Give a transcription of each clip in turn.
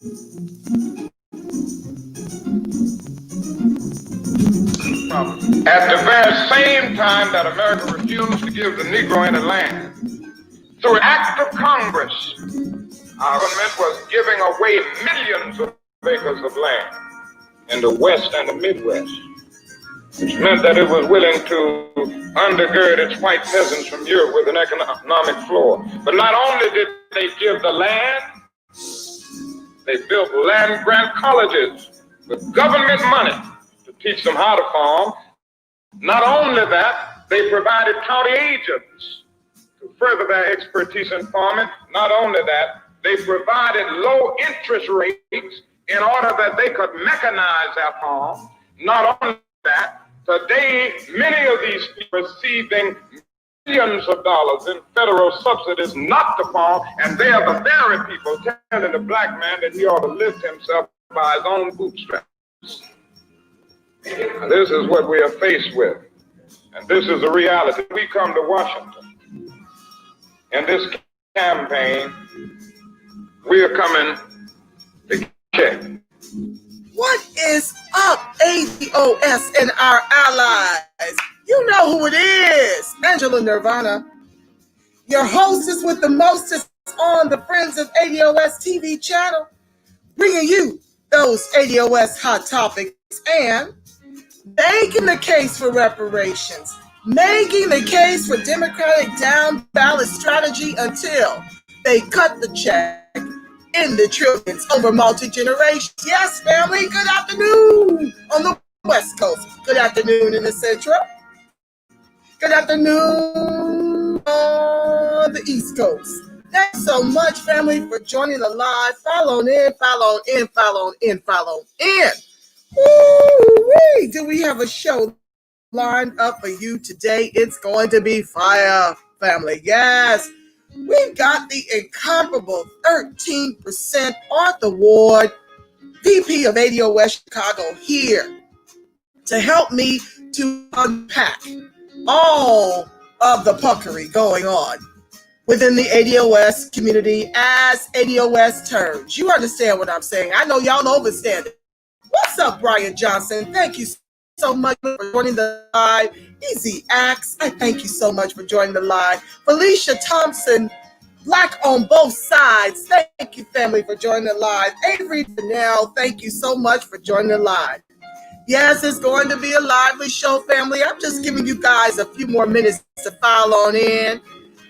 At the very same time that America refused to give the Negro any land, through an act of Congress, our government was giving away millions of acres of land in the West and the Midwest, which meant that it was willing to undergird its white peasants from Europe with an economic floor. But not only did they give the land, they built land grant colleges with government money to teach them how to farm. Not only that, they provided county agents to further their expertise in farming. Not only that, they provided low interest rates in order that they could mechanize their farm. Not only that, today many of these people are receiving millions of dollars in federal subsidies not to farm, and they are the very people telling the black man that he ought to lift himself by his own bootstraps. And this is what we are faced with, and this is the reality. We come to Washington. In this campaign, we are coming to check. What is up, ADOS and our allies? You know who it is. Angela Nirvana, your hostess with the mostest on the Friends of ADOS TV channel, bringing you those ADOS hot topics and making the case for reparations, making the case for Democratic down ballot strategy until they cut the check in the trillions over multi-generations. Yes, family, good afternoon on the West Coast. Good afternoon in the Central. Good afternoon on the East Coast. Thanks so much, family, for joining the live. Follow in, follow in, follow in, follow in. Woo-wee. Do we have a show lined up for you today? It's going to be fire, family. Yes. We've got the incomparable 13% Arthur Ward, VP of ADOS Chicago, here to help me to unpack all of the puckery going on within the ADOS community as ADOS turns. You understand what I'm saying? I know y'all understand it. What's up, Brian Johnson? Thank you so much for joining the live. Easy Axe, I thank you so much for joining the live. Felicia Thompson, Black on both sides, thank you, family, for joining the live. Avery Donnell, thank you so much for joining the live. Yes, it's going to be a lively show, family. I'm just giving you guys a few more minutes to file on in.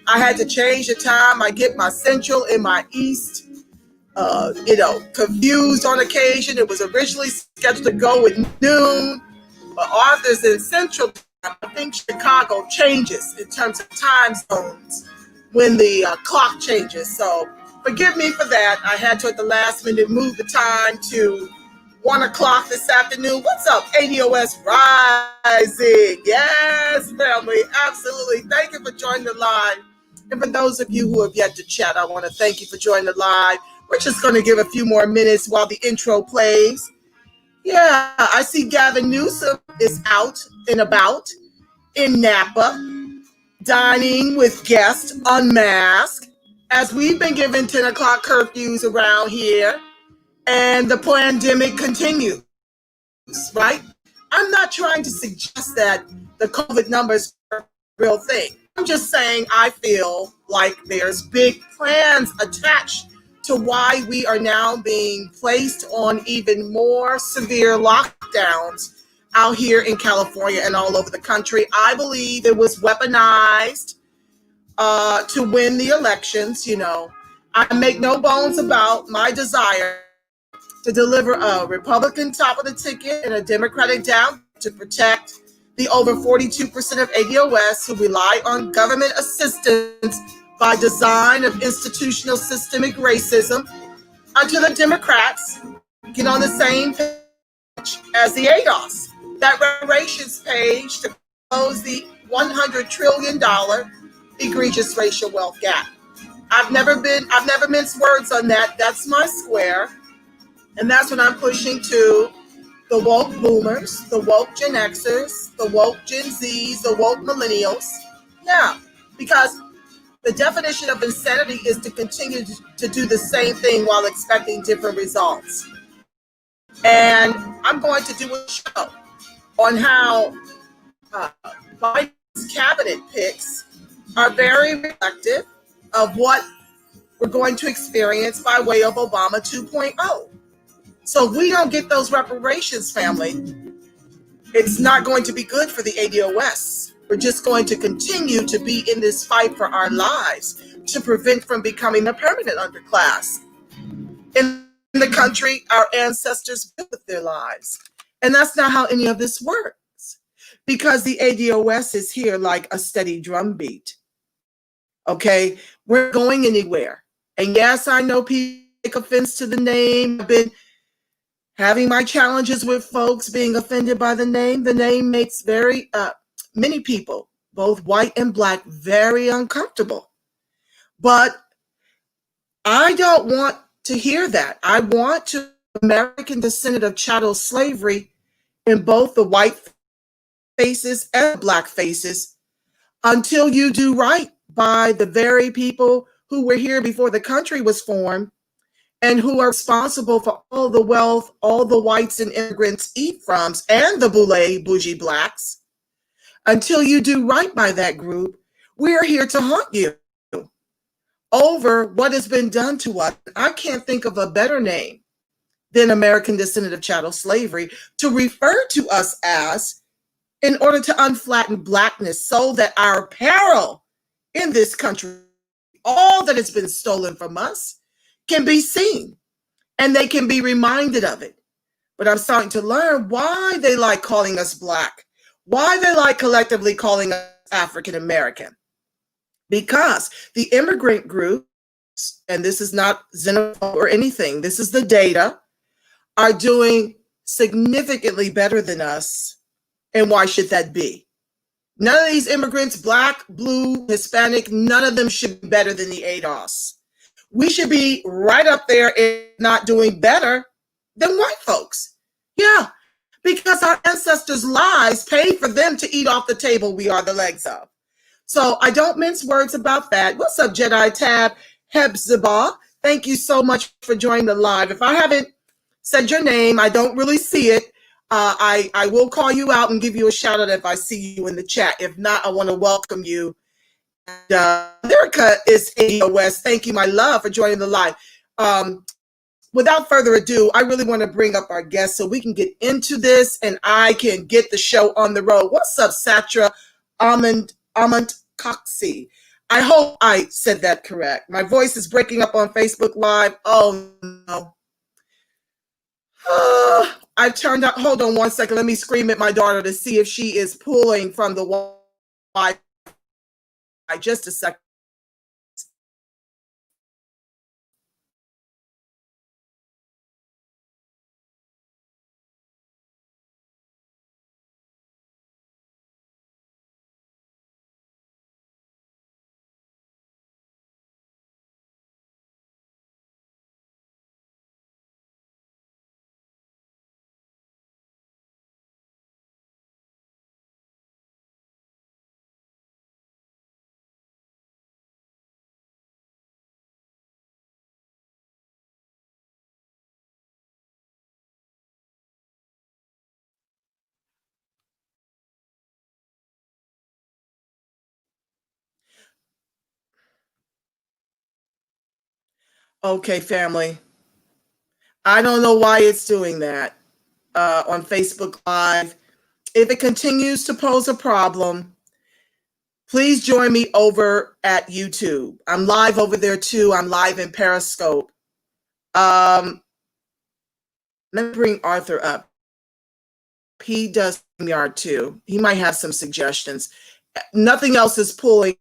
I had to change the time. I get my Central and my East confused on occasion. It was originally scheduled to go with noon, but Arthur's in Central time. I think Chicago changes in terms of time zones when the clock changes. So forgive me for that. I had to, at the last minute, move the time to 1 o'clock this afternoon. What's up, ADOS Rising? Yes, family, absolutely. Thank you for joining the live. And for those of you who have yet to chat, I want to thank you for joining the live. We're just going to give a few more minutes while the intro plays. Yeah, I see Gavin Newsom is out and about in Napa, dining with guests unmasked, as we've been given 10 o'clock curfews around here, and the pandemic continues, right? I'm not trying to suggest that the COVID numbers are a real thing. I'm just saying I feel like there's big plans attached to why we are now being placed on even more severe lockdowns out here in California and all over the country. I believe it was weaponized to win the elections. You know, I make no bones about my desire to deliver a Republican top of the ticket and a Democratic down to protect the over 42% of ADOS who rely on government assistance by design of institutional systemic racism, until the Democrats get on the same page as the ADOS. That reparations page to close the $100 trillion egregious racial wealth gap. I've never minced words on that. That's my square. And that's what I'm pushing to the woke boomers, the woke Gen Xers, the woke Gen Zs, the woke millennials. Yeah, because The definition of insanity is to continue to do the same thing while expecting different results. And I'm going to do a show on how Biden's cabinet picks are very reflective of what we're going to experience by way of Obama 2.0. So if we don't get those reparations, family, it's not going to be good for the ADOS. We're just going to continue to be in this fight for our lives to prevent from becoming a permanent underclass in the country our ancestors built with their lives. And that's not how any of this works, because the ADOS is here like a steady drumbeat. Okay, we're going anywhere. And yes, I know people take offense to the name. I've been having my challenges with folks being offended by the name. The name makes very many people, both white and black, very uncomfortable. But I don't want to hear that. I want to American descendant of chattel slavery in both the white faces and black faces until you do right by the very people who were here before the country was formed and who are responsible for all the wealth all the whites and immigrants eat from, and the bougie blacks. Until you do right by that group, we're here to haunt you over what has been done to us. I can't think of a better name than American descendant of chattel slavery to refer to us as, in order to unflatten blackness so that our peril in this country, all that has been stolen from us, can be seen and they can be reminded of it. But I'm starting to learn why they like calling us black, why they like collectively calling us African American. Because the immigrant groups, and this is not xenophobe or anything, this is the data, are doing significantly better than us. And why should that be? None of these immigrants, black, blue, Hispanic, none of them should be better than the ADOS. We should be right up there and not doing better than white folks. Yeah, because our ancestors' lives paid for them to eat off the table we are the legs of. So I don't mince words about that. What's up, Jedi Tab? Hebzibah, thank you so much for joining the live. If I haven't said your name, I don't really see it. I will call you out and give you a shout out if I see you in the chat. If not, I want to welcome you. Lyrica is ADOS. Thank you, my love, for joining the live. Without further ado, I really want to bring up our guest so we can get into this and I can get the show on the road. What's up, Satra Amand Coxey? I hope I said that correct. My voice is breaking up on Facebook Live. Oh, no. I turned out, hold on one second. Let me scream at my daughter to see if she is pulling from the Wi-Fi. Just a second. Okay, family. I don't know why it's doing that on Facebook Live. If it continues to pose a problem, please join me over at YouTube. I'm live over there too. I'm live in Periscope. Let me bring Arthur up. He does StreamYard too. He might have some suggestions. Nothing else is pulling.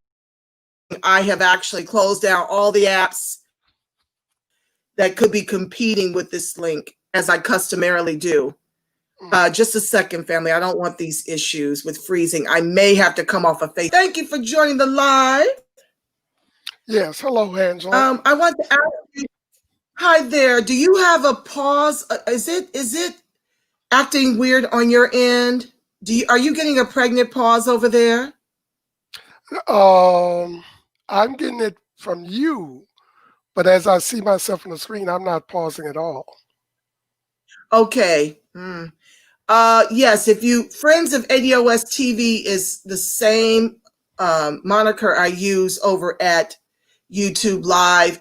I have actually closed down all the apps that could be competing with this link, as I customarily do. Just a second, family. I don't want these issues with freezing. I may have to come off of Facebook. Thank you for joining the live. Yes, hello, Angela. I want to ask you, hi there. Do you have a pause? Is it acting weird on your end? Are you getting a pregnant pause over there? I I'm getting it from you, but as I see myself on the screen, I'm not pausing at all. Okay. Yes, if you, Friends of ADOS TV is the same moniker I use over at YouTube Live.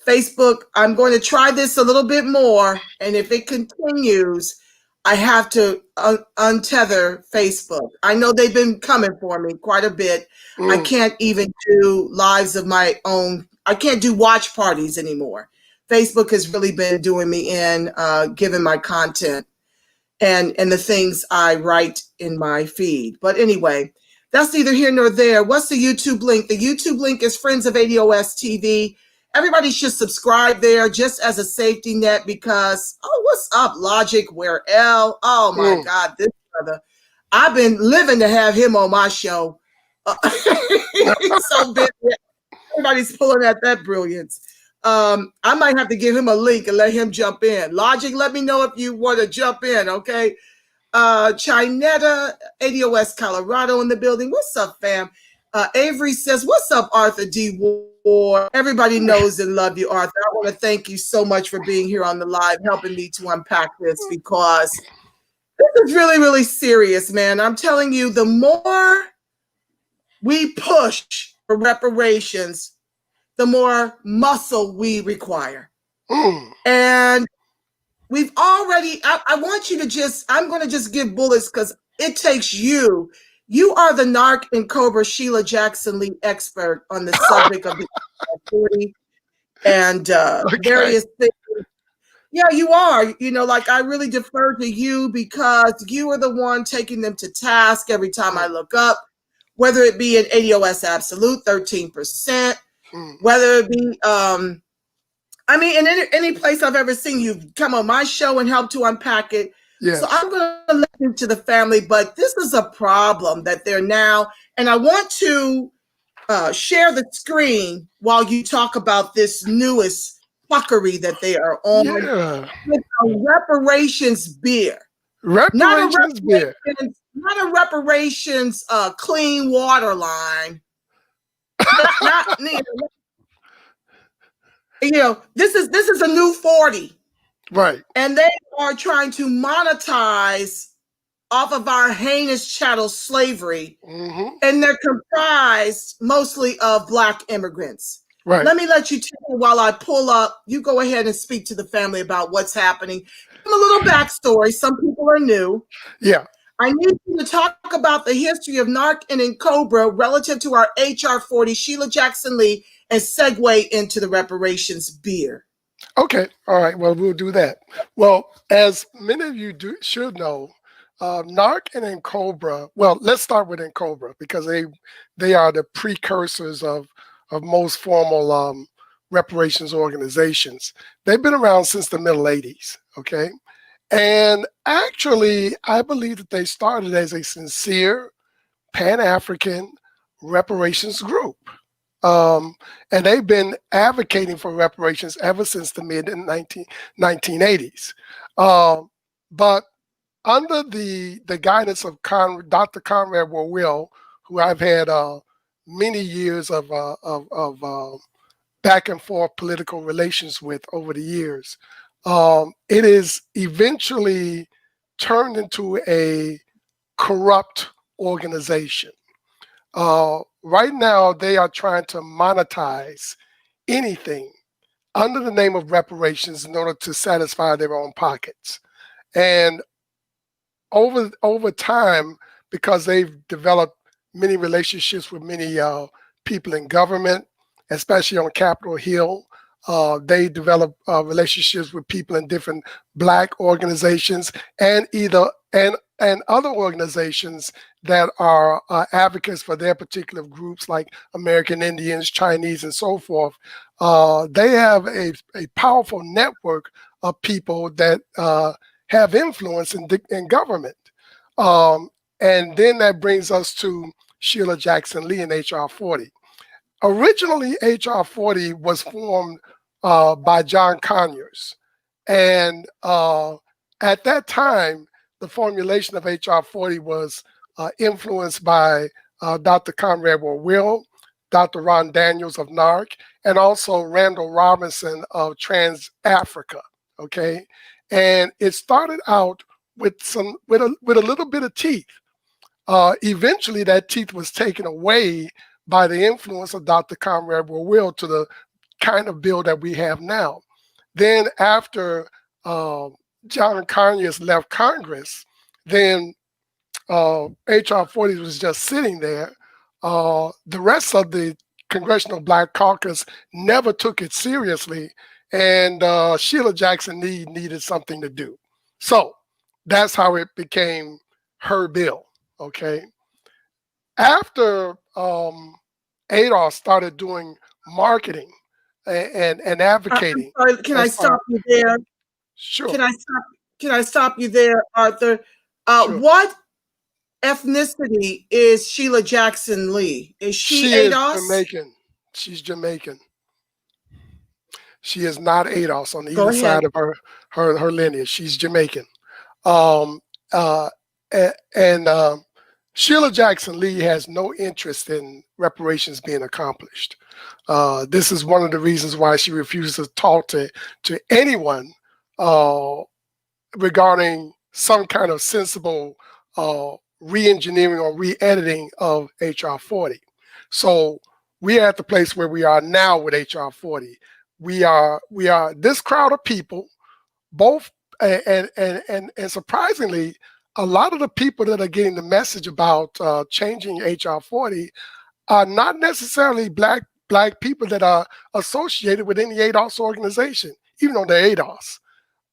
Facebook, I'm going to try this a little bit more, and if it continues, I have to untether Facebook. I know they've been coming for me quite a bit. I can't even do lives of my own. I can't do watch parties anymore. Facebook has really been doing me in, given my content and the things I write in my feed. But anyway, that's neither here nor there. What's the YouTube link? The YouTube link is Friends of ADOS TV. Everybody should subscribe there just as a safety net because, oh, what's up, Logic? Where L? Oh my God, this brother. I've been living to have him on my show. He's so busy. Everybody's pulling at that brilliance. I might have to give him a link and let him jump in. Logic, let me know if you want to jump in, okay? Chinetta, ADOS Colorado in the building. What's up, fam? Avery says, what's up, Arthur D. Ward? Everybody knows and love you, Arthur. I want to thank you so much for being here on the live, helping me to unpack this because this is really, really serious, man. I'm telling you, the more we push for reparations, the more muscle we require. And we've already, I want you to just, I'm going to just give bullets because it takes you. You are the Naarc Ncobra Sheila Jackson Lee expert on the subject of the 40 and various things. Yeah, you are. You know, like I really defer to you because you are the one taking them to task every time I look up, whether it be an ADOS Absolute, 13%, whether it be, I mean, in any place I've ever seen you come on my show and help to unpack it. Yes. So I'm going to let you to the family, but this is a problem that they're now, and I want to share the screen while you talk about this newest fuckery that they are on. Yeah. With a reparations beer. Reparations beer. Not a reparations clean water line. Not you know, this is a new 40. Right. And they are trying to monetize off of our heinous chattel slavery. And they're comprised mostly of Black immigrants. Right. Let me let you tell me while I pull up. You go ahead and speak to the family about what's happening. Give them a little backstory. Some people are new. Yeah. I need you to talk about the history of Naarc and Ncobra relative to our HR 40, Sheila Jackson Lee, and segue into the reparations beer. Okay. All right. Well, we'll do that. Well, as many of you should know, Naarc and Ncobra, well, let's start with Ncobra because they are the precursors of most formal reparations organizations. They've been around since the middle 80s, okay? And actually, I believe that they started as a sincere Pan-African reparations group. And they've been advocating for reparations ever since the mid 1980s. But under the guidance of Dr. Conrad Will, who I've had many years of back and forth political relations with over the years, it is eventually turned into a corrupt organization. Right now, they are trying to monetize anything under the name of reparations in order to satisfy their own pockets. And over time, because they've developed many relationships with many people in government, especially on Capitol Hill, they develop relationships with people in different Black organizations and other organizations that are advocates for their particular groups, like American Indians, Chinese, and so forth. They have a powerful network of people that have influence in government. And then that brings us to Sheila Jackson Lee and HR 40. Originally, HR 40 was formed by John Conyers. And at that time, the formulation of HR 40 was influenced by Dr. Conrad Will, Dr. Ron Daniels of Naarc, and also Randall Robinson of Trans Africa. Okay, and it started out with a little bit of teeth. Eventually, that teeth was taken away by the influence of Dr. Conrad Will to the kind of bill that we have now. Then after John Conyers left Congress, then HR 40 was just sitting there. The rest of the Congressional Black Caucus never took it seriously, and Sheila Jackson Lee needed something to do. So that's how it became her bill, okay? After ADOS started doing marketing and advocating. I'm sorry, can I stop you there? Sure. Can I stop you there, Arthur? Sure. What ethnicity is Sheila Jackson Lee? Is she ADOS? Is Jamaican. She's Jamaican. She is not ADOS on either side of her lineage. She's Jamaican. Sheila Jackson Lee has no interest in reparations being accomplished. This is one of the reasons why she refuses to talk to anyone regarding some kind of sensible re-engineering or re-editing of HR 40. So we are at the place where we are now with HR 40. We are this crowd of people, both and surprisingly, a lot of the people that are getting the message about changing HR 40 are not necessarily black people that are associated with any ADOS organization, even though they're ADOS,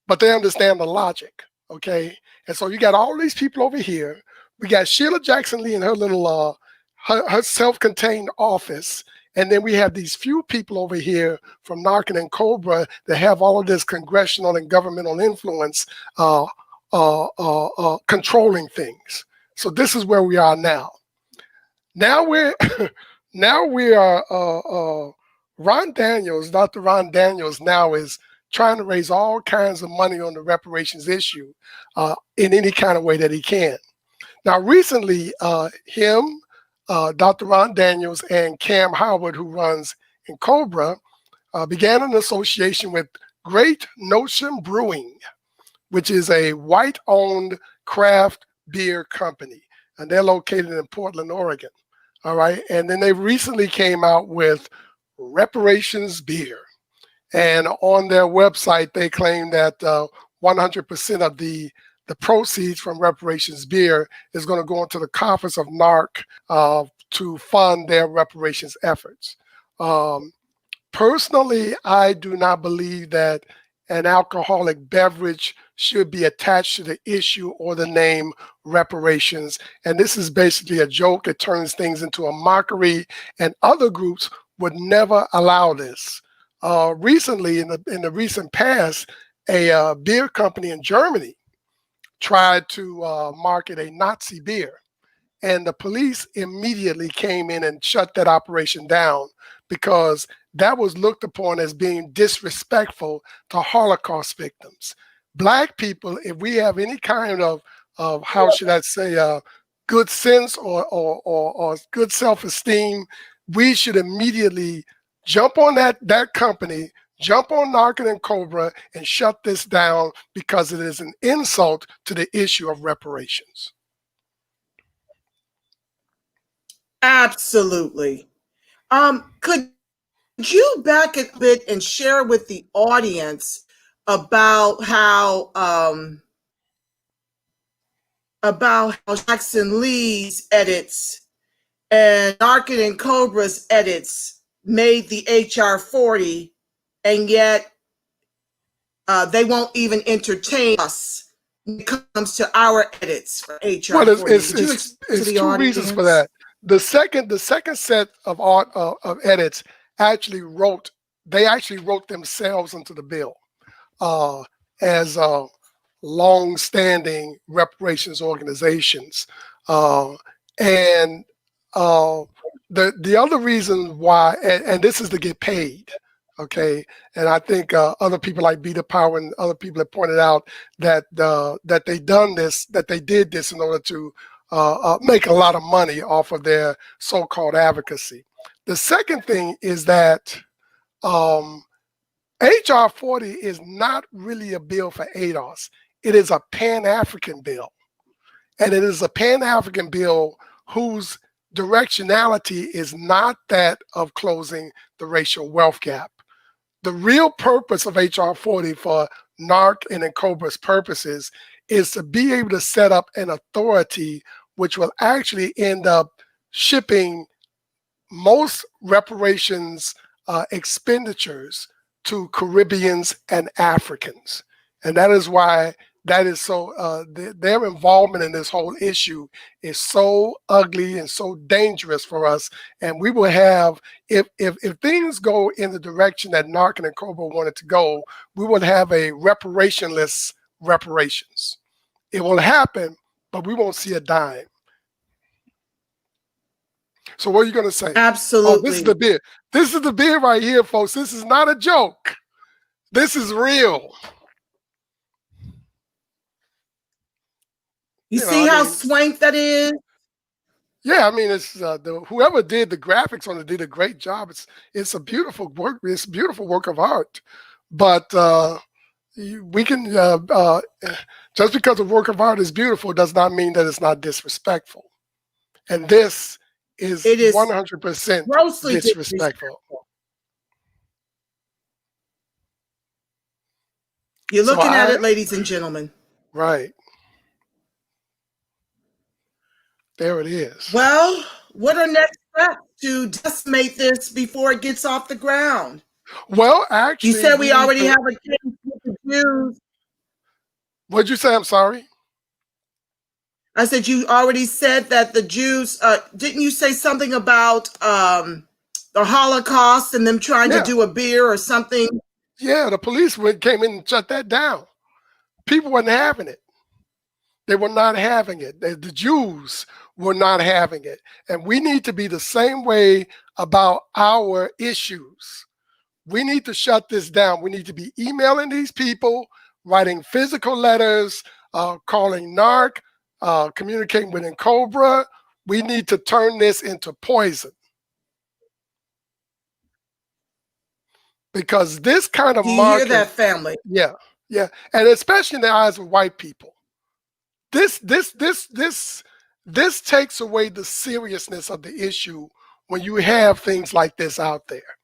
but they understand the logic, okay? And so you got all these people over here. We got Sheila Jackson Lee in her little, her self-contained office, and then we have these few people over here from Naarc Ncobra that have all of this congressional and governmental influence controlling things. So this is where we are now. Now we are Ron Daniels, Dr. Ron Daniels now is trying to raise all kinds of money on the reparations issue in any kind of way that he can. Now recently, him, Dr. Ron Daniels, and Cam Howard, who runs Ncobra, began an association with Great Notion Brewing, which is a white-owned craft beer company, and they're located in Portland, Oregon. All right, and then they recently came out with Reparations beer, and on their website they claim that 100% of the proceeds from Reparations beer is going to go into the coffers of Naarc to fund their reparations efforts. Personally, I do not believe that an alcoholic beverage should be attached to the issue or the name reparations. And this is basically a joke. It turns things into a mockery, and other groups would never allow this. Recently, in the recent past, a beer company in Germany tried to market a Nazi beer, and the police immediately came in and shut that operation down because that was looked upon as being disrespectful to Holocaust victims. Black people, if we have any kind of how should I say, good sense or good self-esteem, we should immediately jump on that company, jump on Naarc Ncobra, and shut this down because it is an insult to the issue of reparations. Absolutely. Could you back a bit and share with the audience about how Jackson Lee's edits and Naarc Ncobra's edits made the HR 40, and yet they won't even entertain us when it comes to our edits for HR 40? It's two reasons for that. The second set of edits actually wrote themselves into the bill as long-standing reparations organizations, and the other reason why, and this is to get paid, okay. And I think other people like Beta Power and other people have pointed out that they did this in order to make a lot of money off of their so-called advocacy. The second thing is that HR 40 is not really a bill for ADOS. It is a Pan-African bill. And it is a Pan-African bill whose directionality is not that of closing the racial wealth gap. The real purpose of HR 40 for Naarc and Ncobra's purposes is to be able to set up an authority which will actually end up shipping most reparations expenditures to Caribbeans and Africans. And that is why that is so, their involvement in this whole issue is so ugly and so dangerous for us. And we will have, if things go in the direction that Naarc and Ncobra wanted to go, we will have a reparationless reparations. It will happen, but we won't see a dime. So what are you going to say? Absolutely. Oh, this is the bid. This is the bid right here, folks. This is not a joke. This is real. You see how swank that is? Yeah, I mean, it's whoever did the graphics on it did a great job. It's a beautiful work. It's a beautiful work of art. But we can just because a work of art is beautiful does not mean that it's not disrespectful. And this is 100% grossly disrespectful. You're looking at it, ladies and gentlemen. Right. There it is. Well, what are next steps to decimate this before it gets off the ground? Well, actually, you said we already have a case with the Jews. What'd you say? I'm sorry. I said you already said that the Jews. Didn't you say something about the Holocaust and them trying to do a beer or something? Yeah, the police came in and shut that down. People weren't having it. They were not having it. The Jews were not having it. And we need to be the same way about our issues. We need to shut this down. We need to be emailing these people, writing physical letters, calling Naarc, communicating with Ncobra. We need to turn this into poison. Because this kind of marketing, hear that, family? Yeah, yeah. And especially in the eyes of white people. This takes away the seriousness of the issue when you have things like this out there.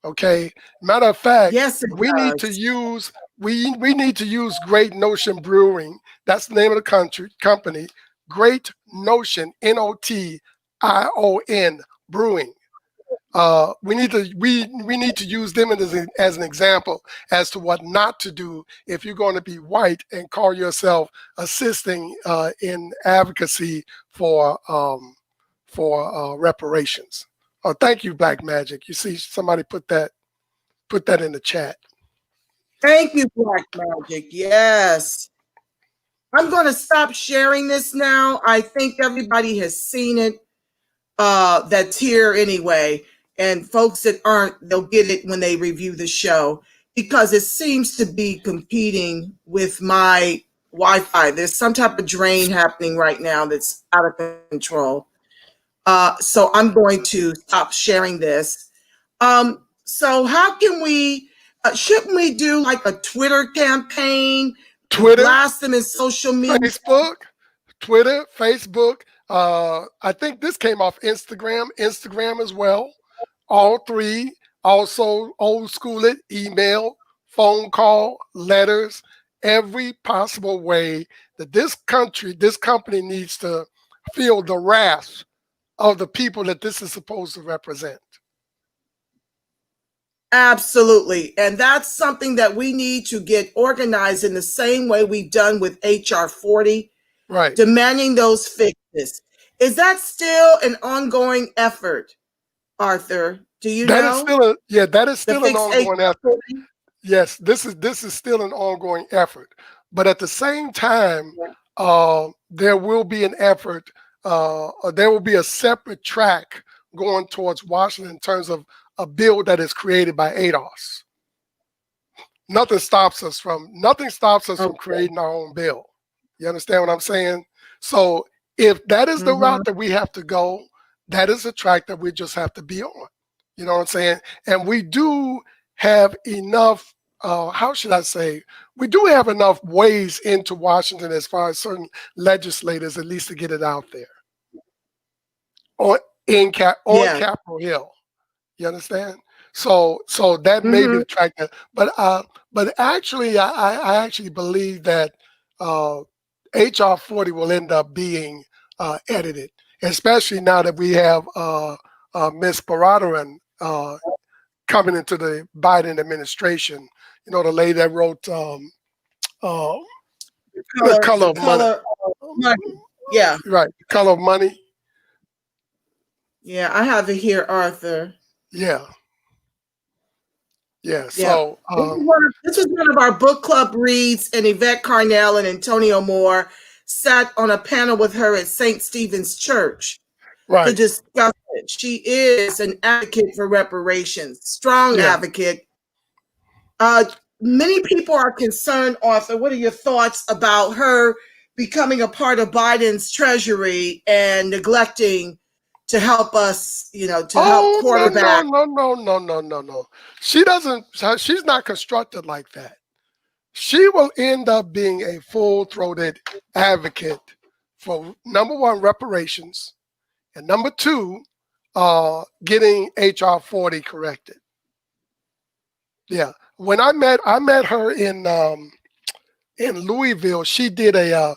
Okay. Matter of fact, yes, we need to use Great Notion Brewing. That's the name of the company. Great Notion, N-O-T-I-O-N Brewing. We need to use them as an example as to what not to do if you're going to be white and call yourself assisting in advocacy for reparations. Oh, thank you, Black Magic. You see, somebody put that in the chat. Thank you, Black Magic. Yes. I'm going to stop sharing this now. I think everybody has seen it. That's here anyway. And folks that aren't, they'll get it when they review the show because it seems to be competing with my Wi-Fi. There's some type of drain happening right now that's out of control. So I'm going to stop sharing this. So how can we, shouldn't we do like a Twitter campaign? Twitter? Blast them in social media? Facebook, Twitter, Facebook. I think this came off Instagram as well. All three. Also old school it, email, phone call, letters, every possible way that this company needs to feel the wrath of the people that this is supposed to represent. Absolutely. And that's something that we need to get organized in the same way we've done with HR 40. Right. Demanding those fixes. Is that still an ongoing effort, Arthur? Do you know? That is still an ongoing effort. Yes, this is still an ongoing effort. But at the same time, there will be an effort, there will be a separate track going towards Washington in terms of a bill that is created by ADOS. Nothing stops us from creating our own bill. You understand what I'm saying? So if that is the route that we have to go, that is a track that we just have to be on. You know what I'm saying? And we do have enough, how should I say, we do have enough ways into Washington as far as certain legislators, at least to get it out there. On Capitol Hill. You understand? So that may be the track that, but actually I actually believe that HR 40 will end up being edited, especially now that we have Ms. Baradaran coming into the Biden administration. You know, the lady that wrote The Color of Money. Yeah. Right, The Color of Money. Yeah, I have it here, Arthur. Yeah. Yeah, so this was one of our book club reads, and Yvette Carnell and Antonio Moore sat on a panel with her at St. Stephen's Church to discuss it. She is an advocate for reparations, strong advocate. Many people are concerned, Arthur. What are your thoughts about her becoming a part of Biden's treasury and neglecting to help us, you know, to help quarterback? No. She's not constructed like that. She will end up being a full-throated advocate for, number one, reparations, and number two, getting HR 40 corrected. Yeah. When I met her in Louisville, she did a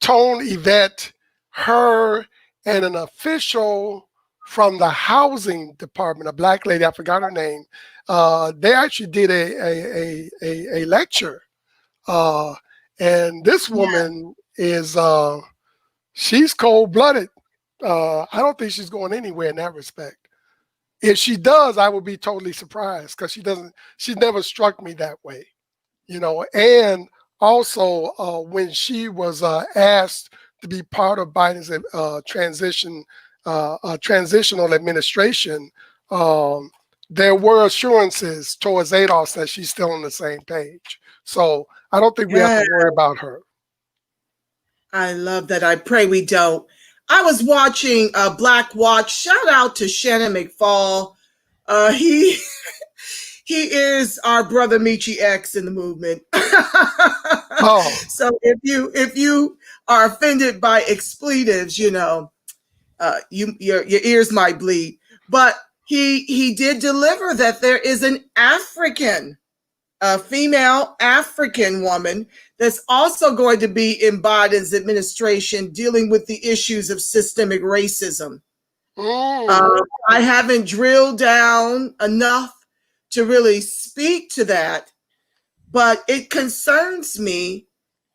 Tone Yvette, her, and an official from the housing department, a black lady, I forgot her name. They actually did a lecture, and this woman is she's cold-blooded. I don't think she's going anywhere in that respect. If she does, I would be totally surprised, because she's never struck me that way, you know. And also, when she was asked to be part of Biden's transitional administration, there were assurances towards ADOS that she's still on the same page. So I don't think we have to worry about her. I love that. I pray we don't. I was watching Black Watch. Shout out to Shannon McFall. He is our brother Michi X in the movement. So if you are offended by expletives, you know, your ears might bleed. But he did deliver that there is an female African woman that's also going to be in Biden's administration dealing with the issues of systemic racism. I haven't drilled down enough to really speak to that, but it concerns me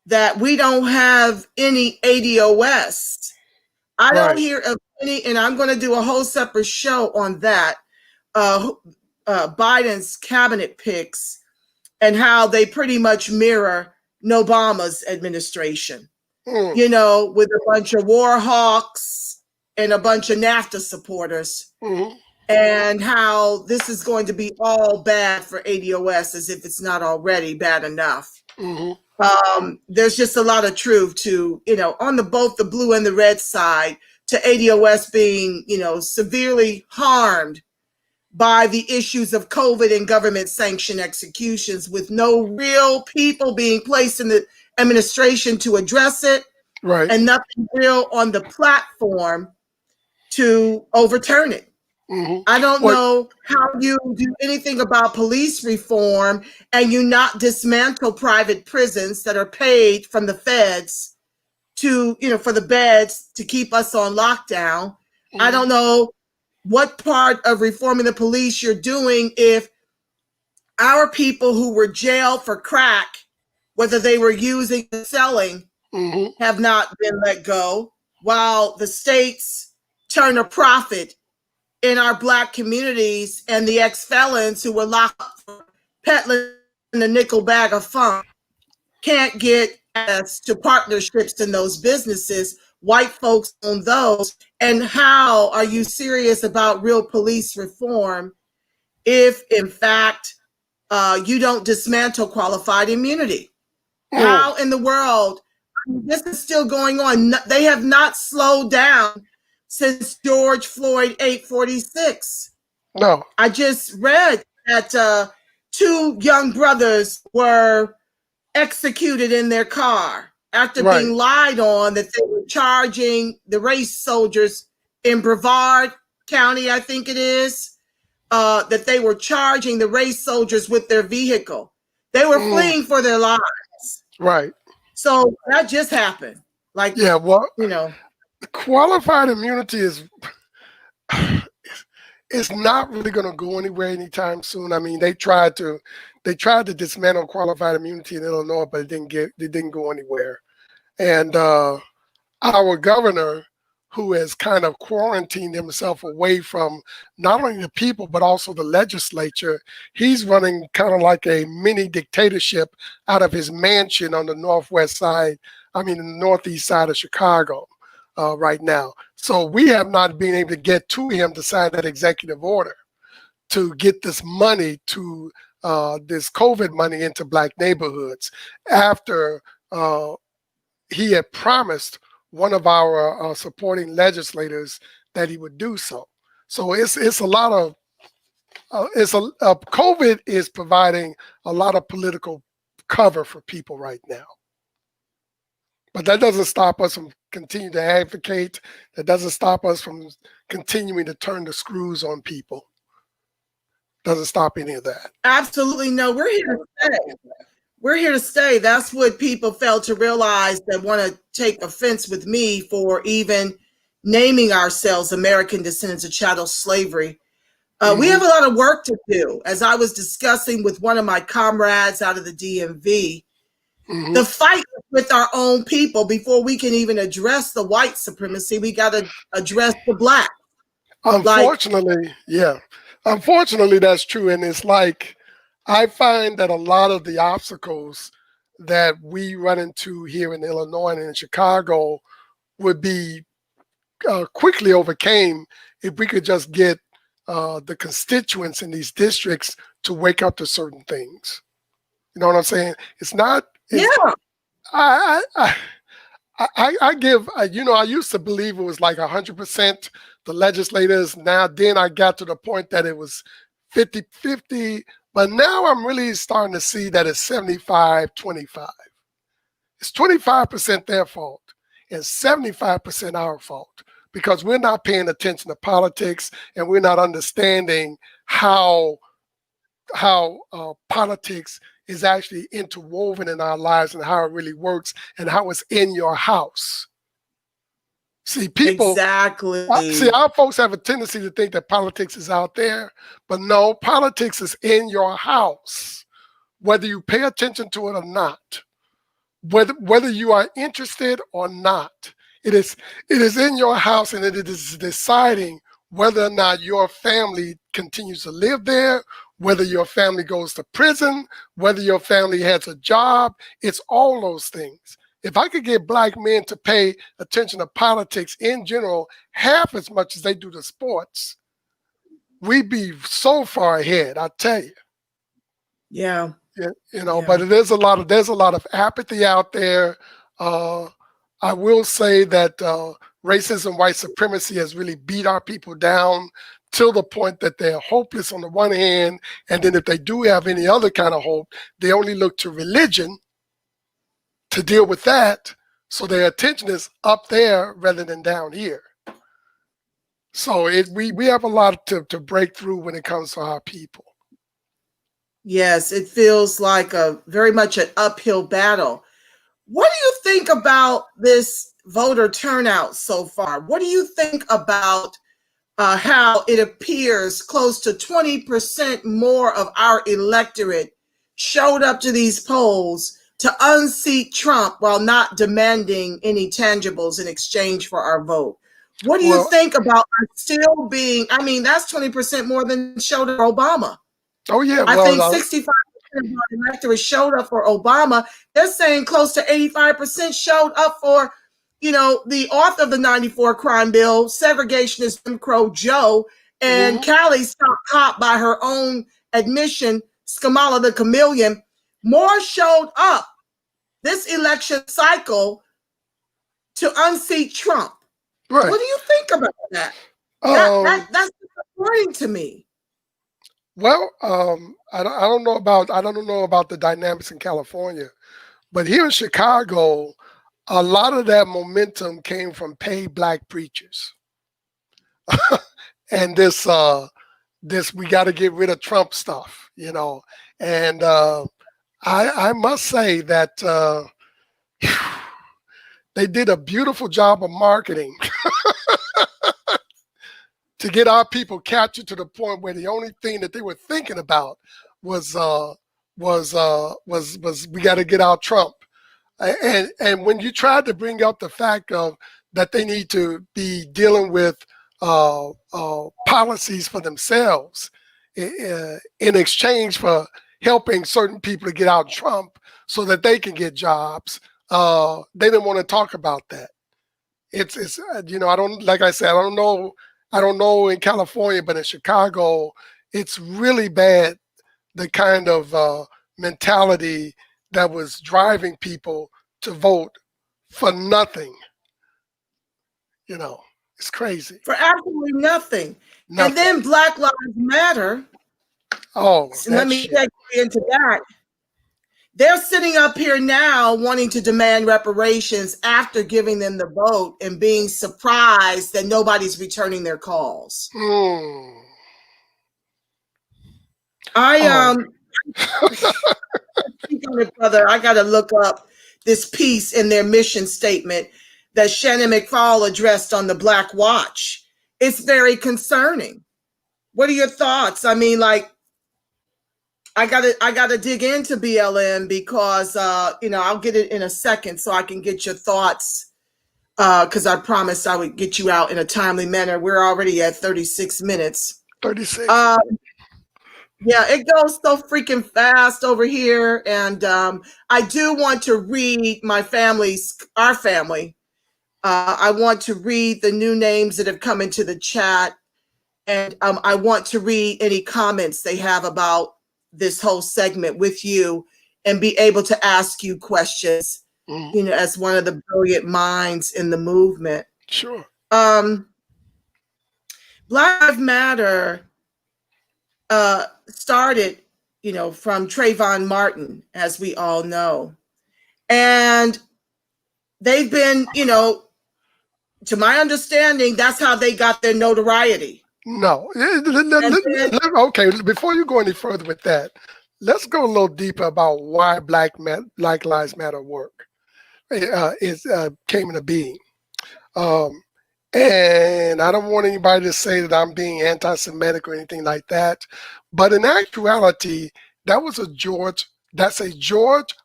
that we don't have any ADOS. I don't hear of any, and I'm going to do a whole separate show on that, Biden's cabinet picks and how they pretty much mirror Obama's administration, you know, with a bunch of war hawks and a bunch of NAFTA supporters, and how this is going to be all bad for ADOS, as if it's not already bad enough. There's just a lot of truth to, you know, on both the blue and the red side, to ADOS being, you know, severely harmed by the issues of COVID and government sanctioned executions, with no real people being placed in the administration to address it, and nothing real on the platform to overturn it. I don't know how you do anything about police reform and you not dismantle private prisons that are paid from the feds to, you know, for the beds to keep us on lockdown. I don't know what part of reforming the police you're doing if our people who were jailed for crack, whether they were using or selling, have not been let go, while the states turn a profit in our Black communities, and the ex-felons who were locked up for peddling a nickel bag of fun can't get access to partnerships in those businesses. White folks own those. And how are you serious about real police reform if, in fact, you don't dismantle qualified immunity? How in the world? I mean, this is still going on. They have not slowed down since George Floyd 846. No. I just read that 2 young brothers were executed in their car after being lied on that they were charging the race soldiers in Brevard County, I think it is, that they were charging the race soldiers with their vehicle. They were fleeing for their lives. Right. So that just happened. Like, yeah, well, you know, qualified immunity is it's not really going to go anywhere anytime soon. I mean, they tried to dismantle qualified immunity in Illinois, but it didn't go anywhere. And our governor, who has kind of quarantined himself away from not only the people, but also the legislature, he's running kind of like a mini dictatorship out of his mansion on the northwest side, the northeast side of Chicago right now. So we have not been able to get to him to sign that executive order to get this money to this COVID money into Black neighborhoods after he had promised one of our supporting legislators that he would do so. So it's a lot of COVID is providing a lot of political cover for people right now. But that doesn't stop us from continuing to advocate. That doesn't stop us from continuing to turn the screws on people. Doesn't stop any of that. Absolutely no. We're here to stay. We're here to stay. That's what people fail to realize that want to take offense with me for even naming ourselves American descendants of chattel slavery. We have a lot of work to do. As I was discussing with one of my comrades out of the DMV, the fight with our own people before we can even address the white supremacy, we got to address the Black. Unfortunately, yeah. Unfortunately, that's true. And it's like, I find that a lot of the obstacles that we run into here in Illinois and in Chicago would be quickly overcame if we could just get the constituents in these districts to wake up to certain things. You know what I'm saying? I give, I used to believe it was like 100% the legislators. Then I got to the point that it was 50-50, but now I'm really starting to see that it's 75-25. It's 25% their fault and 75% our fault, because we're not paying attention to politics and we're not understanding how politics is actually interwoven in our lives and how it really works and how it's in your house. See, people, exactly. Our folks have a tendency to think that politics is out there, but no, politics is in your house, whether you pay attention to it or not, whether you are interested or not. It is in your house, and it is deciding whether or not your family continues to live there, whether your family goes to prison, whether your family has a job. It's all those things. If I could get Black men to pay attention to politics in general half as much as they do to sports, we'd be so far ahead, I tell you. Yeah. But there's a lot of apathy out there. I will say that racism, white supremacy has really beat our people down till the point that they're hopeless on the one hand, and then if they do have any other kind of hope, they only look to religion to deal with that. So their attention is up there rather than down here. So we have a lot to break through when it comes to our people. Yes, it feels like very much an uphill battle. What do you think about this voter turnout so far? What do you think about how it appears close to 20% more of our electorate showed up to these polls to unseat Trump while not demanding any tangibles in exchange for our vote? What do you think about still being, that's 20% more than showed up for Obama. Oh, yeah. I think 65% of our electorate showed up for Obama. They're saying close to 85% showed up for, the author of the 94 crime bill, segregationist Jim Crow Joe, and Callie's top cop by her own admission, Skamala the Chameleon. More showed up this election cycle to unseat Trump. Right. What do you think about that? That's disappointing to me. Well, I don't know about the dynamics in California, but here in Chicago, a lot of that momentum came from paid Black preachers, and this we got to get rid of Trump stuff, and I must say that they did a beautiful job of marketing to get our people captured to the point where the only thing that they were thinking about was we got to get out Trump. And when you tried to bring up the fact of that they need to be dealing with policies for themselves in exchange for helping certain people to get out Trump so that they can get jobs, they didn't want to talk about that. It's I don't, like I said, I don't know in California, but in Chicago, it's really bad, the kind of mentality that was driving people to vote for nothing. It's crazy. For absolutely nothing. Nothing. And then Black Lives Matter. Oh, let me get into that. They're sitting up here now wanting to demand reparations after giving them the vote and being surprised that nobody's returning their calls. I brother, I got to look up this piece in their mission statement that Shannon McFall addressed on the Black Watch. It's very concerning. What are your thoughts? I mean, like, I gotta dig into BLM because I'll get it in a second so I can get your thoughts, because I promised I would get you out in a timely manner. We're already at 36 minutes. 36. Yeah, it goes so freaking fast over here, and I do want to read our family. I want to read the new names that have come into the chat, and I want to read any comments they have about this whole segment with you and be able to ask you questions, as one of the brilliant minds in the movement. Sure. Black Lives Matter started, from Trayvon Martin, as we all know. And they've been, to my understanding, that's how they got their notoriety. No. Okay, before you go any further with that, let's go a little deeper about why Black Lives Matter work came into being. And I don't want anybody to say that I'm being anti-Semitic or anything like that. But in actuality, that's a George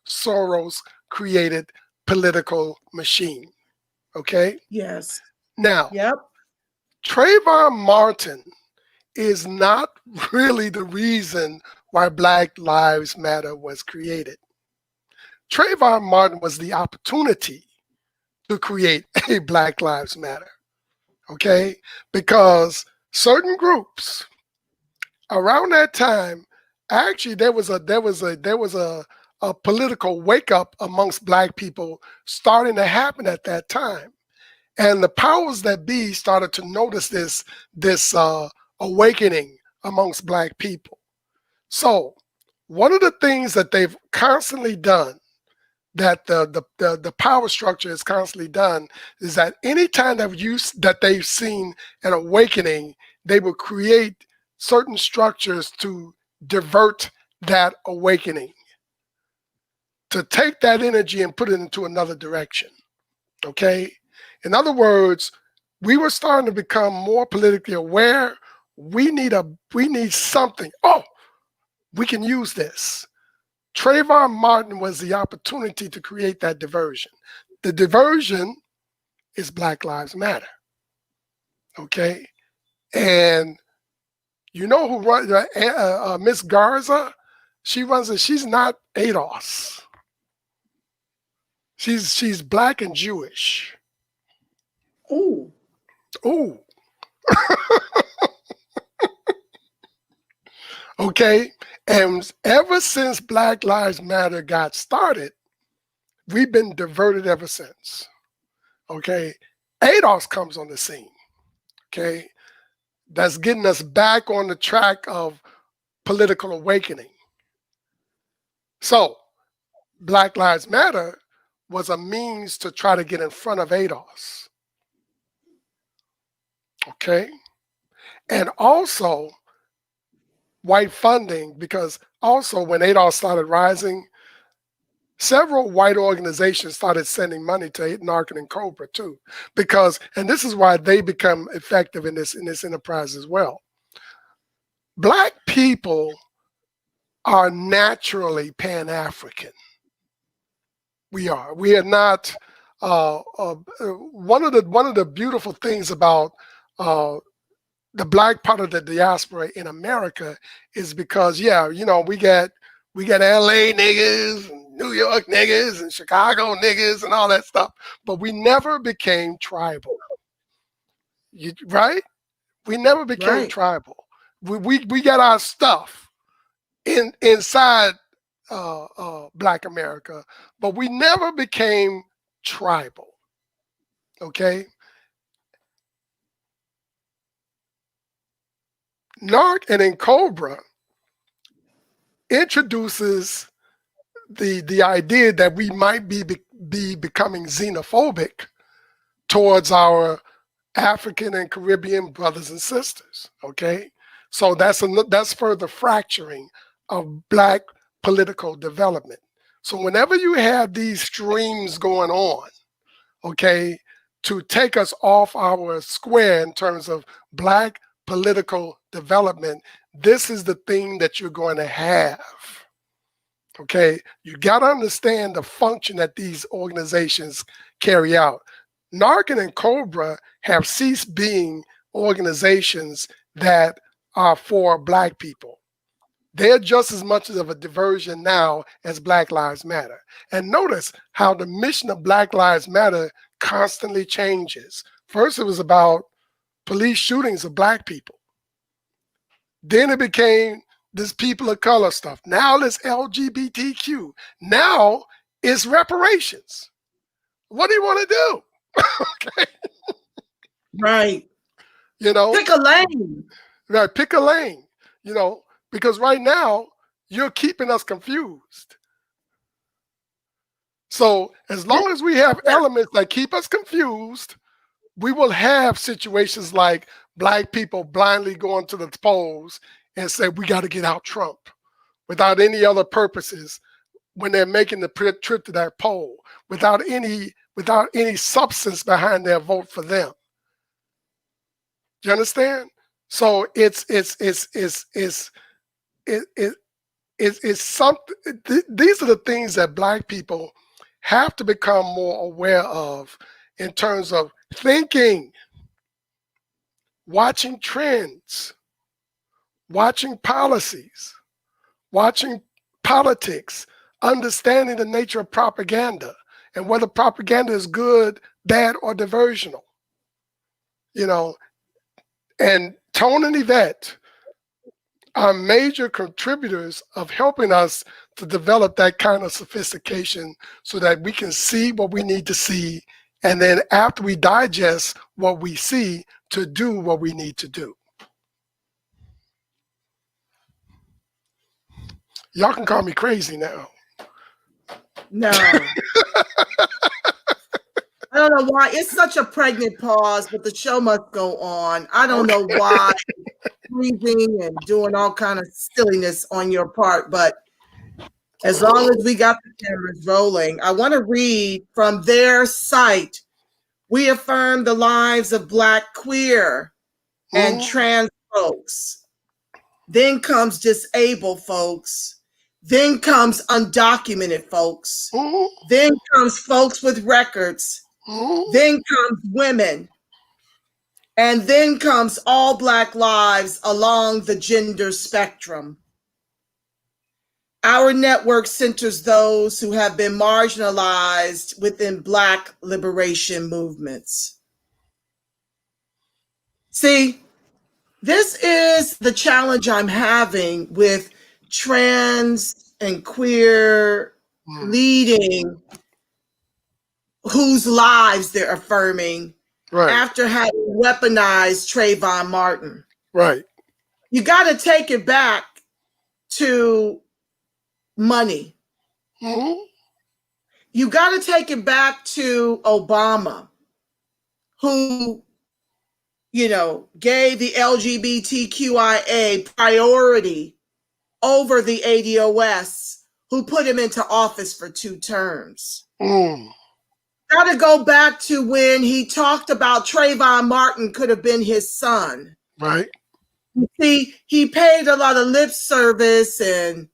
Soros created political machine. Okay? Yes. Now, yep. Trayvon Martin is not really the reason why Black Lives Matter was created. Trayvon Martin was the opportunity to create a Black Lives Matter, okay? Because certain groups around that time, actually there was a political wake up amongst Black people starting to happen at that time. And the powers that be started to notice this awakening amongst Black people. So one of the things that they've constantly done, that the power structure has constantly done, is that anytime that they've seen an awakening, they will create certain structures to divert that awakening, to take that energy and put it into another direction. Okay? In other words, we were starting to become more politically aware. We need something. Oh, we can use this. Trayvon Martin was the opportunity to create that diversion. The diversion is Black Lives Matter. Okay? And you know who runs, Miss Garza? She runs it. She's not ADOS. She's Black and Jewish. Ooh. Ooh. Okay. And ever since Black Lives Matter got started, we've been diverted ever since. Okay. ADOS comes on the scene, okay? That's getting us back on the track of political awakening. So Black Lives Matter was a means to try to get in front of ADOS, okay? And also white funding, because also when ADOS started rising, several white organizations started sending money to Naarc Ncobra too, because, and this is why they become effective in this enterprise as well. Black people are naturally Pan-African. We are. We are not. One of the beautiful things about the Black part of the diaspora in America is because, yeah, you know, we got LA niggas, and New York niggas, and Chicago niggas, and all that stuff, but we never became tribal. Right? We never became tribal. We got our stuff inside Black America, but we never became tribal. Okay. Naarc and Ncobra introduces the idea that we might be becoming xenophobic towards our African and Caribbean brothers and sisters. Okay, so that's further fracturing of Black political development. So whenever you have these streams going on, okay, to take us off our square in terms of Black political development, this is the thing that you're going to have. Okay, you got to understand the function that these organizations carry out. Naarc and Ncobra have ceased being organizations that are for Black people. They're just as much of a diversion now as Black Lives Matter. And notice how the mission of Black Lives Matter constantly changes. First, it was about police shootings of Black people. Then it became this people of color stuff. Now it's LGBTQ. Now it's reparations. What do you want to do? Okay. Right. You know, pick a lane. Right, pick a lane. You know, because right now you're keeping us confused. So as long as we have elements that keep us confused, we will have situations like Black people blindly going to the polls and say, we got to get out Trump without any other purposes when they're making the trip to that poll, without any substance behind their vote for them. Do you understand? So it's something. These are the things that Black people have to become more aware of in terms of thinking, watching trends, watching policies, watching politics, understanding the nature of propaganda and whether propaganda is good, bad, or diversional. You know, and Tone and Yvette are major contributors of helping us to develop that kind of sophistication so that we can see what we need to see, and then after we digest what we see, to do what we need to do. Y'all can call me crazy now. No. I don't know why. It's such a pregnant pause, but the show must go on. I don't know why. Breathing and doing all kind of silliness on your part, but as long as we got the cameras rolling, I want to read from their site. We affirm the lives of Black, queer, and trans folks. Then comes disabled folks. Then comes undocumented folks. Then comes folks with records. Then comes women. And then comes all Black lives along the gender spectrum. Our network centers those who have been marginalized within Black liberation movements. See, this is the challenge I'm having with trans and queer leading whose lives they're affirming Right. after having weaponized Trayvon Martin. Right. You got to take it back to money. Mm-hmm. You got to take it back to Obama, who, gave the LGBTQIA priority over the ADOS, who put him into office for 2 terms. Got to go back to when he talked about Trayvon Martin could have been his son. Right. You see, he paid a lot of lip service and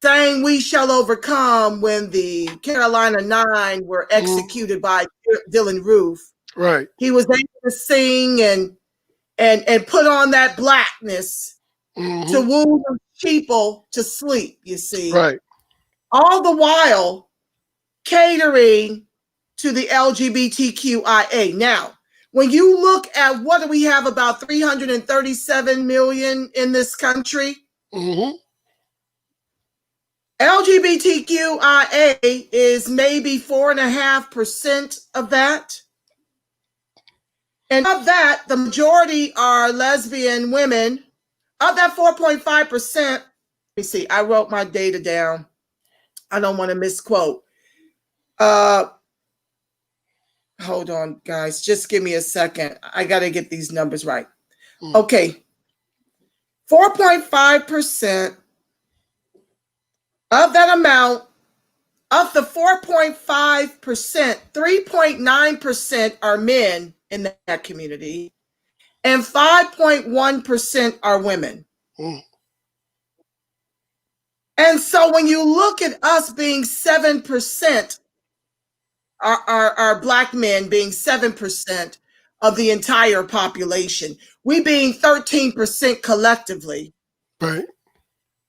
saying we shall overcome when the Carolina 9 were executed by Dylan Roof. Right. He was able to sing and put on that blackness to woo the people to sleep, you see. Right. All the while catering to the LGBTQIA. Now, when you look at what do we have, about 337 million in this country? LGBTQIA is maybe 4.5% of that. And of that, the majority are lesbian women. Of that 4.5%, let me see, I wrote my data down. I don't want to misquote. Hold on, guys. Just give me a second. I got to get these numbers right. Okay. 4.5% of that amount, of the 4.5%, 3.9% are men in that community, and 5.1% are women. And so when you look at us being 7%, our Black men being 7% of the entire population, we being 13% collectively. Right.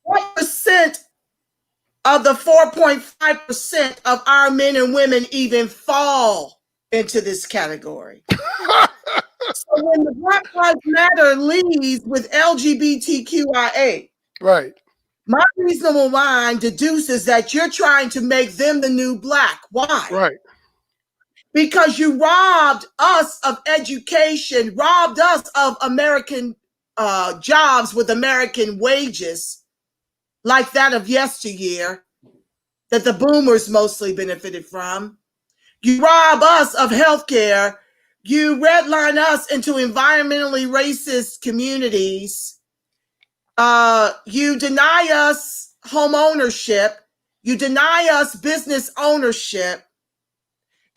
What percent of the 4.5% of our men and women even fall into this category? So when the Black Lives Matter leads with LGBTQIA, right, my reasonable mind deduces that you're trying to make them the new Black. Why? right, Because you robbed us of education, robbed us of American jobs with American wages, like that of yesteryear, that the boomers mostly benefited from. You rob us of healthcare. You redline us into environmentally racist communities. You deny us home ownership. You deny us business ownership.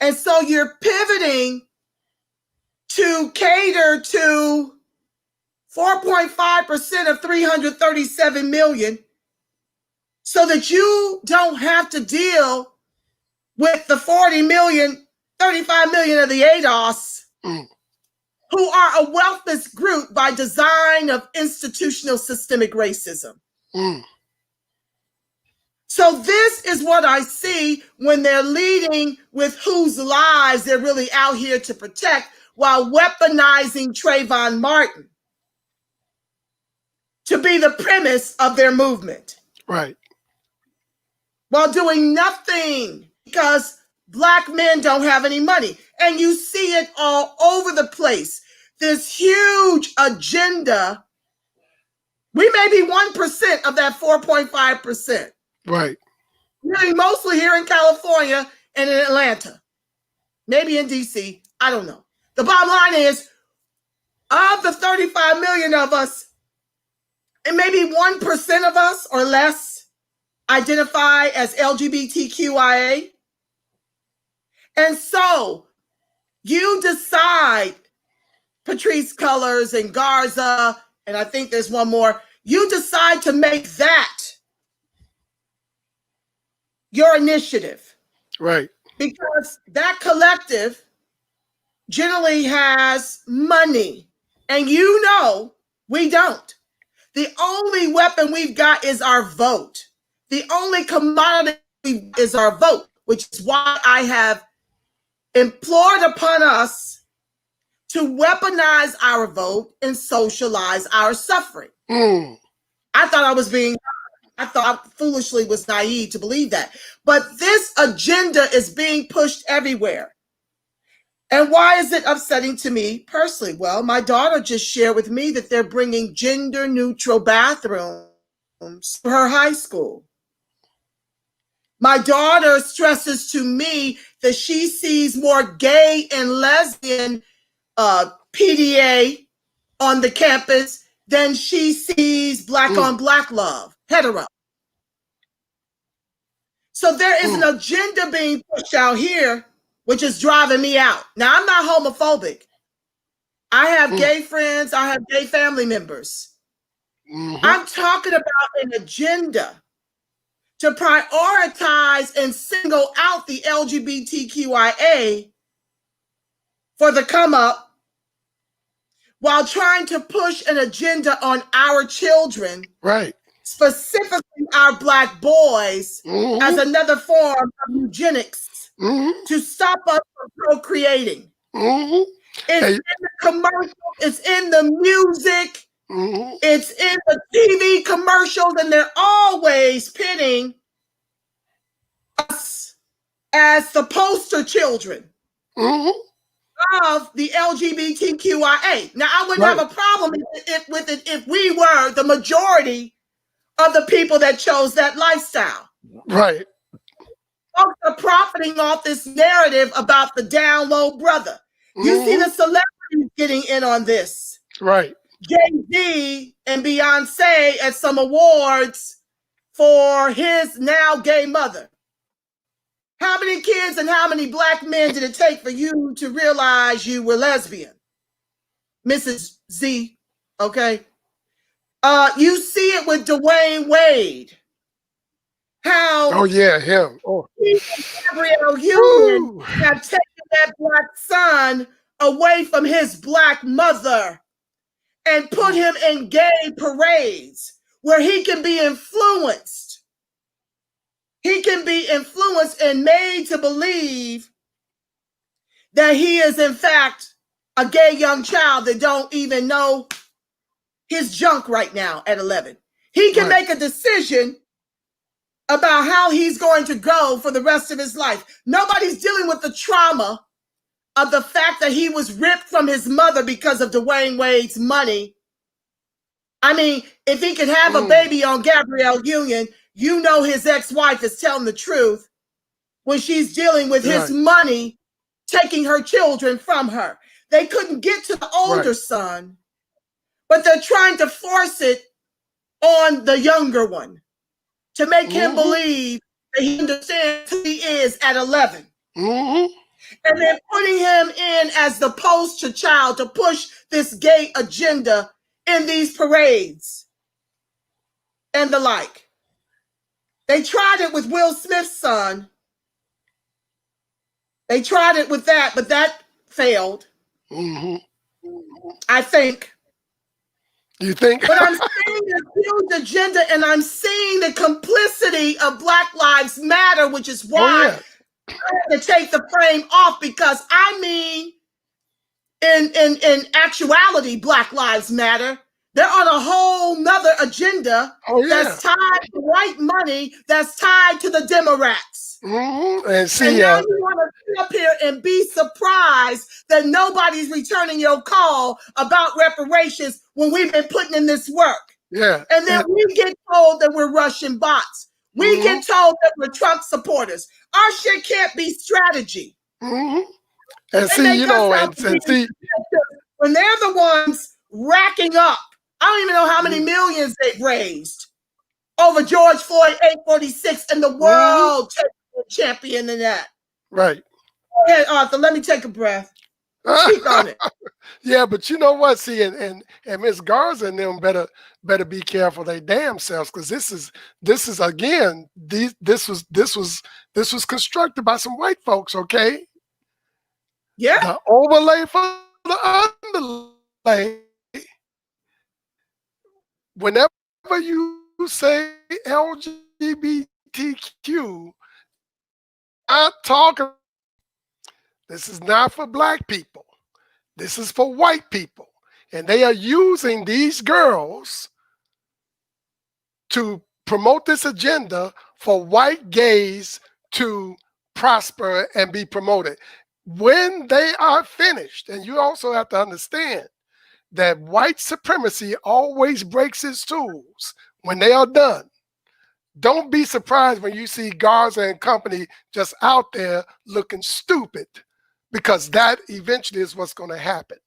And so you're pivoting to cater to 4.5% of 337 million so that you don't have to deal with the 40 million, 35 million of the ADOS, who are a wealthless group by design of institutional systemic racism. So this is what I see when they're leading with whose lives they're really out here to protect, while weaponizing Trayvon Martin to be the premise of their movement. right, While doing nothing, because Black men don't have any money. And you see it all over the place. This huge agenda. We may be 1% of that 4.5%. right, Really mostly here in California and in Atlanta. Maybe in DC. I don't know. The bottom line is, of the 35 million of us, and maybe 1% of us or less identify as LGBTQIA. And so you decide, Patrice Cullors and Garza, and I think there's one more, you decide to make that your initiative. right, Because that collective generally has money. And we don't. The only weapon we've got is our vote. The only commodity is our vote, which is why I have implored upon us to weaponize our vote and socialize our suffering. I thought I thought I foolishly was naive to believe that. But this agenda is being pushed everywhere. And why is it upsetting to me personally? Well, my daughter just shared with me that they're bringing gender neutral bathrooms to her high school. My daughter stresses to me that she sees more gay and lesbian PDA on the campus than she sees black on black love, hetero. So there is an agenda being pushed out here, which is driving me out. Now, I'm not homophobic. I have gay friends. I have gay family members. I'm talking about an agenda to prioritize and single out the LGBTQIA for the come up while trying to push an agenda on our children, right, specifically our Black boys, as another form of eugenics to stop us from procreating. It's in the commercial, it's in the music, it's in the TV commercials, and they're always pitting us as the poster children of the LGBTQIA. Now, I wouldn't have a problem with it if we were the majority of the people that chose that lifestyle. Right. Folks are profiting off this narrative about the down low brother. You see the celebrities getting in on this. Right. Jay-Z and Beyonce at some awards for his now gay mother. How many kids and how many Black men did it take for you to realize you were lesbian? Mrs. Z, okay? You see it with Dwayne Wade. How him. he and Gabrielle Union have taken that Black son away from his Black mother and put him in gay parades where he can be influenced. He can be influenced and made to believe that he is in fact a gay young child that don't even know his junk right now at 11. He can make a decision about how he's going to go for the rest of his life. Nobody's dealing with the trauma of the fact that he was ripped from his mother because of Dwayne Wade's money. I mean, if he could have a baby on Gabrielle Union, you know his ex-wife is telling the truth when she's dealing with his money, taking her children from her. They couldn't get to the older son, but they're trying to force it on the younger one to make him believe that he understands who he is at 11. And then putting him in as the poster child to push this gay agenda in these parades and the like. They tried it with Will Smith's son. They tried it with that, but that failed. I think. You think? But I'm seeing this huge agenda, and I'm seeing the complicity of Black Lives Matter, which is why I had to take the frame off, because I mean, in actuality, Black Lives Matter. They're on a whole nother agenda that's tied to white money, that's tied to the Democrats. And see, and now you want to sit up here and be surprised that nobody's returning your call about reparations when we've been putting in this work. And then we get told that we're Russian bots. We get told that we're Trump supporters. Our shit can't be strategy. And see, you know, and see, when they're the ones racking up, I don't even know how many millions they've raised over George Floyd 846 and the world champion in that. Right. Go ahead, Arthur, let me take a breath. Speak on it. Yeah, but you know what? See, and Miss Garza and them better be careful they damn selves, because this is again, this was constructed by some white folks, okay? Yeah. The overlay for the underlay. Whenever you say LGBTQ, I'm talking. This is not for Black people. This is for white people. And they are using these girls to promote this agenda for white gays to prosper and be promoted. when they are finished, and you also have to understand that white supremacy always breaks its tools when they are done. Don't be surprised when you see Garza and company just out there looking stupid, because that eventually is what's going to happen.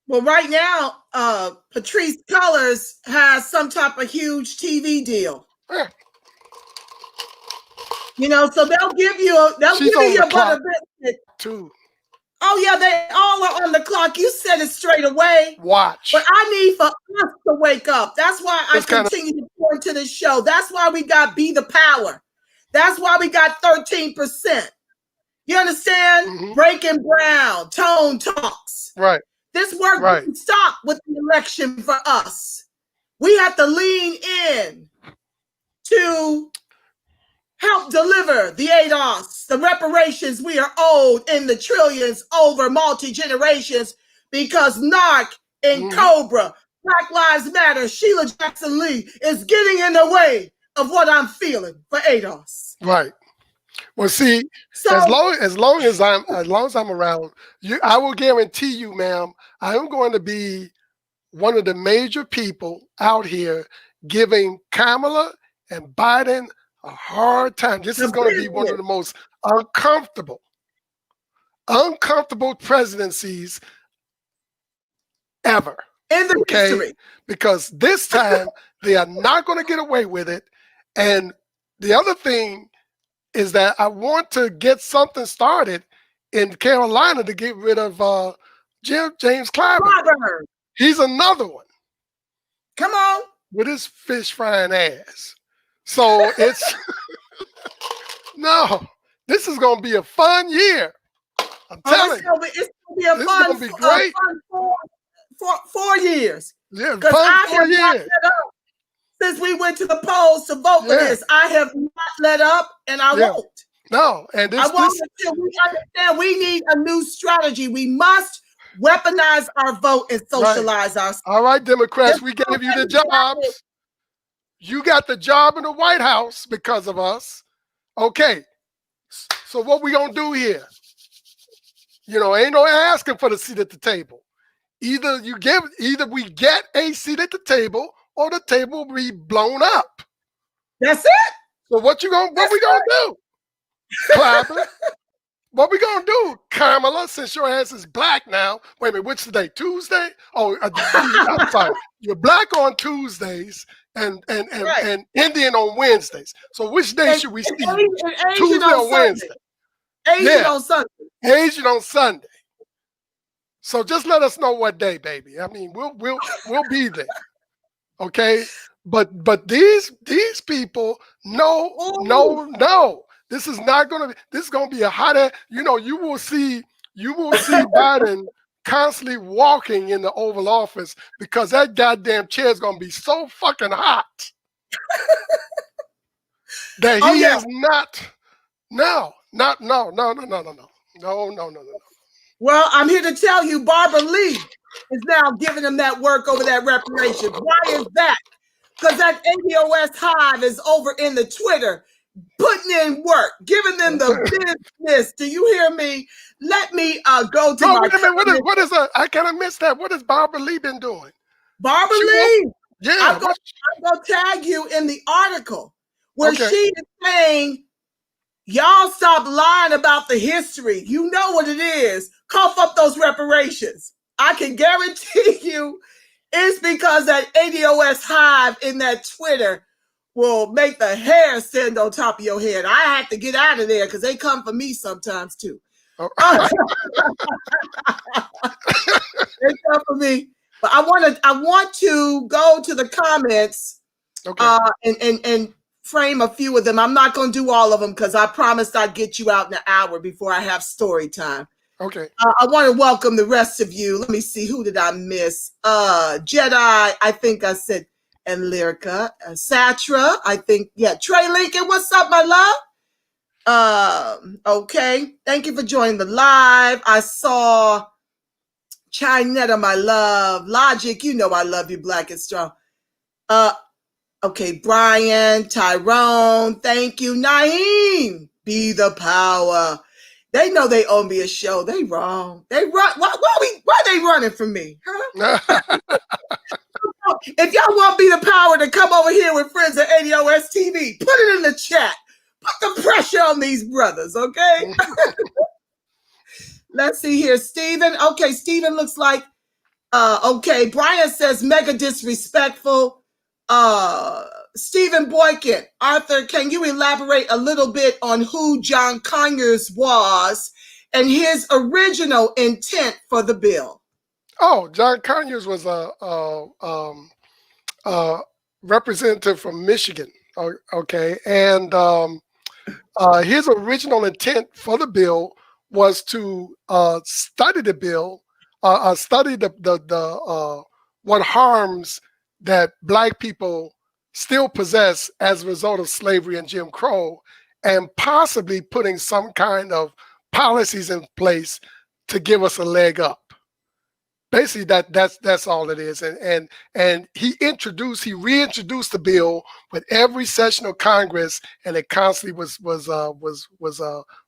Well, right now, Patrice Cullors has some type of huge TV deal. Yeah. You know, so they'll give you your butter biscuit too. Oh yeah, they all are on the clock. You said it straight away. Watch. But I need for us to wake up. That's why I continue to pour into this show. That's why we got Be the Power. That's why we got 13%. You understand? Mm-hmm. Breaking Brown, Tone Talks. Right. This work didn't stop with the election for us. We have to lean in to help deliver the ADOS, the reparations we are owed in the trillions over multi-generations, because Naarc Ncobra, Black Lives Matter, Sheila Jackson Lee is getting in the way of what I'm feeling for ADOS. Right. Well, see, so, as long as I'm around, I will guarantee you, ma'am, I am going to be one of the major people out here giving Kamala and Biden a hard time. This is going to be one of the most uncomfortable presidencies ever in the history. Because this time they are not going to get away with it. And the other thing is that I want to get something started in Carolina to get rid of James Clyburn. He's another one. Come on. With his fish frying ass. So it's no, this is going to be a fun year. I'm telling you. It's going to be a fun, be great. Fun 4 years. Yeah, fun 4 years. Since we went to the polls to vote for this, I have not let up, and I won't. No, and I won't until we understand we need a new strategy. We must weaponize our vote and socialize ourselves. All right, Democrats, we gave you the jobs. You got the job in the White House because of us. Okay, so what we gonna do here? You know, ain't no asking for the seat at the table. Either we get a seat at the table, or the table will be blown up. That's it. So what we gonna do? Clyburn? What we gonna do, Kamala? Since your ass is black now. Wait a minute, which today? Tuesday? Oh, I'm sorry. You're black on Tuesdays and Indian on Wednesdays. So which day should we see you? Tuesday or Wednesday? Asian on Sunday. Asian on Sunday. So just let us know what day, baby. I mean, we'll be there. Okay? But these people, no. This is not gonna be. This is gonna be a hot air. You know, you will see Biden constantly walking in the Oval Office because that goddamn chair is gonna be so fucking hot that he is not. No. Well, I'm here to tell you, Barbara Lee is now giving him that work over that reparations. Why is that? Because that ADOS hive is over in the Twitter, putting in work, giving them the business. Do you hear me? Let me go to my... Wait a minute. What is I kind of missed that. What has Barbara Lee been doing? Barbara Lee? Yeah. I'm going to tag you in the article where she is saying, y'all stop lying about the history. You know what it is. Cough up those reparations. I can guarantee you it's because that ADOS hive in that Twitter will make the hair stand on top of your head. I have to get out of there because they come for me sometimes too. They come for me. But I want to go to the comments and frame a few of them. I'm not going to do all of them because I promised I'd get you out in an hour before I have story time. Okay. I want to welcome the rest of you. Let me see. Who did I miss? Jedi, I think I said, and Lyrica. Satra, I think. Yeah. Trey Lincoln, what's up, my love? Okay. Thank you for joining the live. I saw Chinetta, my love. Logic, you know I love you, Black and Strong. Okay, Brian, Tyrone, thank you. Naeem, Be the Power. They know they owe me a show. They wrong. They run. Why they running from me? Huh? If y'all want me the power to come over here with friends at ADOS TV, put it in the chat. Put the pressure on these brothers, okay? Let's see here. Stephen. Okay, Stephen looks like, okay. Brian says mega disrespectful. Stephen Boykin. Arthur, can you elaborate a little bit on who John Conyers was and his original intent for the bill? Oh, John Conyers was a representative from Michigan. Okay, and his original intent for the bill was to study the bill, study the what harms that Black people still possess as a result of slavery and Jim Crow, and possibly putting some kind of policies in place to give us a leg up. Basically, that's all it is. And he reintroduced the bill with every session of Congress, and it constantly was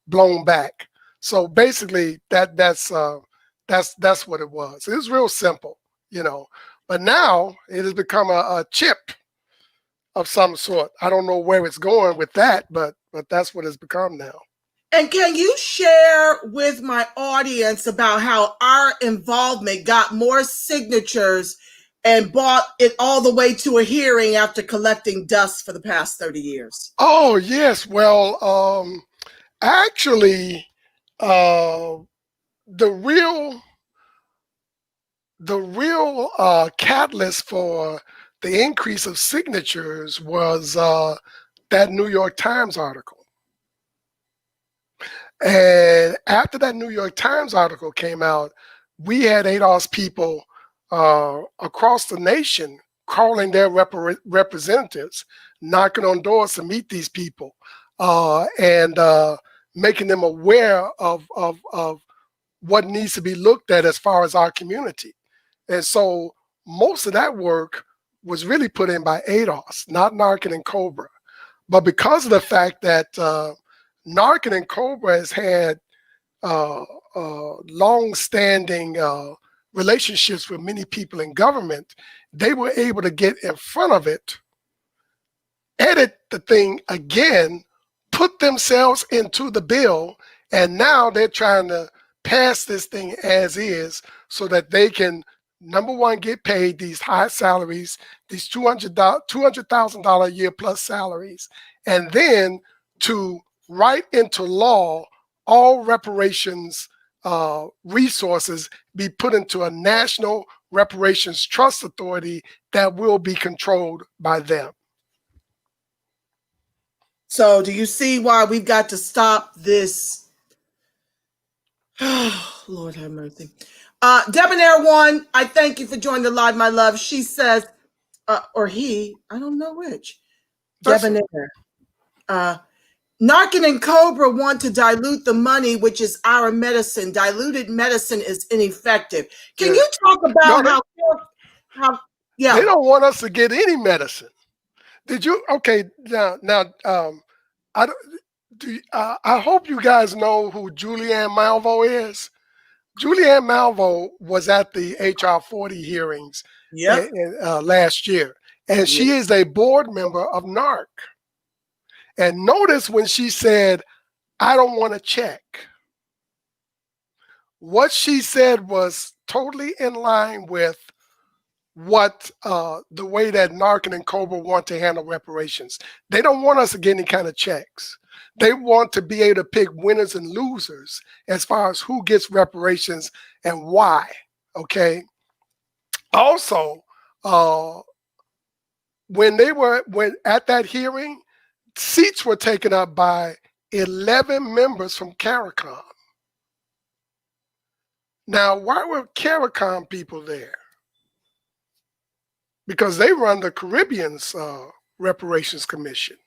blown back. So basically, that's what it was. It was real simple, you know. But now it has become a chip of some sort. I don't know where it's going with that, but that's what it's become now. And can you share with my audience about how our involvement got more signatures and brought it all the way to a hearing after collecting dust for the past 30 years? Oh, yes. Well, actually, the real catalyst for the increase of signatures was that New York Times article. And after that New York Times article came out, we had ADOS people across the nation calling their representatives, knocking on doors to meet these people, and making them aware of what needs to be looked at as far as our community. And so most of that work was really put in by ADOS, not Naarc Ncobra. But because of the fact that Naarc Ncobra has had long-standing relationships with many people in government, they were able to get in front of it, edit the thing again, put themselves into the bill, and now they're trying to pass this thing as is so that they can, number one, get paid these high salaries, these $200,000 a year plus salaries, and then to write into law all reparations resources be put into a national reparations trust authority that will be controlled by them. So do you see why we've got to stop this? Oh, Lord have mercy. Debonair One, I thank you for joining the live, my love. She says, or he, I don't know which. Debonair. Naarc Ncobra want to dilute the money, which is our medicine. Diluted medicine is ineffective. Can you talk about how yeah. They don't want us to get any medicine. Did you? Okay, now I hope you guys know who Julianne Malveaux is. Julianne Malveaux was at the HR 40 hearings last year, and she is a board member of Naarc. And notice when she said, I don't want to check. What she said was totally in line with what the way that Naarc Ncobra want to handle reparations. They don't want us to get any kind of checks. They want to be able to pick winners and losers as far as who gets reparations and why, okay? Also, when at that hearing, seats were taken up by 11 members from CARICOM. Now, why were CARICOM people there? Because they run the Caribbean's Reparations Commission.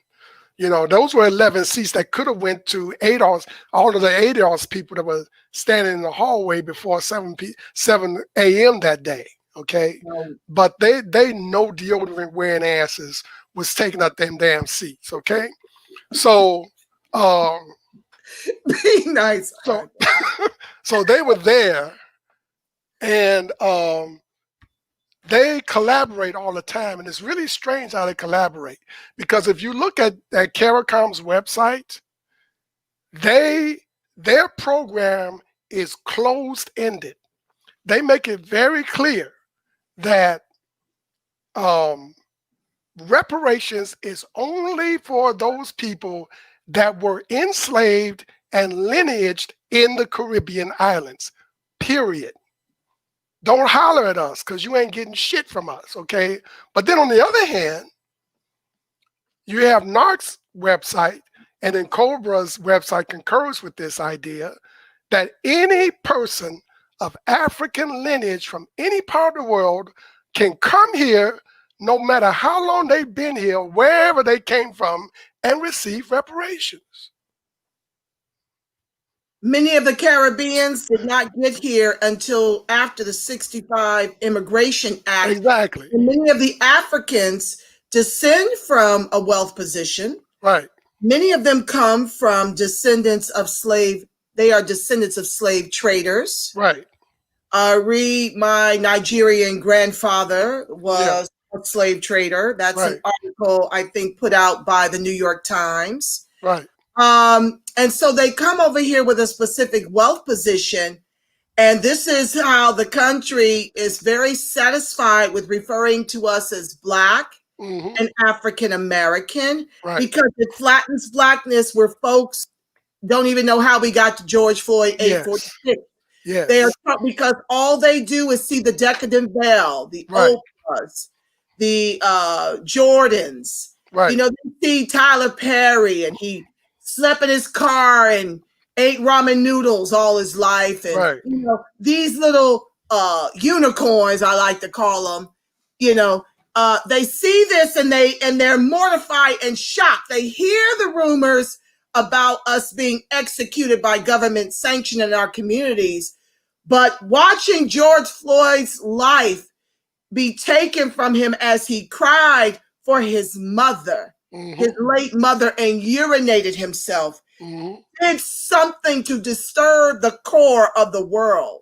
You know, those were 11 seats that could have went to ADOS, all of the ADOS people that were standing in the hallway before 7 a.m. that day, okay? But they no deodorant wearing asses was taking up them damn seats, okay? So Be nice. So, so they were there, and they collaborate all the time, and it's really strange how they collaborate, because if you look at CARICOM's website, their program is closed-ended. They make it very clear that reparations is only for those people that were enslaved and lineaged in the Caribbean islands, period. Don't holler at us because you ain't getting shit from us, okay? But then on the other hand, you have Naarc's website, and Ncobra's website concurs with this idea that any person of African lineage from any part of the world can come here, no matter how long they've been here, wherever they came from, and receive reparations. Many of the Caribbeans did not get here until after the 65 Immigration Act. Exactly. And many of the Africans descend from a wealth position. Right. Many of them come from descendants of they are descendants of slave traders. Right. Read my Nigerian grandfather was a slave trader. That's an article, I think, put out by the New York Times. Right. And so they come over here with a specific wealth position. And this is how the country is very satisfied with referring to us as Black and African American, because it flattens Blackness, where folks don't even know how we got to George Floyd 846. Yes. They are, because all they do is see the decadent Bell, the Oprahs, the Jordans. Right. You know, they see Tyler Perry, and he slept in his car and ate ramen noodles all his life. And you know, these little unicorns, I like to call them, you know, they see this and they're mortified and shocked. They hear the rumors about us being executed by government sanction in our communities, but watching George Floyd's life be taken from him as he cried for his mother, his late mother, and urinated himself, did something to disturb the core of the world.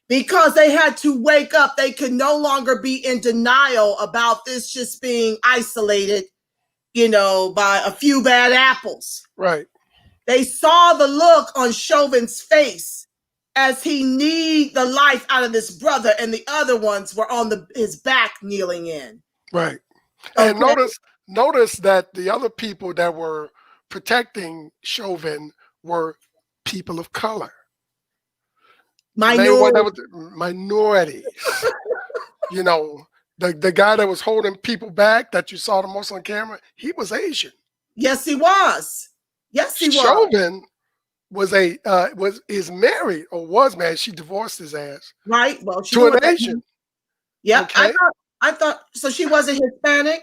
Because they had to wake up. They could no longer be in denial about this just being isolated, you know, by a few bad apples. Right. They saw the look on Chauvin's face as he kneed the life out of this brother, and the other ones were on his back kneeling in. Right. And notice that the other people that were protecting Chauvin were people of color. Minorities. You know, the guy that was holding people back that you saw the most on camera, he was Asian. Yes, he was. Yes, he was. Chauvin is married, or was married. She divorced his ass. Right. Well, she to an Asian. Yeah. Okay. I thought so. She wasn't Hispanic.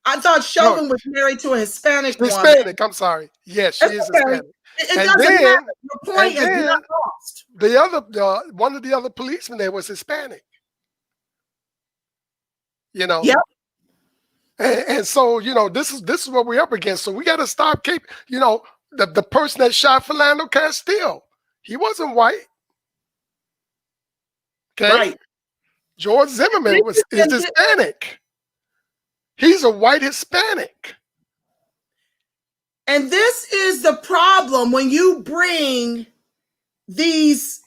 I thought Chauvin was married to a Hispanic woman. Hispanic. I'm sorry. Yes, she is Hispanic. It doesn't matter. Your point is not lost. The other, one of the other policemen there was Hispanic. You know. Yep. And so, you know, this is what we're up against. So we got to stop. You know, the person that shot Philando Castile, he wasn't white. Okay. Right. George Zimmerman is Hispanic. He's a white Hispanic. And this is the problem when you bring these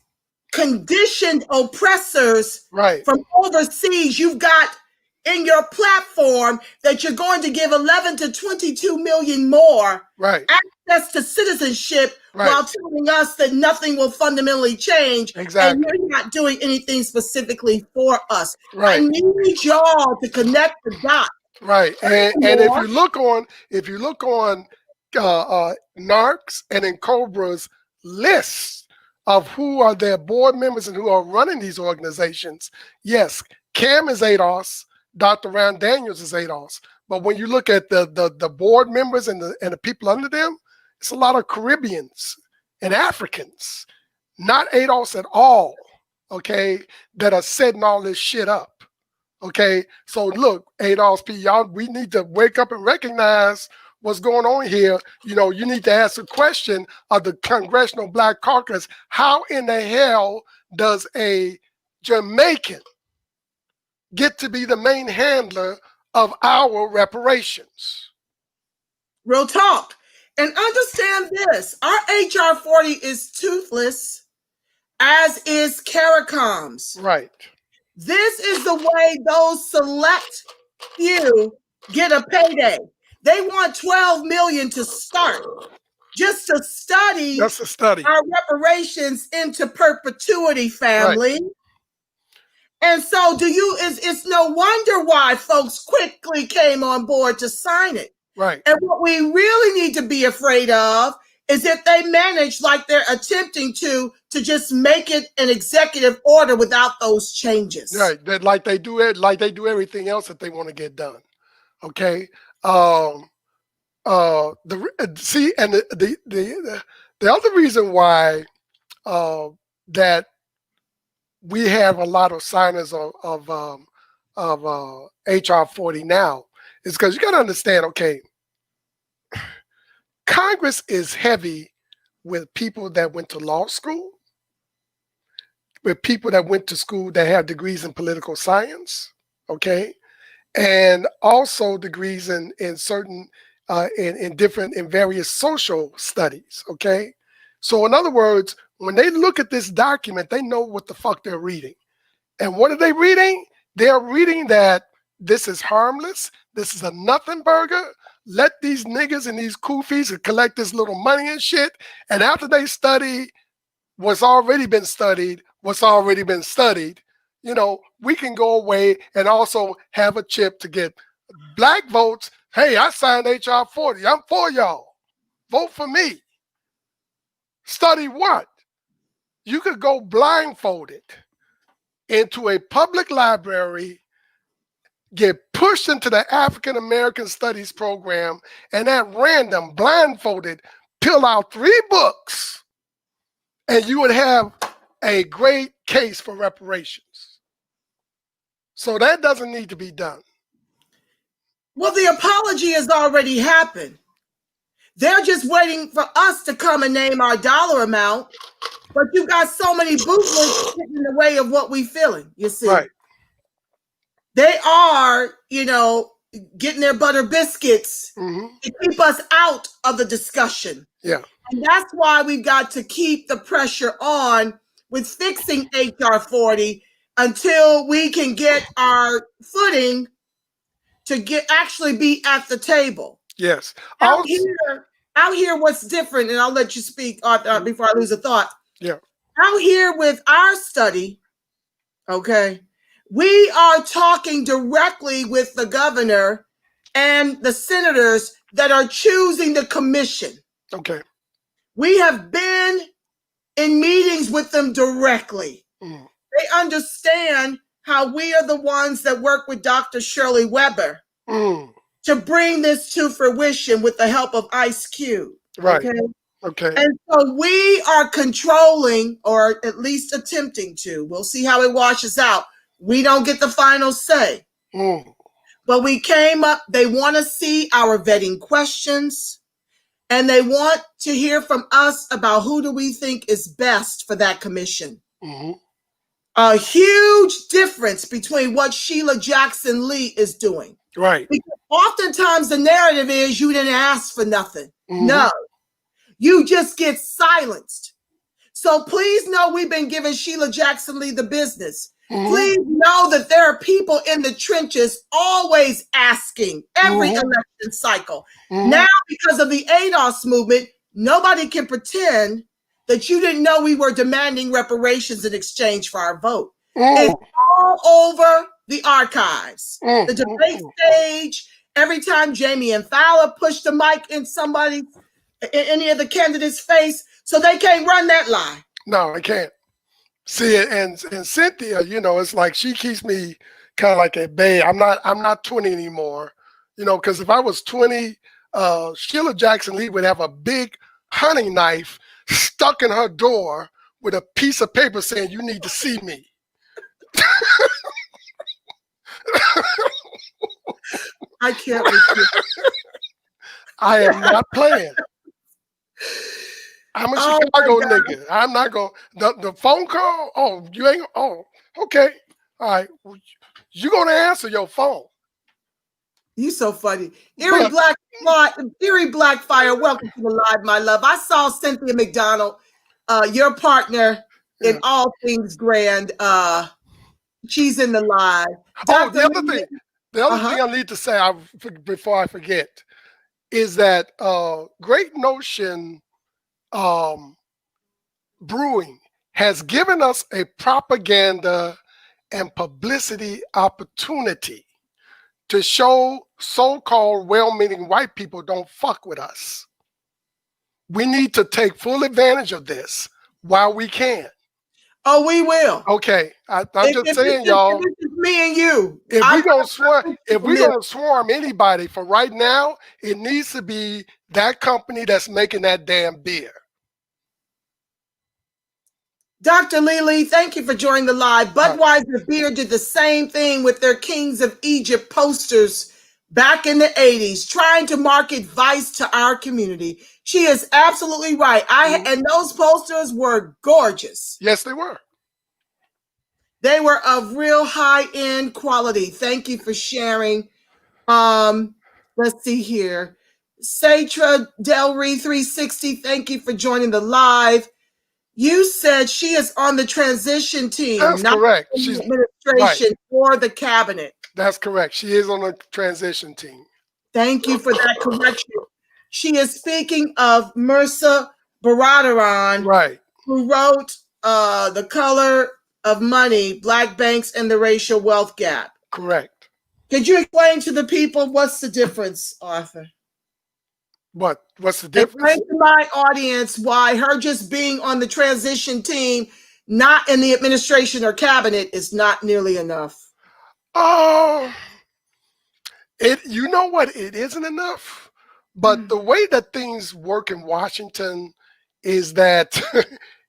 conditioned oppressors from overseas. You've got in your platform that you're going to give 11 to 22 million more access to citizenship while telling us that nothing will fundamentally change. And you're not doing anything specifically for us. I need y'all to connect the dots. Right. And if you look on Naarc's and Ncobra's lists of who are their board members and who are running these organizations, yes, Cam is ADOS, Dr. Ron Daniels is ADOS. But when you look at the board members and the people under them, it's a lot of Caribbeans and Africans, not ADOS at all, okay, that are setting all this shit up. Okay, so look, ADOS, y'all, we need to wake up and recognize what's going on here, you need to ask the question of the Congressional Black Caucus, how in the hell does a Jamaican get to be the main handler of our reparations? Real talk. And understand this, our HR 40 is toothless, as is CARICOM's. Right. This is the way those select few get a payday. They want 12 million to start, just to study, That's a study, our reparations into perpetuity, family. Right. And so it's no wonder why folks quickly came on board to sign it. Right. And what we really need to be afraid of is if they manage, like they're attempting to just make it an executive order without those changes. Right. That like they do everything else that they want to get done. Okay. The other reason why that we have a lot of signers of HR 40 now is because you got to understand, okay, Congress is heavy with people that went to law school, with people that went to school that have degrees in political science, okay, and also degrees in certain in various social studies, okay. So in other words, when they look at this document, they know what the fuck they're reading. And what are they reading? They're reading that this is harmless. This is a nothing burger. Let these niggas and these koofies collect this little money and shit. And after they study what's already been studied, we can go away and also have a chip to get black votes. Hey, I signed HR 40. I'm for y'all. Vote for me. Study what? You could go blindfolded into a public library, get pushed into the African American Studies program, and at random, blindfolded, peel out 3 books, and you would have a great case for reparations. So that doesn't need to be done. Well, the apology has already happened. They're just waiting for us to come and name our dollar amount, but you got so many bootlegs getting in the way of what we feeling, you see. Right. They are, getting their butter biscuits to keep us out of the discussion. Yeah. And that's why we've got to keep the pressure on with fixing HR 40 until we can get our footing to actually be at the table. Yes. Out here, what's different, and I'll let you speak before I lose a thought. Yeah. Out here with our study, okay, we are talking directly with the governor and the senators that are choosing the commission. Okay. We have been in meetings with them directly. They understand how we are the ones that work with Dr. Shirley Weber to bring this to fruition with the help of Ice Cube. Right. Okay. And so we are controlling, or at least attempting to. We'll see how it washes out. We don't get the final say. But we came up, they want to see our vetting questions, and they want to hear from us about who do we think is best for that commission. A huge difference between what Sheila Jackson Lee is doing. Right. Because oftentimes the narrative is you didn't ask for nothing. No, you just get silenced. So please know we've been giving Sheila Jackson Lee the business. Please know that there are people in the trenches always asking every election cycle. Now, because of the ADOS movement, nobody can pretend that you didn't know we were demanding reparations in exchange for our vote. It's all over the archives, the debate stage. Every time Jamie and Fowler push the mic in any of the candidates' face, so they can't run that lie. No, I can't. See it, and Cynthia, it's like she keeps me kind of like at bay. I'm not 20 anymore, because if I was 20, Sheila Jackson Lee would have a big hunting knife stuck in her door with a piece of paper saying, "You need to see me." I can't with you. I am not playing. I'm a Oh Chicago nigga. I'm not going the phone call. Oh, you ain't. Oh, okay. All right. You gonna answer your phone? You so funny. But Erie Blackfire, welcome to the live, my love. I saw Cynthia McDonald, your partner in all things grand. She's in the live. Oh, Dr. the other thing I need to say before I forget is that Great Notion Brewing has given us a propaganda and publicity opportunity to show so-called well-meaning white people don't fuck with us. We need to take full advantage of this while we can. Oh, we will. Okay, I'm just saying, y'all. If it's me and you, If we're gonna swarm anybody for right now, it needs to be that company that's making that damn beer. Dr. Lily, thank you for joining the live. Budweiser Beer did the same thing with their Kings of Egypt posters back in the 80s, trying to market vice to our community. She is absolutely right. And those posters were gorgeous. Yes, they were. They were of real high-end quality. Thank you for sharing. Let's see here. Satra Delry 360, thank you for joining the live. You said she is on the transition team. That's not correct. She's administration or the cabinet. That's correct. She is on the transition team. Thank you for that correction. She is speaking of Mirza Baradaran, right, who wrote The Color of Money, Black Banks and the Racial Wealth Gap. Correct. Could you explain to the people what's the difference, Arthur? What's the difference? Explain to my audience why her just being on the transition team, not in the administration or cabinet, is not nearly enough. Oh, you know what? It isn't enough. But the way that things work in Washington is that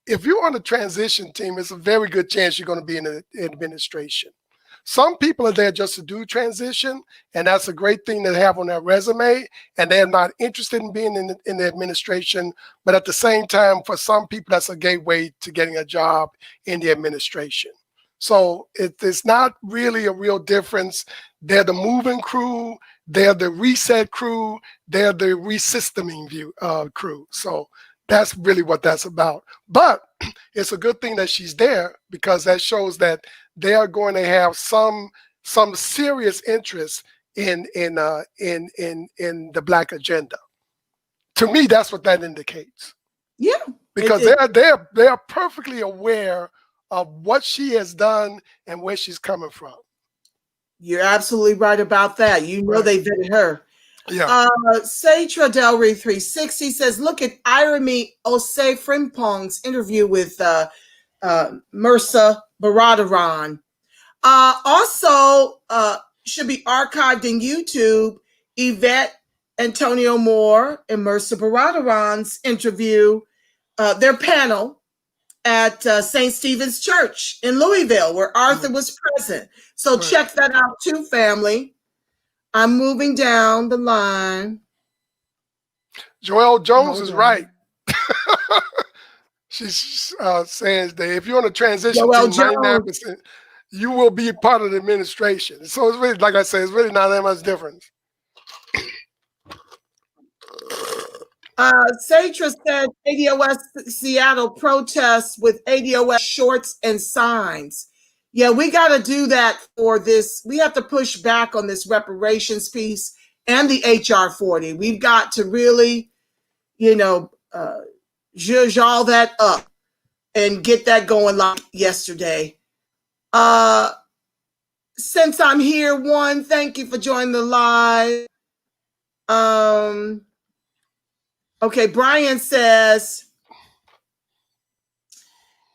if you're on the transition team, it's a very good chance you're going to be in the administration. Some people are there just to do transition, and that's a great thing to have on their resume, and they're not interested in being in the administration. But at the same time, for some people, that's a gateway to getting a job in the administration. So it's not really a real difference. They're the moving crew, they're the reset crew, they're the resysteming crew. So that's really what that's about. But it's a good thing that she's there, because that shows that they are going to have some serious interest in the Black agenda. To me, that's what that indicates. Yeah, because they are perfectly aware of what she has done and where she's coming from. You're absolutely right about that. You know, they vetted her. Yeah. Satra Delry 360 says, look at Irami Osei Frimpong's interview with Mirza Baradaran. Also, should be archived in YouTube, Yvette Antonio Moore and Mirza Baradaran's interview, their panel at St. Stephen's Church in Louisville, where Arthur was present. So check that out too, family. I'm moving down the line. Joelle Jones is right. She's saying that if you're on a transition team, 99%, you will be part of the administration. So it's really, like I said, it's really not that much difference. Satra said ADOS Seattle protests with ADOS shorts and signs. Yeah, we got to do that for this. We have to push back on this reparations piece and the HR 40. We've got to really, zhuzh all that up and get that going like yesterday. Since I'm here, one, thank you for joining the live. Okay, Brian says,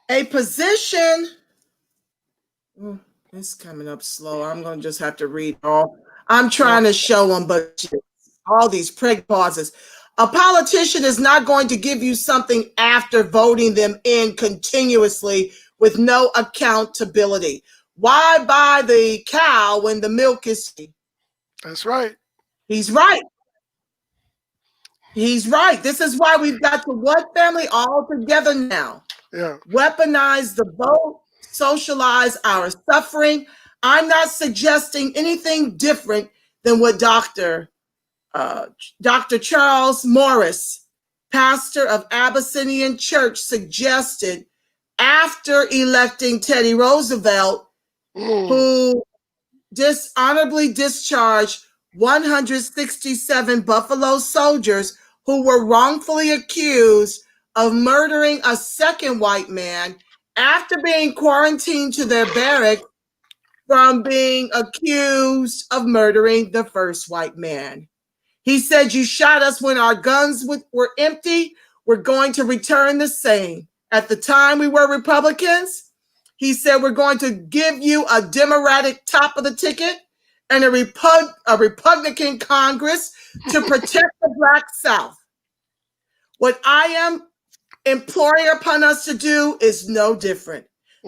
a position. It's coming up slow. I'm going to just have to read all. I'm trying to show them, but all these preg pauses. A politician is not going to give you something after voting them in continuously with no accountability. Why buy the cow when the milk is free? That's right. He's right. He's right. This is why we've got to what, family? All together now. Yeah. Weaponize the vote, socialize our suffering. I'm not suggesting anything different than what Dr. Charles Morris, pastor of Abyssinian Church, suggested after electing Teddy Roosevelt, who dishonorably discharged 167 Buffalo soldiers who were wrongfully accused of murdering a second white man after being quarantined to their barracks from being accused of murdering the first white man. He said, "You shot us when our guns were empty. We're going to return the same. At the time we were Republicans," he said, "we're going to give you a Democratic top of the ticket and a Republican Congress to protect the Black South. What I am imploring upon us to do is no different.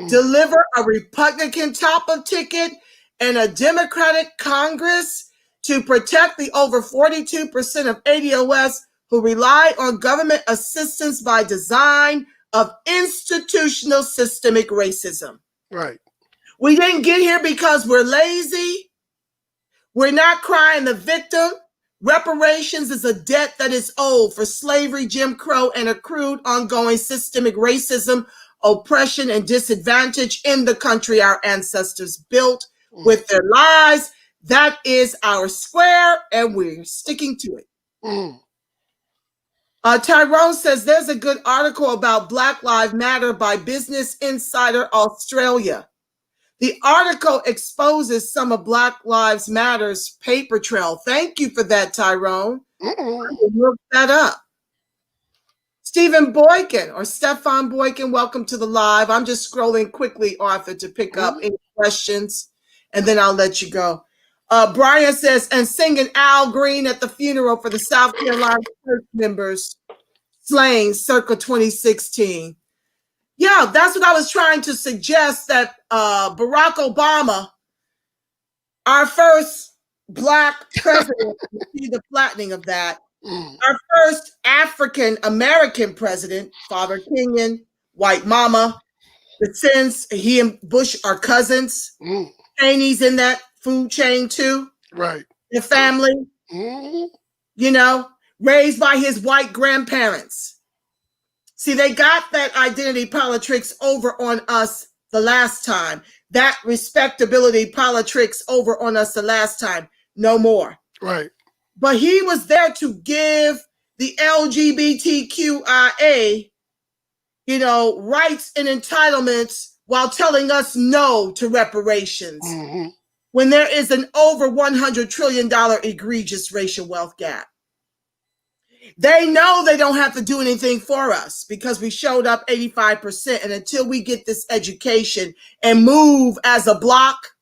Deliver a Republican top of ticket and a Democratic Congress to protect the over 42% of ADOS who rely on government assistance by design of institutional systemic racism." Right. We didn't get here because we're lazy. We're not crying the victim. Reparations is a debt that is owed for slavery, Jim Crow, and accrued ongoing systemic racism, oppression, and disadvantage in the country our ancestors built with their lives. That is our square, and we're sticking to it. Tyrone says there's a good article about Black Lives Matter by Business Insider Australia. The article exposes some of Black Lives Matter's paper trail. Thank you for that, Tyrone. I will look that up. Stephen Boykin or Stefan Boykin, welcome to the live. I'm just scrolling quickly, Arthur, to pick up any questions, and then I'll let you go. Brian says, and singing Al Green at the funeral for the South Carolina church members slain circa 2016. Yeah, that's what I was trying to suggest, that Barack Obama, our first Black president, see the flattening of that, our first African American president, Father Kenyon, white mama, but since he and Bush are cousins, Cheney's in that food chain too. Right. The family, you know, raised by his white grandparents. See, they got that identity politics over on us the last time. That respectability politics over on us the last time. No more. Right. But he was there to give the LGBTQIA, you know, rights and entitlements while telling us no to reparations. When there is an over $100 trillion egregious racial wealth gap. They know they don't have to do anything for us because we showed up 85%. And until we get this education and move as a block,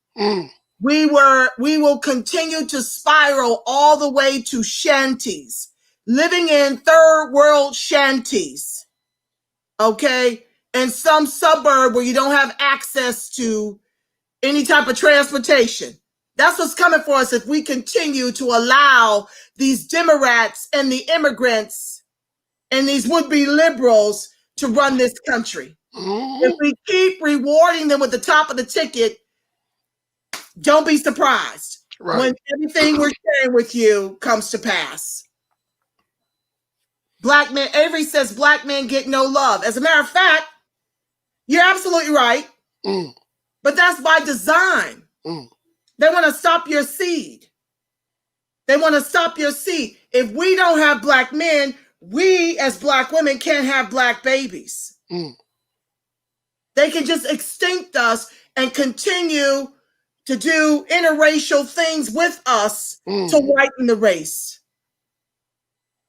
we will continue to spiral all the way to shanties, living in third world shanties, okay? In some suburb where you don't have access to any type of transportation. That's what's coming for us if we continue to allow these Democrats and the immigrants and these would-be liberals to run this country. If we keep rewarding them with the top of the ticket, don't be surprised when everything we're sharing with you comes to pass. Black men, Avery says Black men get no love. As a matter of fact, you're absolutely right. But that's by design. They want to stop your seed. They want to stop your seed. If we don't have Black men, we as Black women can't have Black babies. They can just extinct us and continue to do interracial things with us to whiten the race.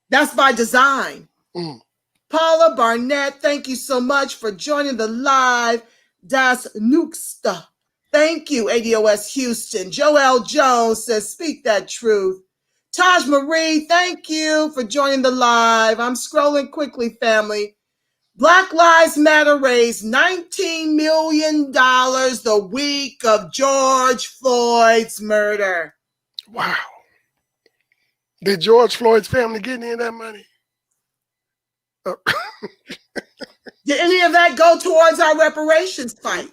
That's by design. Paula Barnett, thank you so much for joining the live. Das Nuxta. Thank you, ADOS Houston. Joel Jones says, speak that truth. Taj Marie, thank you for joining the live. I'm scrolling quickly, family. Black Lives Matter raised $19 million the week of George Floyd's murder. Wow. Did George Floyd's family get any of that money? Oh. Did any of that go towards our reparations fight?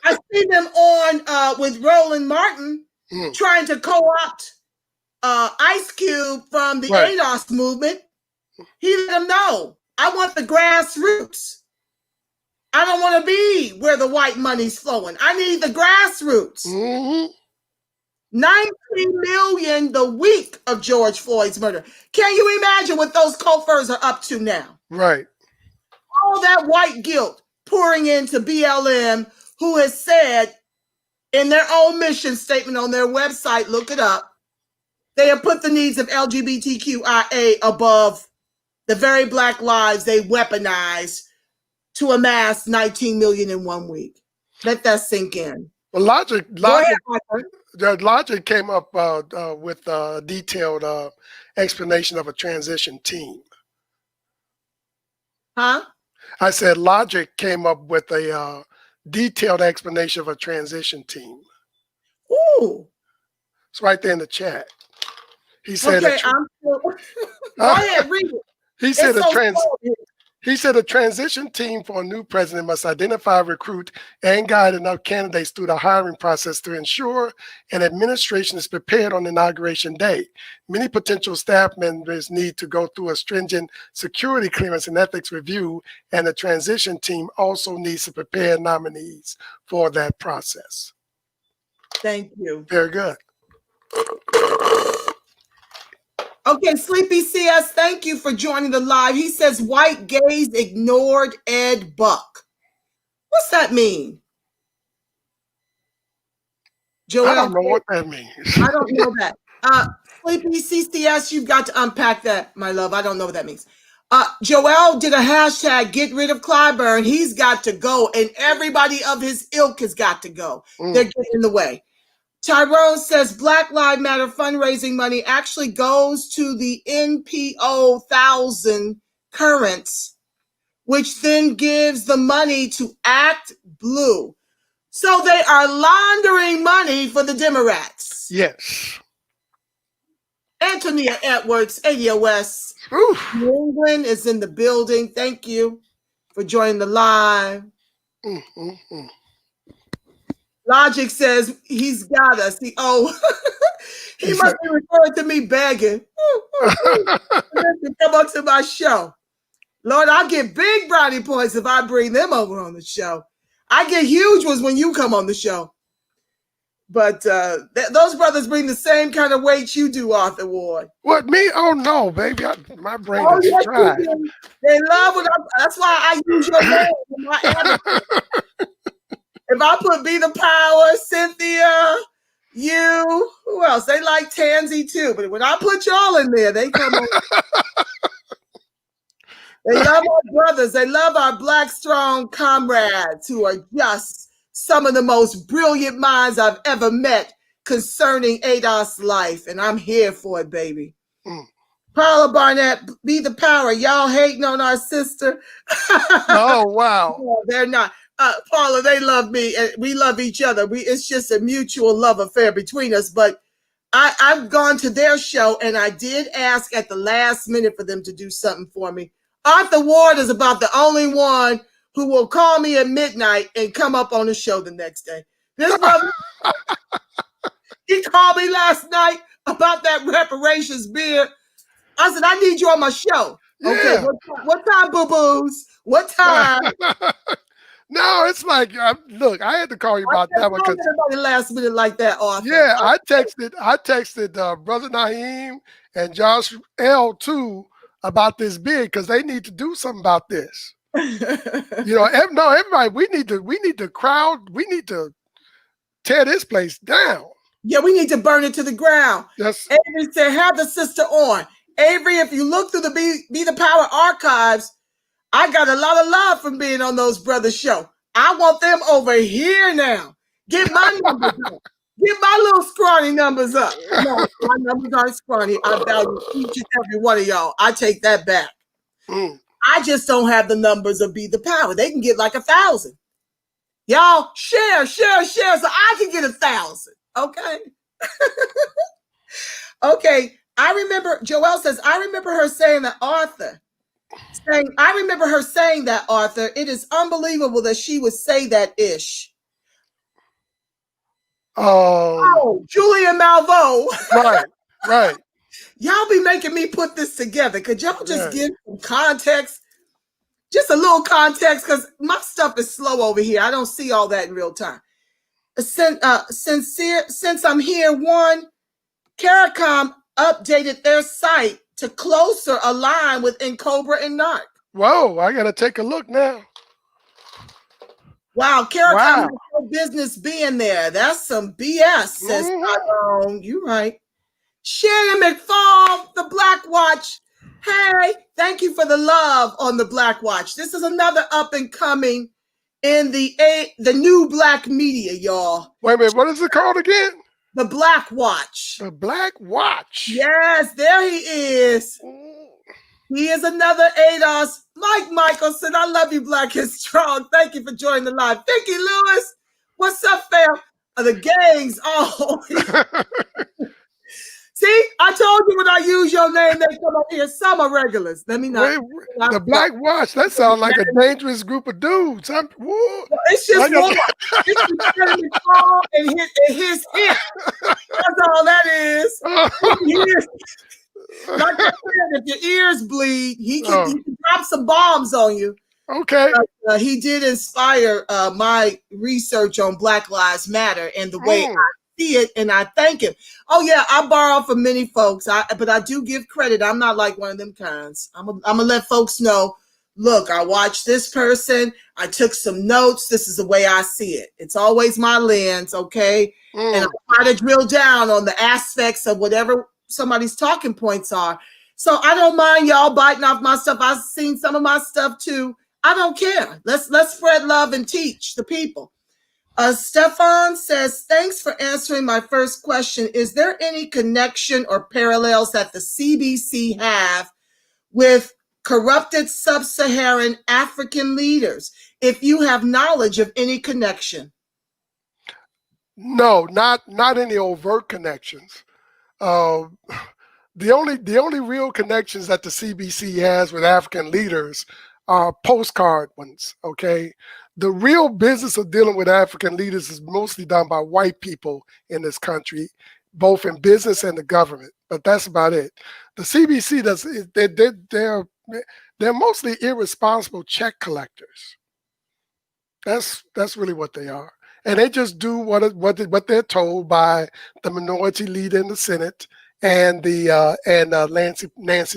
I see them on with Roland Martin trying to co-opt Ice Cube from the ADOS movement. He let them know, I want the grassroots. I don't want to be where the white money's flowing. I need the grassroots. 19 million the week of George Floyd's murder. Can you imagine what those coffers are up to now? Right. All that white guilt pouring into BLM, who has said in their own mission statement on their website, look it up, they have put the needs of LGBTQIA above the very black lives they weaponized to amass 19 million in 1 week. Let that sink in. Well, Logic came up with a detailed explanation of a transition team. Huh? I said Logic came up with a detailed explanation of a transition team. Ooh. It's right there in the chat. He said, okay, go ahead, read it. He said a transition team for a new president must identify, recruit, and guide enough candidates through the hiring process to ensure an administration is prepared on inauguration day. Many potential staff members need to go through a stringent security clearance and ethics review, and the transition team also needs to prepare nominees for that process. Thank you. Very good. Okay, Sleepy CS, thank you for joining the live. He says white gays ignored Ed Buck. What's that mean? Joel, I don't know what that means. I don't know that. Sleepy CCS, you've got to unpack that, my love. I don't know what that means. Joel did a hashtag, get rid of Clyburn. He's got to go, and everybody of his ilk has got to go. They're getting in the way. Tyrone says Black Lives Matter fundraising money actually goes to the NPO 1000 currents, which then gives the money to Act Blue. So they are laundering money for the Democrats. Yes. Antonia Edwards, ADOS. New England is in the building. Thank you for joining the live. Logic says he's got us. He must be referring to me begging. Come on to my show. Lord, I'll get big brownie points if I bring them over on the show. I get huge ones when you come on the show. But those brothers bring the same kind of weight you do, Arthur Ward. What, me? Oh, no, baby. My brain is dry. They love what that's why I use your name in my attitude. If I put Be the Power, Cynthia, you, who else? They like Tansy too. But when I put y'all in there, they come on. They love our brothers. They love our Black strong comrades who are just some of the most brilliant minds I've ever met concerning ADOS life. And I'm here for it, baby. Paula Barnett, Be the Power. Y'all hating on our sister. Oh, wow. No, they're not. Paula, they love me and we love each other. It's just a mutual love affair between us. But I've gone to their show and I did ask at the last minute for them to do something for me. Arthur Ward is about the only one who will call me at midnight and come up on the show the next day. This brother, he called me last night about that reparations beer. I said, I need you on my show. Yeah. Okay, what time, boo-boos? What time? No, it's like, look, I had to call you about that one because last minute like that, Arthur. Yeah, I texted Brother Naheem and Josh L too about this bid because they need to do something about this. Everybody, we need to tear this place down. Yeah, we need to burn it to the ground. Yes. Avery said, have the sister on. Avery, if you look through the Be the Power archives, I got a lot of love from being on those brothers' show. I want them over here now. Get my numbers up. Get my little scrawny numbers up. No, my numbers aren't scrawny. I value each and every one of y'all. I take that back. I just don't have the numbers of Be the Power. They can get like 1,000. Y'all share so I can get 1,000. Okay. Okay. I remember, Joelle says, I remember her saying that, Arthur. I remember her saying that, Arthur. It is unbelievable that she would say that ish. Oh, Julian Malveaux. Right. Y'all be making me put this together. Could y'all just give some context? Just a little context, because my stuff is slow over here. I don't see all that in real time. Since I'm here, CARICOM updated their site to closer align with Ncobra and Naarc. Whoa, I got to take a look now. Wow, CARICOM has no business being there. That's some BS, says Tyrone. You're right. Shannon McFall, the Black Watch. Hey, thank you for the love on the Black Watch. This is another up and coming in the new black media, y'all. Wait a minute, what is it called again? The Black Watch. The Black Watch. Yes, there he is. He is another ADOS. Mike Michelson, I love you, Black and Strong. Thank you for joining the live. Vicky Lewis, what's up, fam? The gangs. Oh. See, I told you when I use your name, they come up here. Some are regulars. Let me know. The Black Watch, that sounds like a dangerous group of dudes. It's just one. It's just Paul and his hit. That's all that is. Like I said, if your ears bleed, he can drop some bombs on you. Okay. He did inspire my research on Black Lives Matter and the way I see it, and I thank him. Oh yeah, I borrow from many folks, but I do give credit. I'm not like one of them kinds. I'm gonna let folks know, look, I watched this person, I took some notes, this is the way I see it. It's always my lens, okay? And I try to drill down on the aspects of whatever somebody's talking points are. So I don't mind y'all biting off my stuff. I've seen some of my stuff too. I don't care. Let's spread love and teach the people. Stefan says, thanks for answering my first question. Is there any connection or parallels that the CBC have with corrupted sub-Saharan African leaders, if you have knowledge of any connection? No, not any overt connections. The only real connections that the CBC has with African leaders are postcard ones, okay? The real business of dealing with African leaders is mostly done by white people in this country, both in business and the government. But that's about it. The CBC they're mostly irresponsible check collectors. That's really what they are, and they just do what they're told by the minority leader in the Senate and Nancy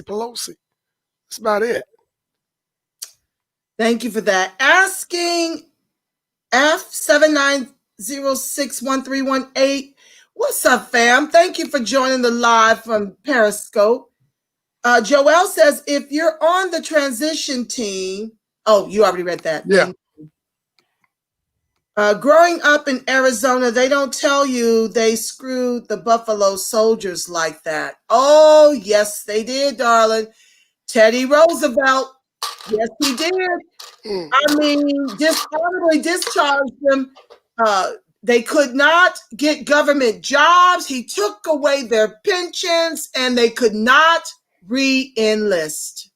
Pelosi. That's about it. Thank you for that. Asking F79061318. What's up, fam? Thank you for joining the live from Periscope. Joelle says, if you're on the transition team, oh, you already read that. Yeah. Growing up in Arizona, they don't tell you they screwed the Buffalo Soldiers like that. Oh, yes, they did, darling. Teddy Roosevelt. Yes, he did. I mean, dishonorably discharged them. They could not get government jobs. He took away their pensions, and they could not re-enlist.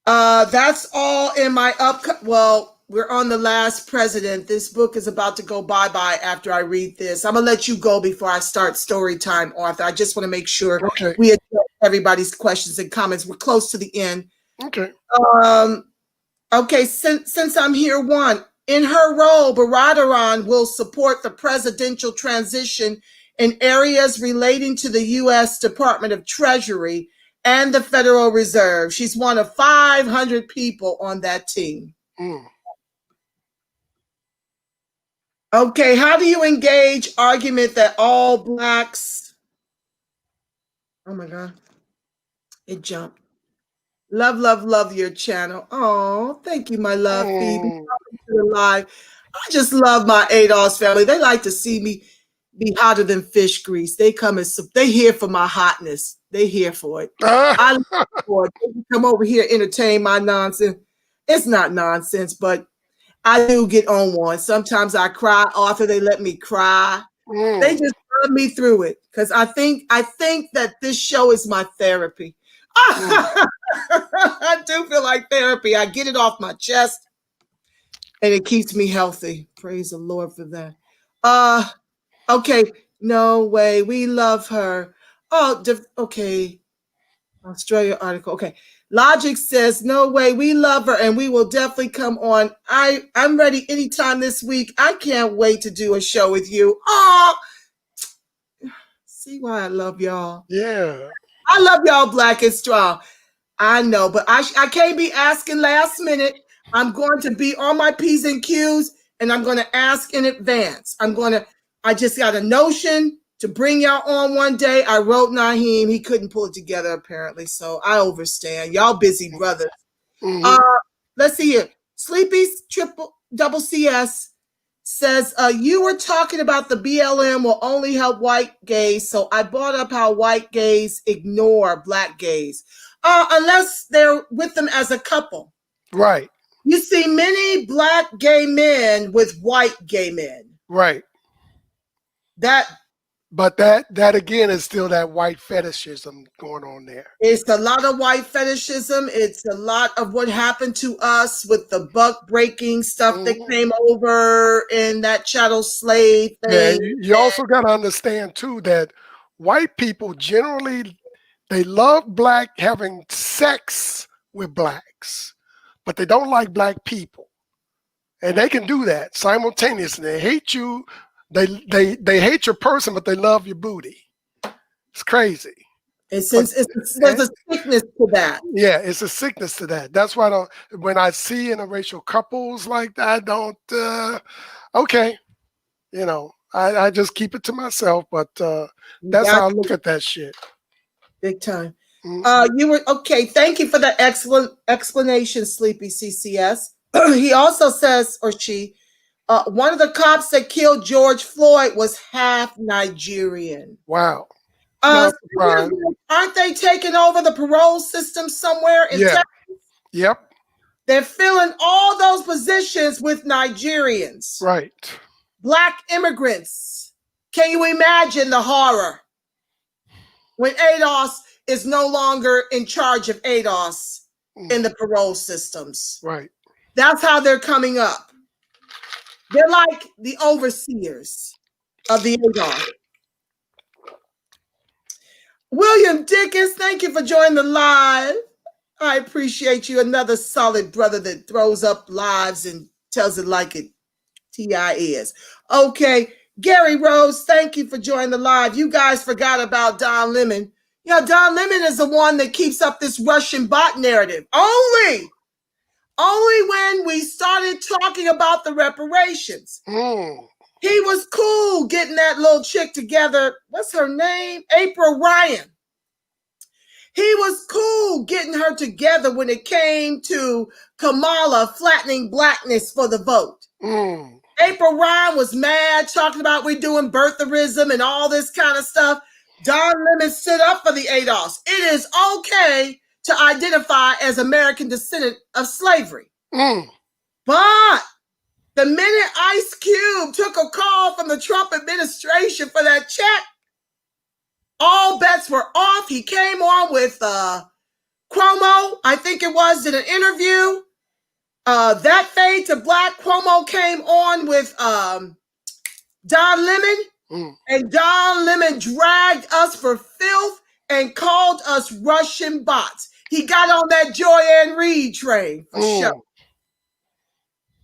That's all in my well, we're on the last president. This book is about to go bye-bye after I read this. I'm going to let you go before I start story time, Arthur. I just want to make sure we address everybody's questions and comments. We're close to the end. Okay. Okay, since I'm here, in her role, Baradaran will support the presidential transition in areas relating to the U.S. Department of Treasury and the Federal Reserve. She's one of 500 people on that team. Okay, how do you engage argument that all Blacks... Oh my God, it jumped. Love your channel. Oh, thank you, my love, Phoebe. Welcome to the live. I just love my ADOS family. They like to see me be hotter than fish grease. They here for my hotness. They here for it. I look for it. They come over here, entertain my nonsense. It's not nonsense, but I do get on one. Sometimes I cry. Arthur, they let me cry. They just love me through it because I think that this show is my therapy. I do feel like therapy. I get it off my chest and it keeps me healthy. Praise the Lord for that. Okay. No way. We love her. Oh, okay. Australia article. Okay. Logic says, no way. We love her and we will definitely come on. I'm ready anytime this week. I can't wait to do a show with you. Oh, see why I love y'all. Yeah. I love y'all black and strong. I know, but I can't be asking last minute. I'm going to be on my P's and Q's and I'm going to ask in advance. I just got a notion to bring y'all on one day. I wrote Naheem. He couldn't pull it together apparently. So I overstand. Y'all busy brothers. Let's see here. Sleepy's double CS says, you were talking about the BLM will only help white gays. So I brought up how white gays ignore black gays. Unless they're with them as a couple. Right. You see many black gay men with white gay men. Right. But that again is still that white fetishism going on there. It's a lot of white fetishism. It's a lot of what happened to us with the buck breaking stuff that came over in that chattel slave thing. Yeah, you also got to understand too that white people generally, they love black having sex with blacks, but they don't like black people. And they can do that simultaneously. They hate you. They hate your person, but they love your booty. It's crazy. And since there's a sickness to that. Yeah, it's a sickness to that. That's why when I see interracial couples like that, I don't, okay. You know, I just keep it to myself, but that's how I look at that shit. Big time. You were okay. Thank you for that excellent explanation, Sleepy CCS. He also says, or she, one of the cops that killed George Floyd was half Nigerian. Wow. Aren't they taking over the parole system somewhere in Texas? Yep. They're filling all those positions with Nigerians. Right. Black immigrants. Can you imagine the horror when ADOS is no longer in charge of ADOS in the parole systems? Right. That's how they're coming up. They're like the overseers of the ADOS. William Dickens, thank you for joining the live. I appreciate you. Another solid brother that throws up lives and tells it like it TI is. Okay, Gary Rose, thank you for joining the live. You guys forgot about Don Lemon. Yeah, Don Lemon is the one that keeps up this Russian bot narrative. Only when we started talking about the reparations. He was cool getting that little chick together. What's her name? April Ryan. He was cool getting her together when it came to Kamala flattening blackness for the vote. April Ryan was mad, talking about we're doing birtherism and all this kind of stuff. Don Lemon stood up for the ADOS. It is okay to identify as American descendant of slavery. But the minute Ice Cube took a call from the Trump administration for that check, all bets were off. He came on with Cuomo, I think it was, in an interview. That fade to black, Cuomo came on with Don Lemon, and Don Lemon dragged us for filth and called us Russian bots. He got on that Joy-Ann Reid train for sure.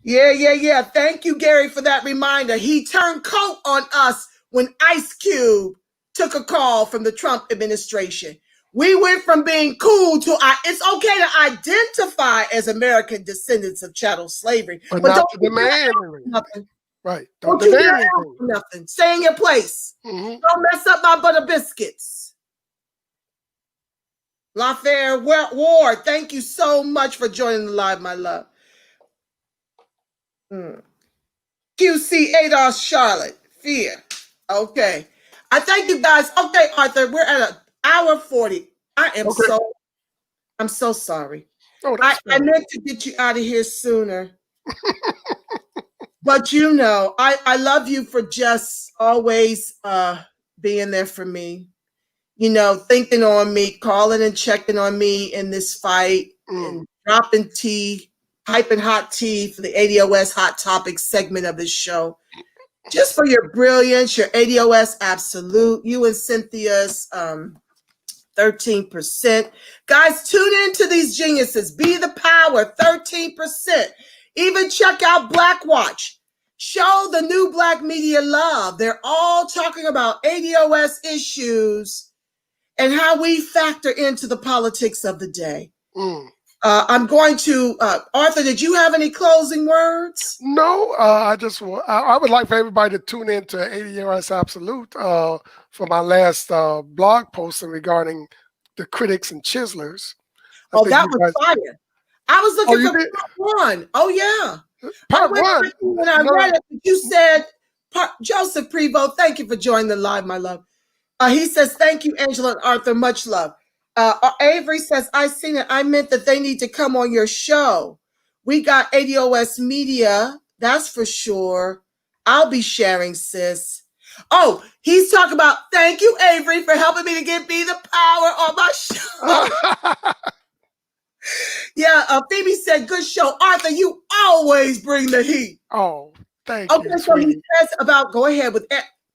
Yeah. Thank you, Gary, for that reminder. He turned coat on us when Ice Cube took a call from the Trump administration. We went from being cool to it's okay to identify as American descendants of chattel slavery, but not don't demand nothing. Right. Don't you dare nothing. Stay in your place. Don't mess up my butter biscuits. Lafayette Ward, thank you so much for joining the live, my love. QC ADOS Charlotte, fear. Okay. I thank you guys. Okay, Arthur, we're at an hour 40. I'm so sorry. I meant to get you out of here sooner. But you know, I love you for just always being there for me, you know, thinking on me, calling and checking on me in this fight, and dropping tea, piping hot tea for the ADOS Hot Topics segment of this show. Just for your brilliance, your ADOS absolute, you and Cynthia's 13%. Guys, tune into these geniuses. Be the power, 13%. Even check out Black Watch. Show the new Black media love. They're all talking about ADOS issues and how we factor into the politics of the day. I'm going to, Arthur, did you have any closing words? No, I would like for everybody to tune in to ADOS Absolute for my last blog posting regarding the critics and chiselers. That was fire. I was looking for part one. Oh, yeah. Part one. When I read it, you said, Joseph Prevost, thank you for joining the live, my love. He says, thank you, Angela and Arthur, much love. Avery says, I seen it. I meant that they need to come on your show. We got ADOS Media, that's for sure. I'll be sharing, sis. Oh, he's talking about, thank you, Avery, for helping me to get Be the Power on my show. Yeah, Phoebe said, good show. Arthur, you always bring the heat. Oh, thank you. Okay, so he says about, go ahead with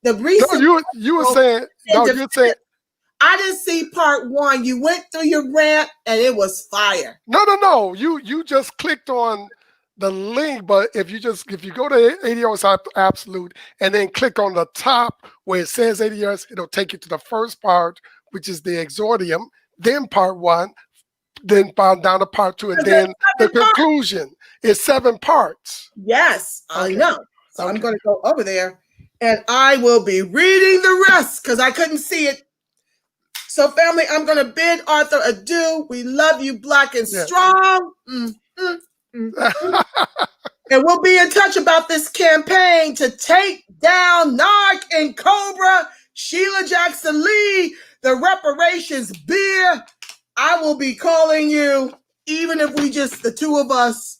the recent. No, you were saying, you're saying. I didn't see part one. You went through your rant and it was fire. No. You just clicked on the link, but if you go to ADOS Absolute and then click on the top where it says ADOS, it'll take you to the first part, which is the exordium, then part one, then down to part two, and then the conclusion. Is 7 parts. Yes, I know. So I'm going to go over there and I will be reading the rest because I couldn't see it. So, family, I'm going to bid Arthur adieu. We love you, Black and strong. And we'll be in touch about this campaign to take down Naarc Ncobra, Sheila Jackson Lee, the Reparations beer. I will be calling you, even if we just, the two of us,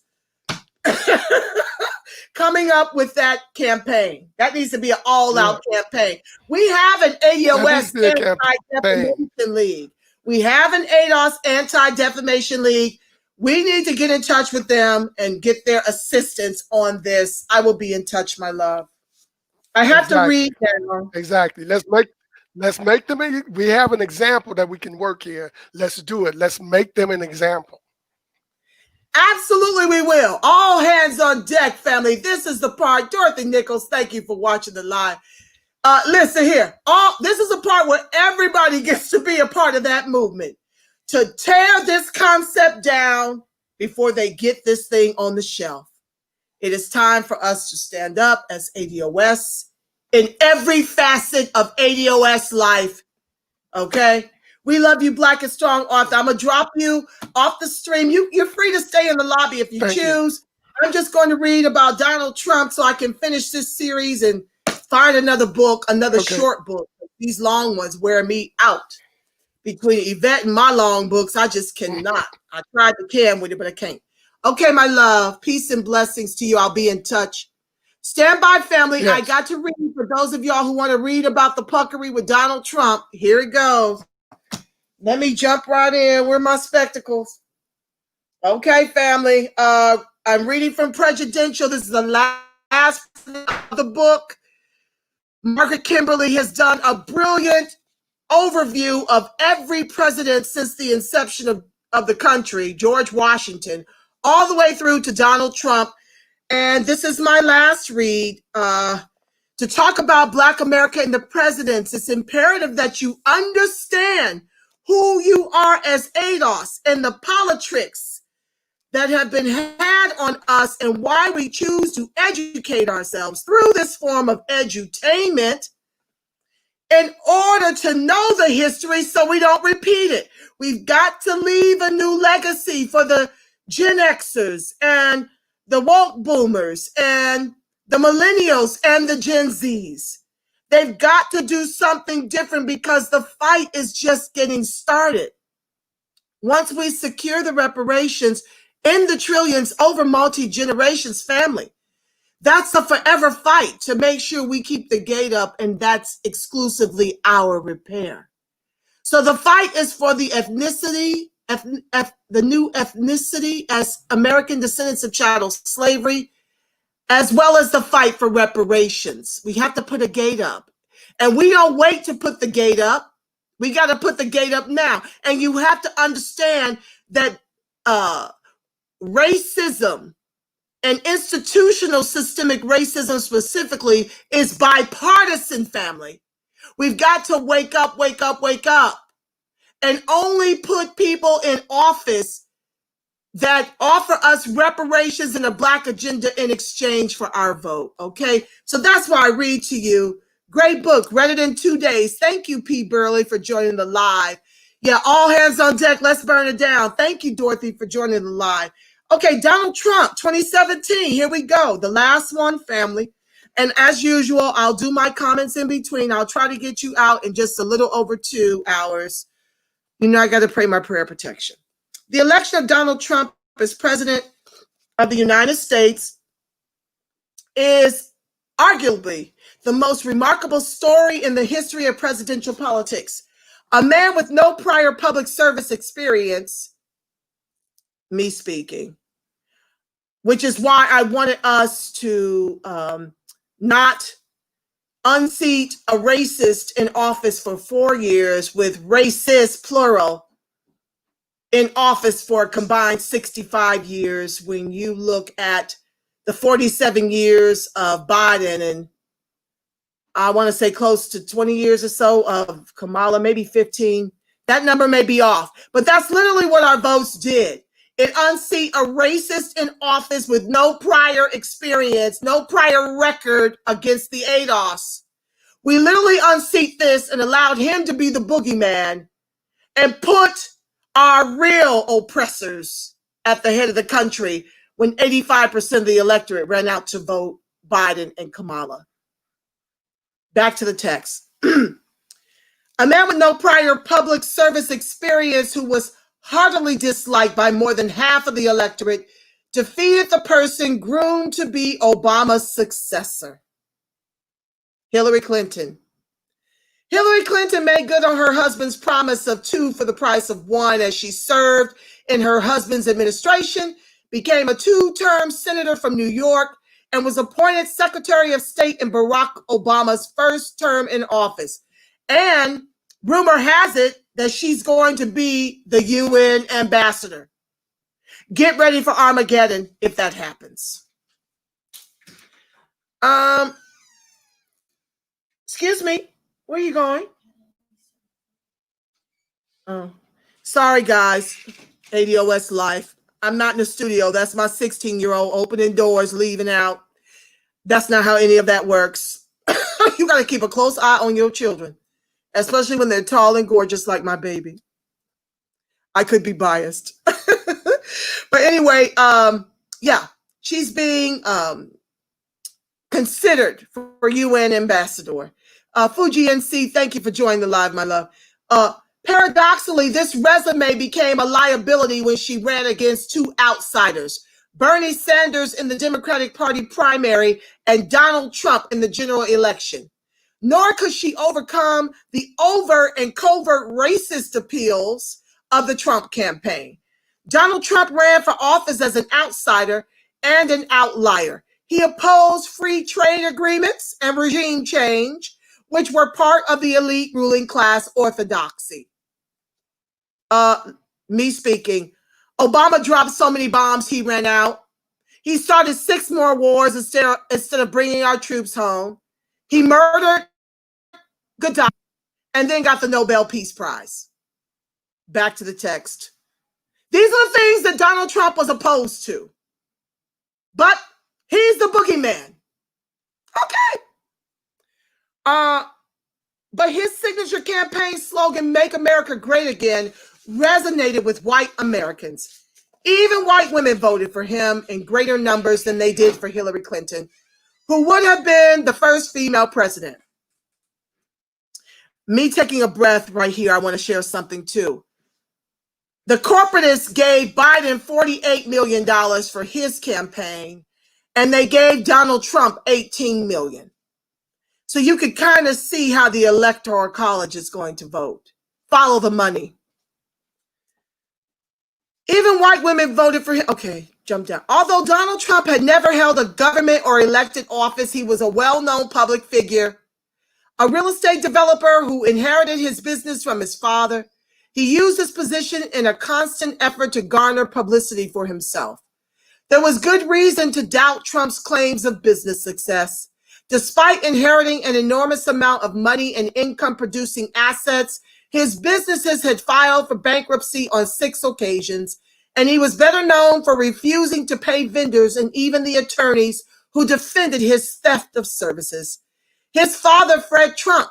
coming up with that campaign. That needs to be an all-out campaign. We have an ADOS Anti-Defamation League. We have an ADOS Anti-Defamation League. We need to get in touch with them and get their assistance on this. I will be in touch, my love. I have to read now. Exactly. Let's make them. We have an example that we can work here. Let's do it. Let's make them an example. Absolutely, we will. All hands on deck, family. This is the part. Dorothy Nichols, thank you for watching the live. Listen here. This is a part where everybody gets to be a part of that movement to tear this concept down before they get this thing on the shelf. It is time for us to stand up as ADOS in every facet of ADOS life. Okay? We love you, Black and strong, Arthur. I'm going to drop you off the stream. You're free to stay in the lobby if you choose. I'm just going to read about Donald Trump so I can finish this series and find another book, another short book. These long ones wear me out. Between Yvette and my long books, I just cannot. I tried to can with it, but I can't. Okay, my love. Peace and blessings to you. I'll be in touch. Stand by, family. I got to read for those of y'all who want to read about the puckery with Donald Trump. Here it goes. Let me jump right in. Where are my spectacles? Okay, family. I'm reading from Presidential. This is the last of the book. Margaret Kimberly has done a brilliant overview of every president since the inception of the country, George Washington, all the way through to Donald Trump. And this is my last read. To talk about Black America and the presidents, it's imperative that you understand who you are as ADOS and the politics that have been had on us and why we choose to educate ourselves through this form of edutainment in order to know the history so we don't repeat it. We've got to leave a new legacy for the Gen Xers and the woke boomers and the millennials and the Gen Zs. They've got to do something different because the fight is just getting started. Once we secure the reparations in the trillions over multi-generations, family, That's a forever fight to make sure we keep the gate up, and that's exclusively our repair. So the fight is for the ethnicity, the new ethnicity as American descendants of chattel slavery, as well as the fight for reparations. We have to put a gate up. And we don't wait to put the gate up. We got to put the gate up now. And you have to understand that racism and institutional systemic racism specifically is bipartisan, family. We've got to wake up, wake up, wake up, and only put people in office that offer us reparations and a Black agenda in exchange for our vote, okay? So that's why I read to you. Great book, read it in 2 days. Thank you, P. Burley, for joining the live. Yeah, all hands on deck, let's burn it down. Thank you, Dorothy, for joining the live. Okay, Donald Trump, 2017, here we go. The last one, family. And as usual, I'll do my comments in between. I'll try to get you out in just a little over 2 hours. You know, I got to pray my prayer protection. The election of Donald Trump as president of the United States is arguably the most remarkable story in the history of presidential politics. A man with no prior public service experience, me speaking, which is why I wanted us to not unseat a racist in office for 4 years with racist, plural, in office for a combined 65 years when you look at the 47 years of Biden and I want to say close to 20 years or so of Kamala, maybe 15. That number may be off, but that's literally what our votes did. It unseated a racist in office with no prior experience, no prior record against the ADOS. We literally unseated this and allowed him to be the boogeyman and put our real oppressors at the head of the country when 85% of the electorate ran out to vote Biden and Kamala. Back to the text. A man with no prior public service experience who was heartily disliked by more than half of the electorate defeated the person groomed to be Obama's successor, Hillary Clinton. Hillary Clinton made good on her husband's promise of 2 for the price of 1 as she served in her husband's administration, became a 2-term senator from New York, and was appointed Secretary of State in Barack Obama's first term in office. And rumor has it that she's going to be the UN ambassador. Get ready for Armageddon if that happens. Excuse me. Where are you going? Oh, sorry, guys. ADOS life. I'm not in the studio. That's my 16-year-old opening doors, leaving out. That's not how any of that works. You got to keep a close eye on your children, especially when they're tall and gorgeous like my baby. I could be biased. But anyway, yeah, she's being considered for UN ambassador. Fuji NC, thank you for joining the live, my love. Paradoxically, this resume became a liability when she ran against 2 outsiders, Bernie Sanders in the Democratic Party primary and Donald Trump in the general election. Nor could she overcome the overt and covert racist appeals of the Trump campaign. Donald Trump ran for office as an outsider and an outlier. He opposed free trade agreements and regime change, which were part of the elite ruling class orthodoxy. Me speaking, Obama dropped so many bombs he ran out. He started 6 more wars instead of bringing our troops home. He murdered Gaddafi and then got the Nobel Peace Prize. Back to the text. These are the things that Donald Trump was opposed to. But he's the boogeyman. Okay. But his signature campaign slogan, "Make America Great Again," resonated with white Americans. Even white women voted for him in greater numbers than they did for Hillary Clinton, who would have been the first female president. Me taking a breath right here, I want to share something too. The corporatists gave Biden $48 million for his campaign and they gave Donald Trump $18 million. So you could kind of see how the Electoral College is going to vote. Follow the money. Even white women voted for him. Okay, jump down. Although Donald Trump had never held a government or elected office, he was a well-known public figure, a real estate developer who inherited his business from his father. He used his position in a constant effort to garner publicity for himself. There was good reason to doubt Trump's claims of business success. Despite inheriting an enormous amount of money and income-producing assets, his businesses had filed for bankruptcy on 6 occasions, and he was better known for refusing to pay vendors and even the attorneys who defended his theft of services. His father, Fred Trump,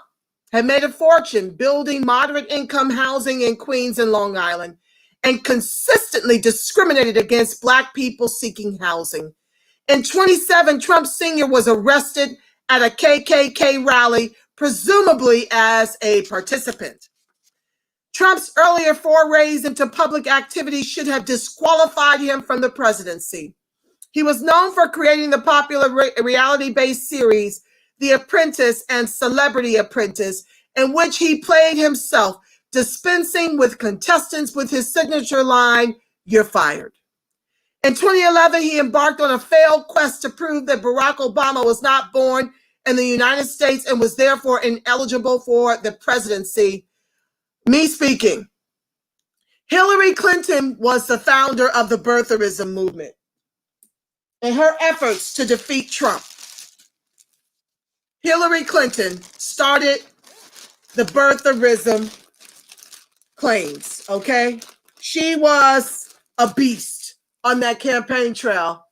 had made a fortune building moderate-income housing in Queens and Long Island and consistently discriminated against Black people seeking housing. In 2007, Trump Sr. was arrested at a KKK rally, presumably as a participant. Trump's earlier forays into public activity should have disqualified him from the presidency. He was known for creating the popular reality-based series, The Apprentice and Celebrity Apprentice, in which he played himself, dispensing with contestants with his signature line, "You're fired." In 2011, he embarked on a failed quest to prove that Barack Obama was not born in the United States and was therefore ineligible for the presidency. Me speaking. Hillary Clinton was the founder of the birtherism movement in her efforts to defeat Trump. Hillary Clinton started the birtherism claims, okay? She was a beast on that campaign trail,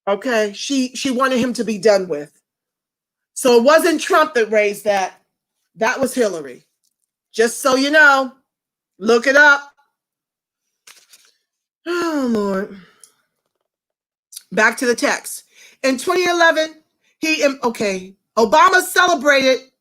okay? She wanted him to be done with. So it wasn't Trump that raised that. That was Hillary. Just so you know, look it up. Oh, Lord. Back to the text. In 2011, Obama celebrated.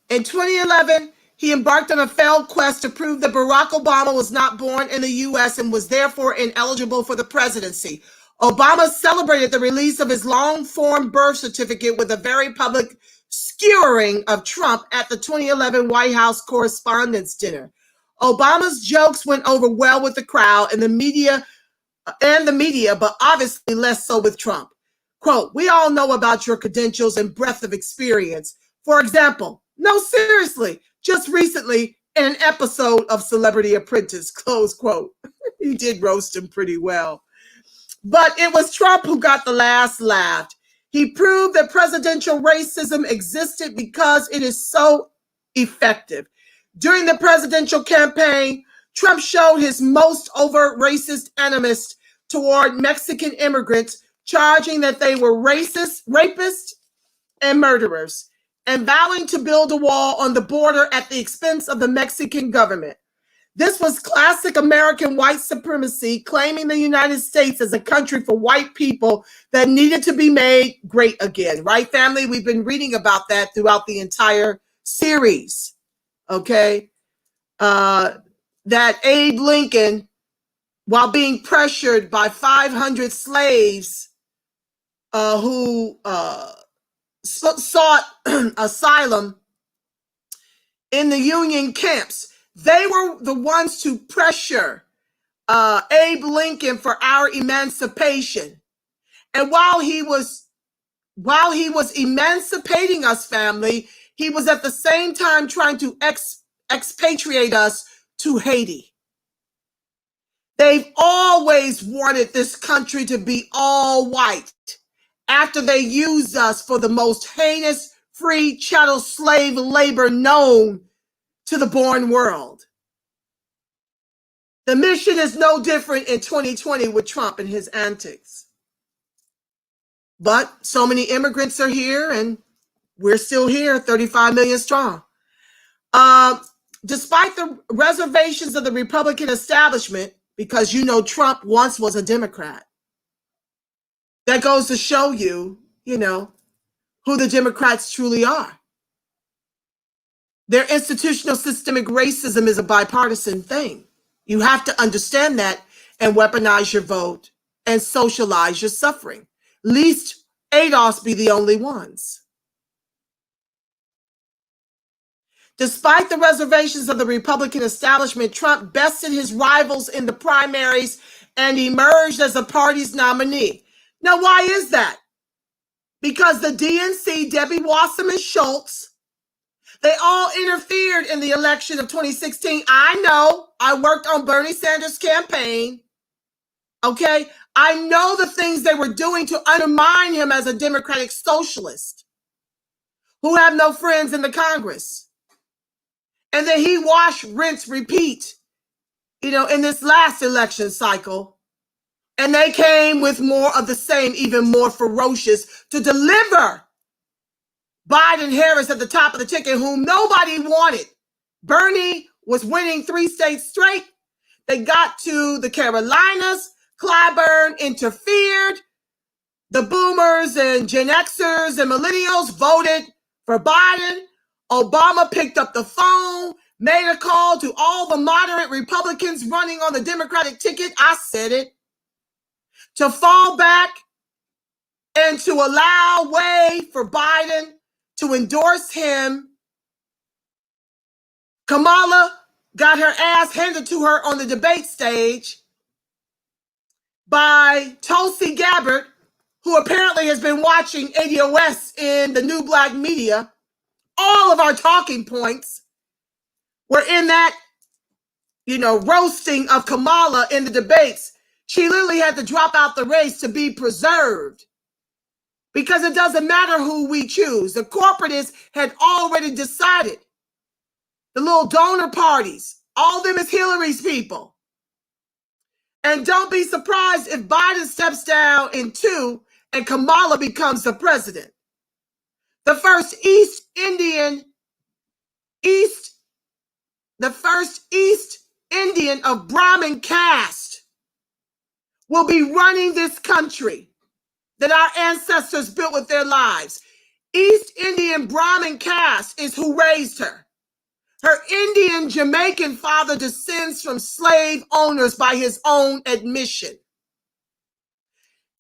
In 2011, he embarked on a failed quest to prove that Barack Obama was not born in the U.S. and was therefore ineligible for the presidency. Obama celebrated the release of his long-form birth certificate with a very public skewering of Trump at the 2011 White House Correspondents' Dinner. Obama's jokes went over well with the crowd and the media, but obviously less so with Trump. Quote, "We all know about your credentials and breadth of experience. For example, no, seriously, just recently in an episode of Celebrity Apprentice," close quote. He did roast him pretty well. But it was Trump who got the last laugh. He proved that presidential racism existed because it is so effective. During the presidential campaign, Trump showed his most overt racist animus toward Mexican immigrants, charging that they were racist, rapists, and murderers, and vowing to build a wall on the border at the expense of the Mexican government. This was classic American white supremacy, claiming the United States as a country for white people that needed to be made great again. Right, family? We've been reading about that throughout the entire series, okay? That Abe Lincoln, while being pressured by 500 slaves who sought asylum in the Union camps, they were the ones to pressure Abe Lincoln for our emancipation. And while he was emancipating us, family, he was at the same time trying to expatriate us to Haiti. They've always wanted this country to be all white after they used us for the most heinous free chattel slave labor known to the born world. The mission is no different in 2020 with Trump and his antics. But so many immigrants are here and we're still here, 35 million strong. Despite the reservations of the Republican establishment, because you know Trump once was a Democrat, that goes to show you, who the Democrats truly are. Their institutional systemic racism is a bipartisan thing. You have to understand that and weaponize your vote and socialize your suffering. Least ADOS be the only ones. Despite the reservations of the Republican establishment, Trump bested his rivals in the primaries and emerged as the party's nominee. Now, why is that? Because the DNC, Debbie Wasserman Schultz, they all interfered in the election of 2016. I know. I worked on Bernie Sanders' campaign. Okay? I know the things they were doing to undermine him as a democratic socialist who have no friends in the Congress. And then he wash, rinse, repeat, in this last election cycle. And they came with more of the same, even more ferocious, to deliver Biden-Harris at the top of the ticket, whom nobody wanted. Bernie was winning 3 states straight. They got to the Carolinas. Clyburn interfered. The boomers and Gen Xers and millennials voted for Biden. Obama picked up the phone, made a call to all the moderate Republicans running on the Democratic ticket. I said it. To fall back and to allow way for Biden to endorse him. Kamala got her ass handed to her on the debate stage by Tulsi Gabbard, who apparently has been watching ADOS in the new black media. All of our talking points were in that, roasting of Kamala in the debates. She literally had to drop out the race to be preserved because it doesn't matter who we choose. The corporatists had already decided. The little donor parties, all of them is Hillary's people. And don't be surprised if Biden steps down in 2 and Kamala becomes the president. The first East Indian of Brahmin caste will be running this country that our ancestors built with their lives. East Indian Brahmin caste is who raised her. Her Indian Jamaican father descends from slave owners by his own admission.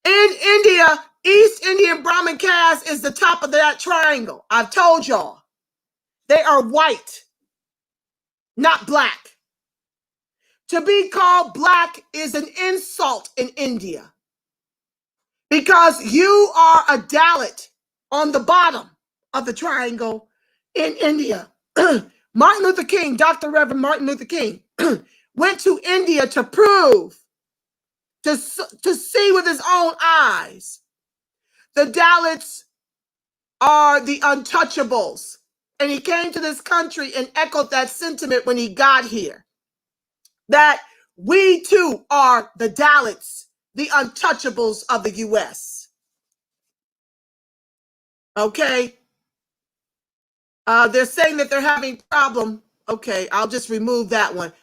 In India, East Indian Brahmin caste is the top of that triangle. I've told y'all. They are white, not black. To be called black is an insult in India because you are a Dalit on the bottom of the triangle in India. Martin Luther King, Dr. Reverend Martin Luther King, went to India to prove, to see with his own eyes, the Dalits are the untouchables. And he came to this country and echoed that sentiment when he got here, that we too are the Dalits, the untouchables of the U.S. Okay? They're saying that they're having a problem. Okay, I'll just remove that one.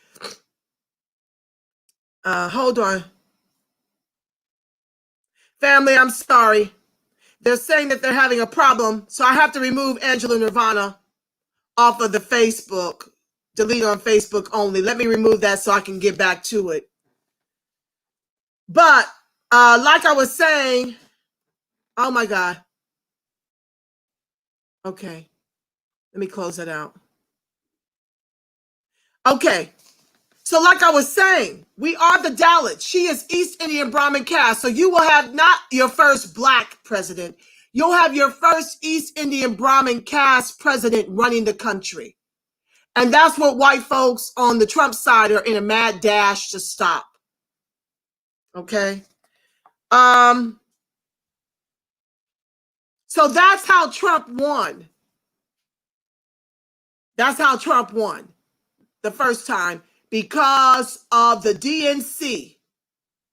Hold on. Family, I'm sorry. They're saying that they're having a problem, so I have to remove Angela Nirvana off of the Facebook. Delete on Facebook only. Let me remove that so I can get back to it. But like I was saying, oh my God. Okay. Let me close that out. Okay. So like I was saying, we are the Dalits. She is East Indian Brahmin caste. So you will have not your first black president. You'll have your first East Indian Brahmin caste president running the country. And that's what white folks on the Trump side are in a mad dash to stop. Okay. So that's how Trump won. That's how Trump won the first time, because of the DNC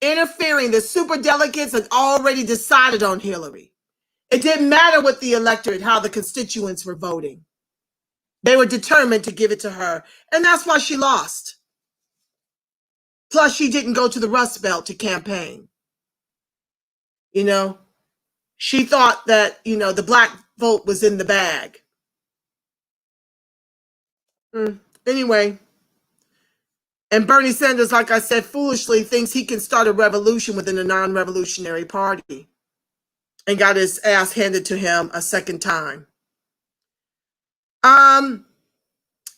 interfering. The superdelegates had already decided on Hillary. It didn't matter what the electorate, how the constituents were voting. They were determined to give it to her. And that's why she lost. Plus, she didn't go to the Rust Belt to campaign. She thought that, the black vote was in the bag. Anyway, And Bernie Sanders, like I said, foolishly thinks he can start a revolution within a non-revolutionary party and got his ass handed to him a second time.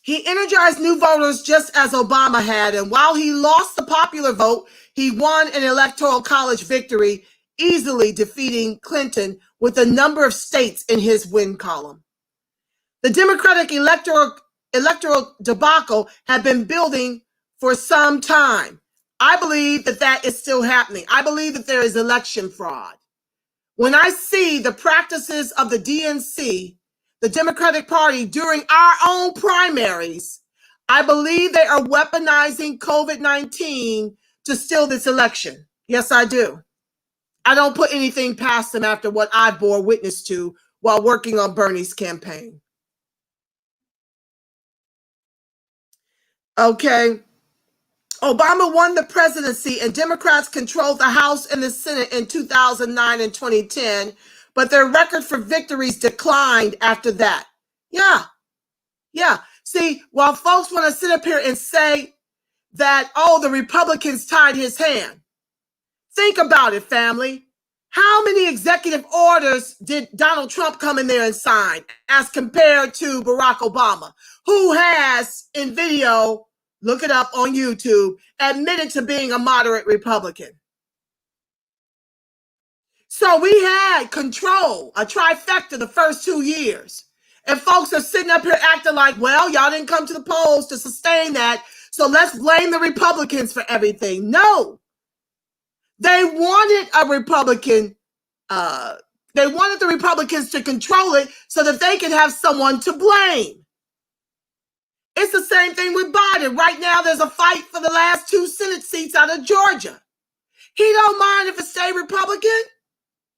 He energized new voters just as Obama had, and while he lost the popular vote, he won an electoral college victory, easily defeating Clinton with a number of states in his win column. The Democratic electoral debacle had been building for some time. I believe that that is still happening. I believe that there is election fraud. When I see the practices of the DNC, the Democratic Party, during our own primaries, I believe they are weaponizing COVID-19 to steal this election. Yes, I do. I don't put anything past them after what I bore witness to while working on Bernie's campaign. Okay. Obama won the presidency and Democrats controlled the House and the Senate in 2009 and 2010, but their record for victories declined after that. Yeah. See, while folks want to sit up here and say that, oh, the Republicans tied his hand, think about it, family. How many executive orders did Donald Trump come in there and sign as compared to Barack Obama, who has, in video, look it up on YouTube, admitted to being a moderate Republican? So we had control, a trifecta the first 2 years. And folks are sitting up here acting like, well, y'all didn't come to the polls to sustain that, so let's blame the Republicans for everything. No. They wanted a Republican, they wanted the Republicans to control it so that they could have someone to blame. It's the same thing with Biden. Right now, there's a fight for the last 2 Senate seats out of Georgia. He don't mind if it stay Republican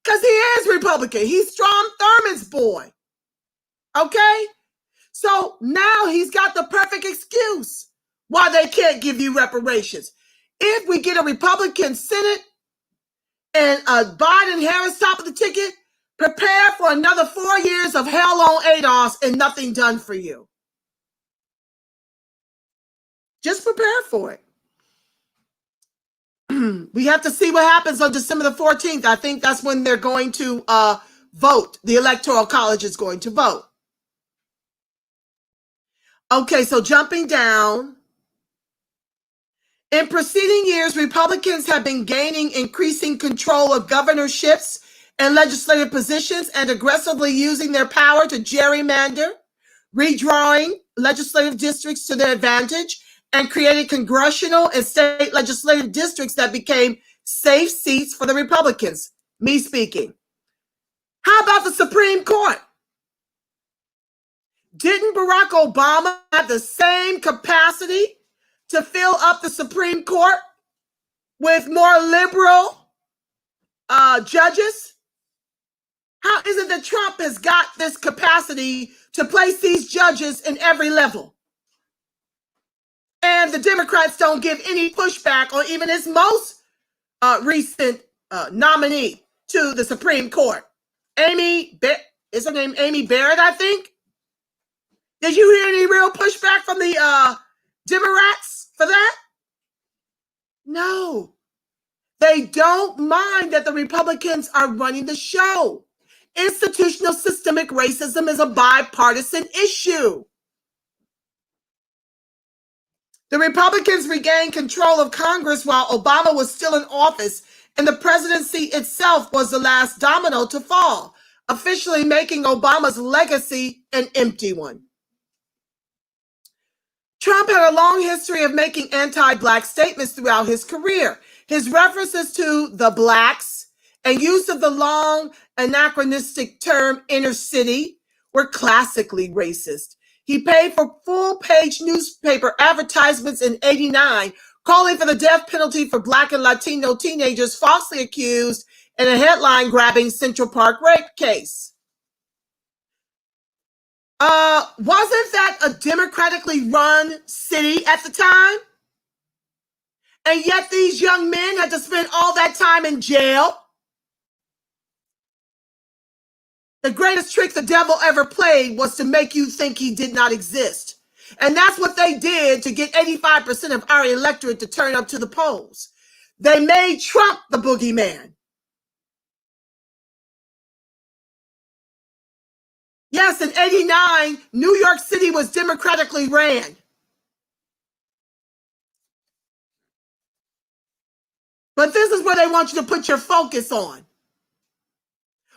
because he is Republican. He's Strom Thurmond's boy. Okay? So now he's got the perfect excuse why they can't give you reparations. If we get a Republican Senate and Biden-Harris top of the ticket, prepare for another 4 years of hell on ADOS and nothing done for you. Just prepare for it. We have to see what happens on December the 14th. I think that's when they're going to vote. The Electoral College is going to vote. Okay, so jumping down. In preceding years, Republicans have been gaining increasing control of governorships and legislative positions and aggressively using their power to gerrymander, redrawing legislative districts to their advantage, and created congressional and state legislative districts that became safe seats for the Republicans. Me speaking. How about the Supreme Court? Didn't Barack Obama have the same capacity to fill up the Supreme Court with more liberal judges? How is it that Trump has got this capacity to place these judges in every level? And the Democrats don't give any pushback on even his most recent nominee to the Supreme Court. Is her name Amy Barrett, I think? Did you hear any real pushback from the Democrats for that? No. They don't mind that the Republicans are running the show. Institutional systemic racism is a bipartisan issue. The Republicans regained control of Congress while Obama was still in office, and the presidency itself was the last domino to fall, officially making Obama's legacy an empty one. Trump had a long history of making anti-Black statements throughout his career. His references to the Blacks and use of the long anachronistic term inner city were classically racist. He paid for full-page newspaper advertisements in '89, calling for the death penalty for Black and Latino teenagers falsely accused in a headline-grabbing Central Park rape case. Wasn't that a democratically run city at the time? And yet these young men had to spend all that time in jail. The greatest trick the devil ever played was to make you think he did not exist. And that's what they did to get 85% of our electorate to turn up to the polls. They made Trump the boogeyman. Yes, in '89, New York City was democratically ran. But this is where they want you to put your focus on,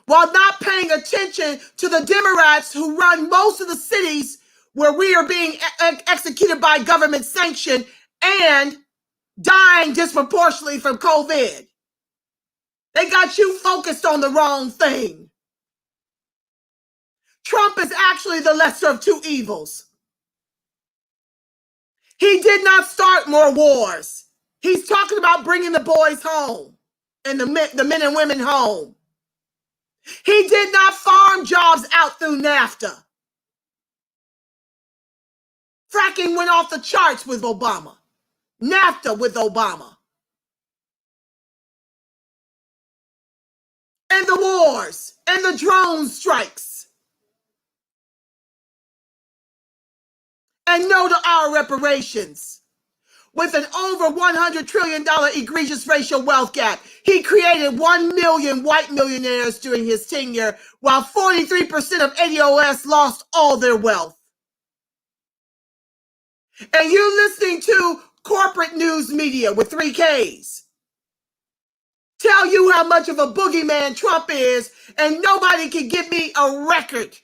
while not paying attention to the Democrats who run most of the cities where we are being executed by government sanction and dying disproportionately from COVID. They got you focused on the wrong thing. Trump is actually the lesser of two evils. He did not start more wars. He's talking about bringing the boys home and the men and women home. He did not farm jobs out through NAFTA. Fracking went off the charts with Obama. NAFTA with Obama. And the wars and the drone strikes. And no to our reparations. With an over $100 trillion egregious racial wealth gap, he created 1 million white millionaires during his tenure, while 43% of ADOS lost all their wealth. And you're listening to corporate news media with 3 Ks tell you how much of a boogeyman Trump is, and nobody can give me a record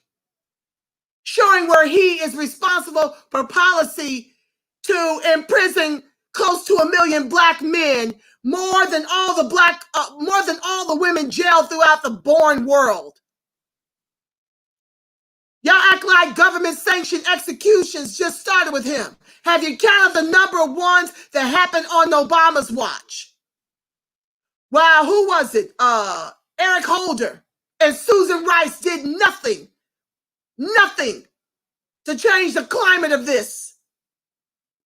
showing where he is responsible for policy to imprison close to 1 million black men, more than all the women jailed throughout the born world. Y'all act like government sanctioned executions just started with him. Have you counted the number of ones that happened on Obama's watch? Wow, who was it? Eric Holder and Susan Rice did nothing to change the climate of this.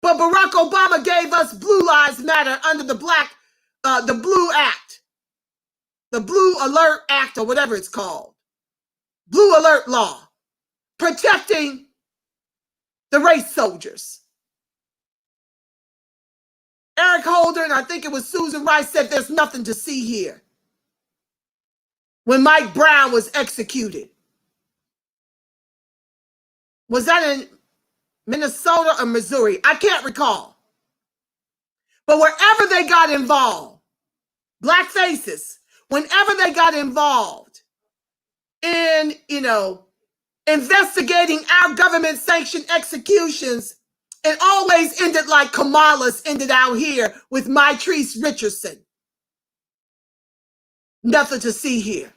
But Barack Obama gave us Blue Lives Matter under the Blue Act, the Blue Alert Act, or whatever it's called, Blue Alert Law, protecting the race soldiers. Eric Holder, and I think it was Susan Rice, said there's nothing to see here when Mike Brown was executed. Was that in Minnesota or Missouri? I can't recall. But wherever they got involved, black faces, whenever they got involved in, investigating our government sanctioned executions, it always ended like Kamala's ended out here with Mitrice Richardson. Nothing to see here.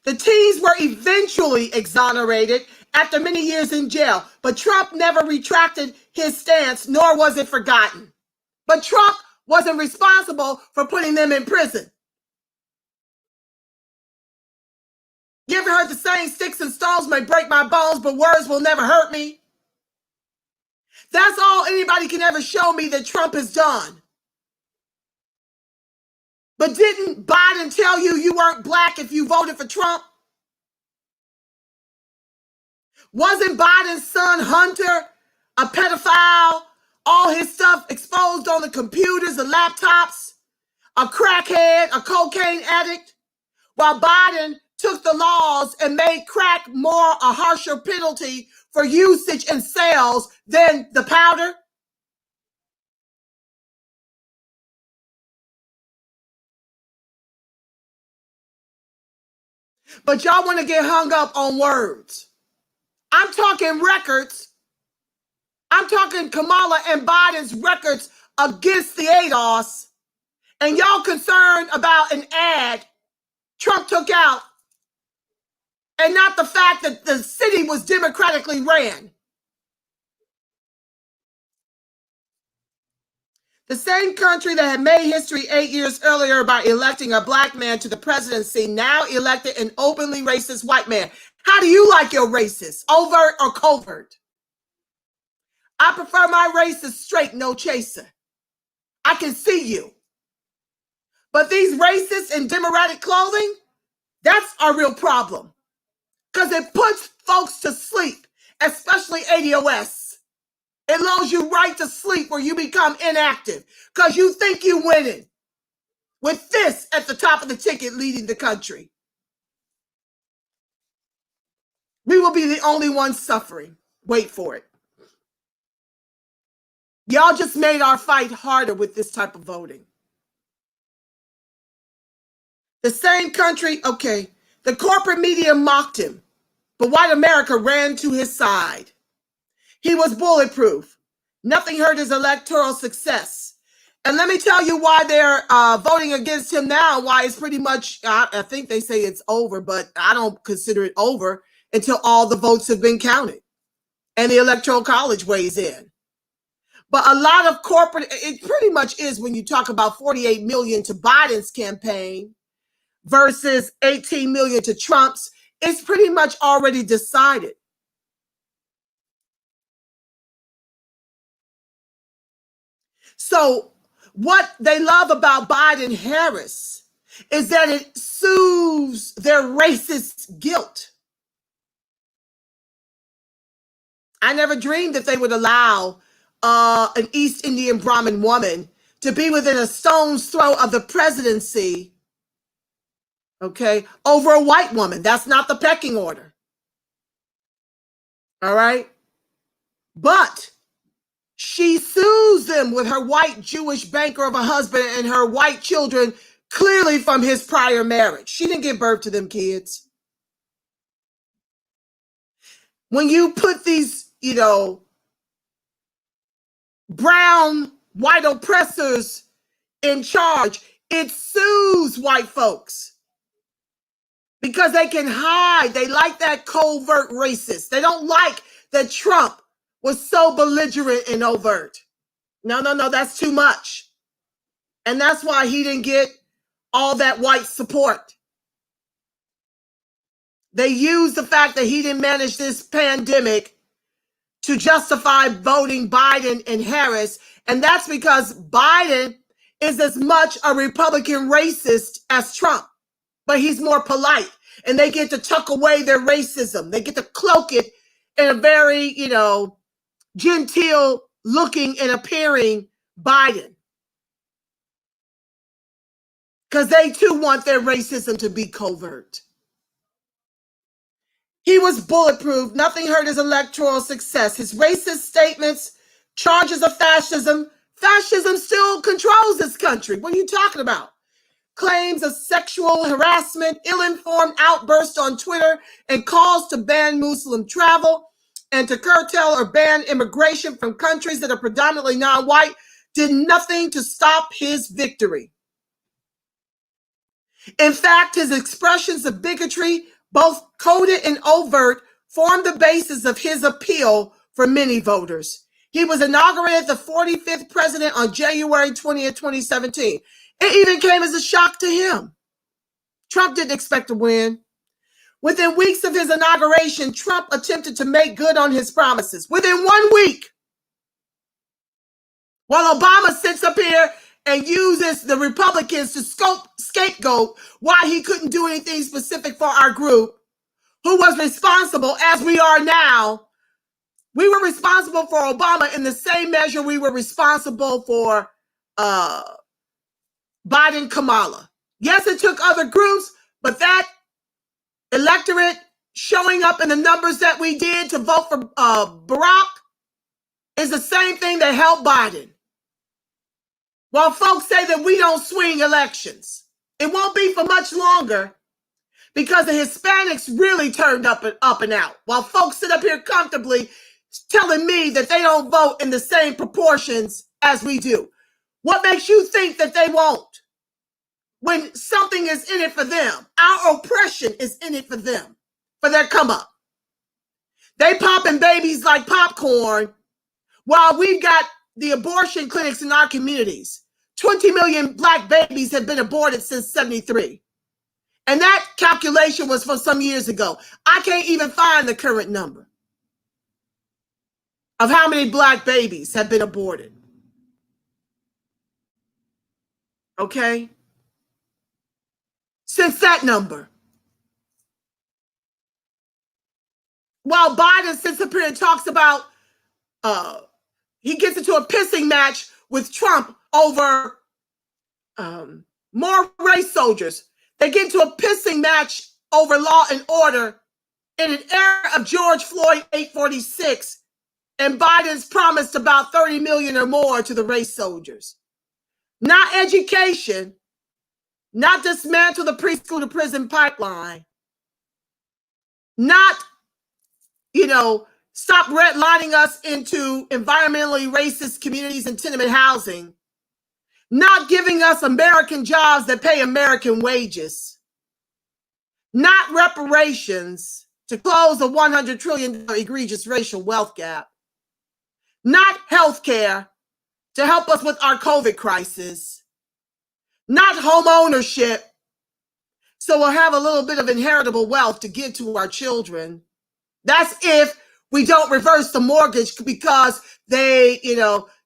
The teens were eventually exonerated after many years in jail, but Trump never retracted his stance, nor was it forgotten. But Trump wasn't responsible for putting them in prison. You ever heard the saying, sticks and stones may break my bones, but words will never hurt me? That's all anybody can ever show me that Trump has done. But didn't Biden tell you you weren't black if you voted for Trump? Wasn't Biden's son Hunter a pedophile? All his stuff exposed on the computers, the laptops, a crackhead, a cocaine addict, while Biden took the laws and made crack a harsher penalty for usage and sales than the powder? But y'all want to get hung up on words. I'm talking records. I'm talking Kamala and Biden's records against the ADOS. And y'all concerned about an ad Trump took out, and not the fact that the city was democratically ran. The same country that had made history 8 years earlier by electing a black man to the presidency now elected an openly racist white man. How do you like your racist? Overt or covert? I prefer my racist straight, no chaser. I can see you. But these racists in democratic clothing, that's our real problem. Because it puts folks to sleep, especially ADOS. It lulls you right to sleep where you become inactive because you think you're winning with this at the top of the ticket leading the country. We will be the only ones suffering. Wait for it. Y'all just made our fight harder with this type of voting. The same country, okay, the corporate media mocked him, but white America ran to his side. He was bulletproof. Nothing hurt his electoral success. And let me tell you why they're voting against him now, why it's pretty much, I think they say it's over, but I don't consider it over until all the votes have been counted and the Electoral College weighs in. But a lot of corporate, it pretty much is when you talk about 48 million to Biden's campaign versus 18 million to Trump's, it's pretty much already decided. So what they love about Biden-Harris is that it soothes their racist guilt. I never dreamed that they would allow an East Indian Brahmin woman to be within a stone's throw of the presidency, okay, over a white woman. That's not the pecking order. All right? But she sues them with her white Jewish banker of a husband and her white children, clearly from his prior marriage. She didn't give birth to them kids. When you put these, you know, brown white oppressors in charge, it soothes white folks because they can hide. They like that covert racist. They don't like that Trump was so belligerent and overt. No, that's too much. And that's why he didn't get all that white support. They used the fact that he didn't manage this pandemic to justify voting Biden and Harris. And that's because Biden is as much a Republican racist as Trump, but he's more polite. And they get to tuck away their racism. They get to cloak it in a very, you know, genteel looking and appearing Biden. Because they too want their racism to be covert. He was bulletproof. Nothing hurt his electoral success. His racist statements, charges of fascism. Fascism still controls this country. What are you talking about? Claims of sexual harassment, ill-informed outbursts on Twitter, and calls to ban Muslim travel and to curtail or ban immigration from countries that are predominantly non-white did nothing to stop his victory. In fact, his expressions of bigotry, both coded and overt, formed the basis of his appeal for many voters. He was inaugurated the 45th president on January 20th, 2017. It even came as a shock to him. Trump didn't expect to win. Within weeks of his inauguration, Trump attempted to make good on his promises. Within 1 week, while Obama sits up here and uses the Republicans to scapegoat why he couldn't do anything specific for our group, who was responsible, as we are now. We were responsible for Obama in the same measure we were responsible for Biden, Kamala. Yes, it took other groups, but that electorate showing up in the numbers that we did to vote for Barack is the same thing that helped Biden. While folks say that we don't swing elections, it won't be for much longer because the Hispanics really turned up and out. While folks sit up here comfortably telling me that they don't vote in the same proportions as we do. What makes you think that they won't? When something is in it for them, our oppression is in it for them, for their come up. They popping babies like popcorn while we've got the abortion clinics in our communities. 20 million black babies have been aborted since 73. And that calculation was from some years ago. I can't even find the current number of how many black babies have been aborted. Okay? since that number. While Biden sits up here and talks about, he gets into a pissing match with Trump over more race soldiers. They get into a pissing match over law and order in an era of George Floyd 846, and Biden's promised about 30 million or more to the race soldiers. Not education, not dismantle the preschool to prison pipeline, not, stop redlining us into environmentally racist communities and tenement housing, not giving us American jobs that pay American wages, not reparations to close a $100 trillion egregious racial wealth gap, not health care to help us with our COVID crisis, not home ownership so we'll have a little bit of inheritable wealth to give to our children. That's if we don't reverse the mortgage because they,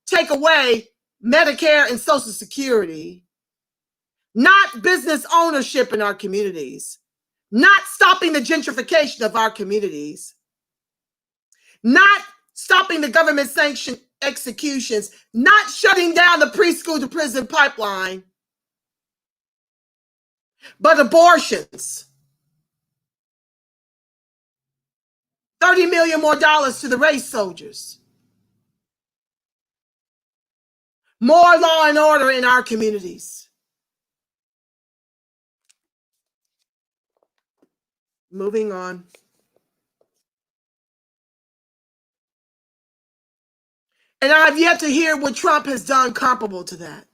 take away Medicare and Social Security, not business ownership in our communities, not stopping the gentrification of our communities, not stopping the government sanctioned executions, not shutting down the preschool to prison pipeline, but abortions. $30 million more to the race soldiers. More law and order in our communities. Moving on. And I have yet to hear what Trump has done comparable to that.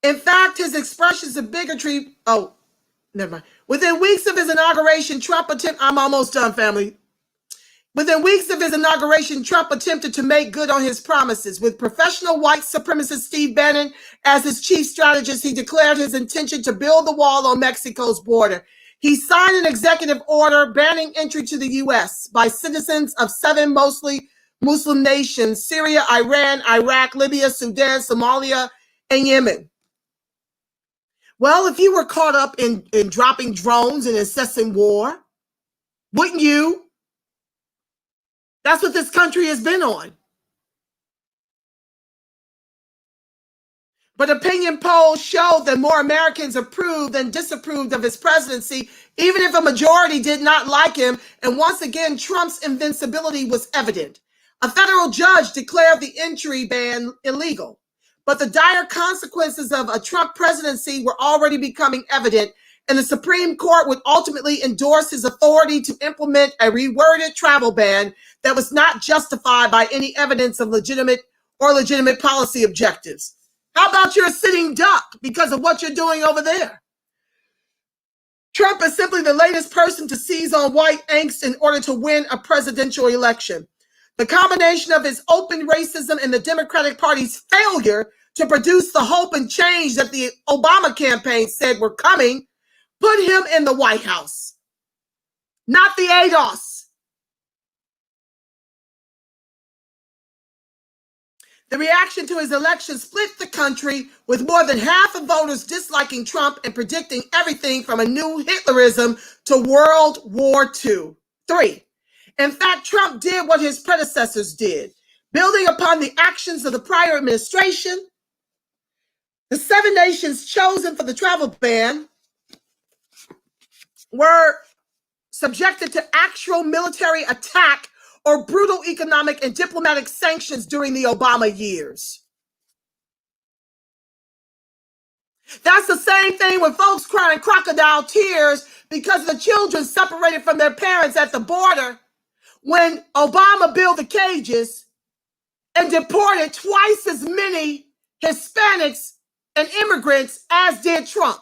In fact, his expressions of bigotry, never mind. Within weeks of his inauguration, I'm almost done, family. Within weeks of his inauguration, Trump attempted to make good on his promises. With professional white supremacist Steve Bannon as his chief strategist, he declared his intention to build the wall on Mexico's border. He signed an executive order banning entry to the U.S. by citizens of 7 mostly Muslim nations: Syria, Iran, Iraq, Libya, Sudan, Somalia, and Yemen. Well, if you were caught up in dropping drones and incessant war, wouldn't you? That's what this country has been on. But opinion polls showed that more Americans approved than disapproved of his presidency, even if a majority did not like him. And once again, Trump's invincibility was evident. A federal judge declared the entry ban illegal. But the dire consequences of a Trump presidency were already becoming evident, and the Supreme Court would ultimately endorse his authority to implement a reworded travel ban that was not justified by any evidence of legitimate policy objectives. How about you're a sitting duck because of what you're doing over there? Trump is simply the latest person to seize on white angst in order to win a presidential election. The combination of his open racism and the Democratic Party's failure to produce the hope and change that the Obama campaign said were coming put him in the White House, not the ADOS. The reaction to his election split the country, with more than half of voters disliking Trump and predicting everything from a new Hitlerism to World War II. 3. In fact, Trump did what his predecessors did, building upon the actions of the prior administration. The 7 nations chosen for the travel ban were subjected to actual military attack or brutal economic and diplomatic sanctions during the Obama years. That's the same thing with folks crying crocodile tears because the children separated from their parents at the border when Obama built the cages and deported twice as many Hispanics and immigrants as did Trump.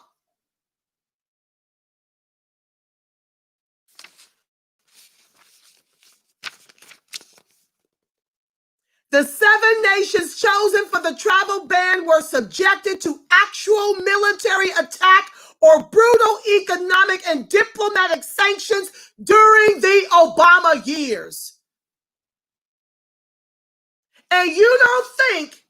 The 7 nations chosen for the travel ban were subjected to actual military attack or brutal economic and diplomatic sanctions during the Obama years. And you don't think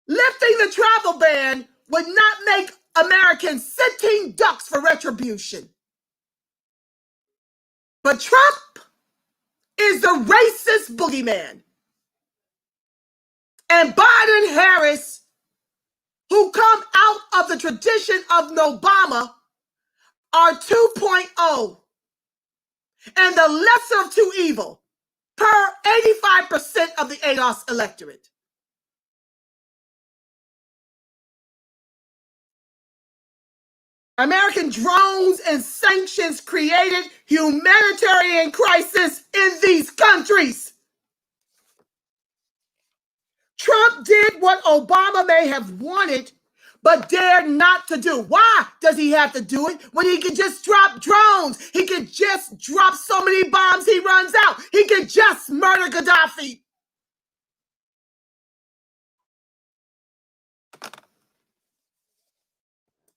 Lifting the travel ban would not make Americans sitting ducks for retribution. But Trump is the racist boogeyman. And Biden Harris, who come out of the tradition of Obama, are 2.0 and the lesser of two evil per 85% of the ADOS electorate. American drones and sanctions created humanitarian crisis in these countries. Trump did what Obama may have wanted, but dared not to do. Why does he have to do it when he can just drop drones? He can just drop so many bombs he runs out. He can just murder Gaddafi.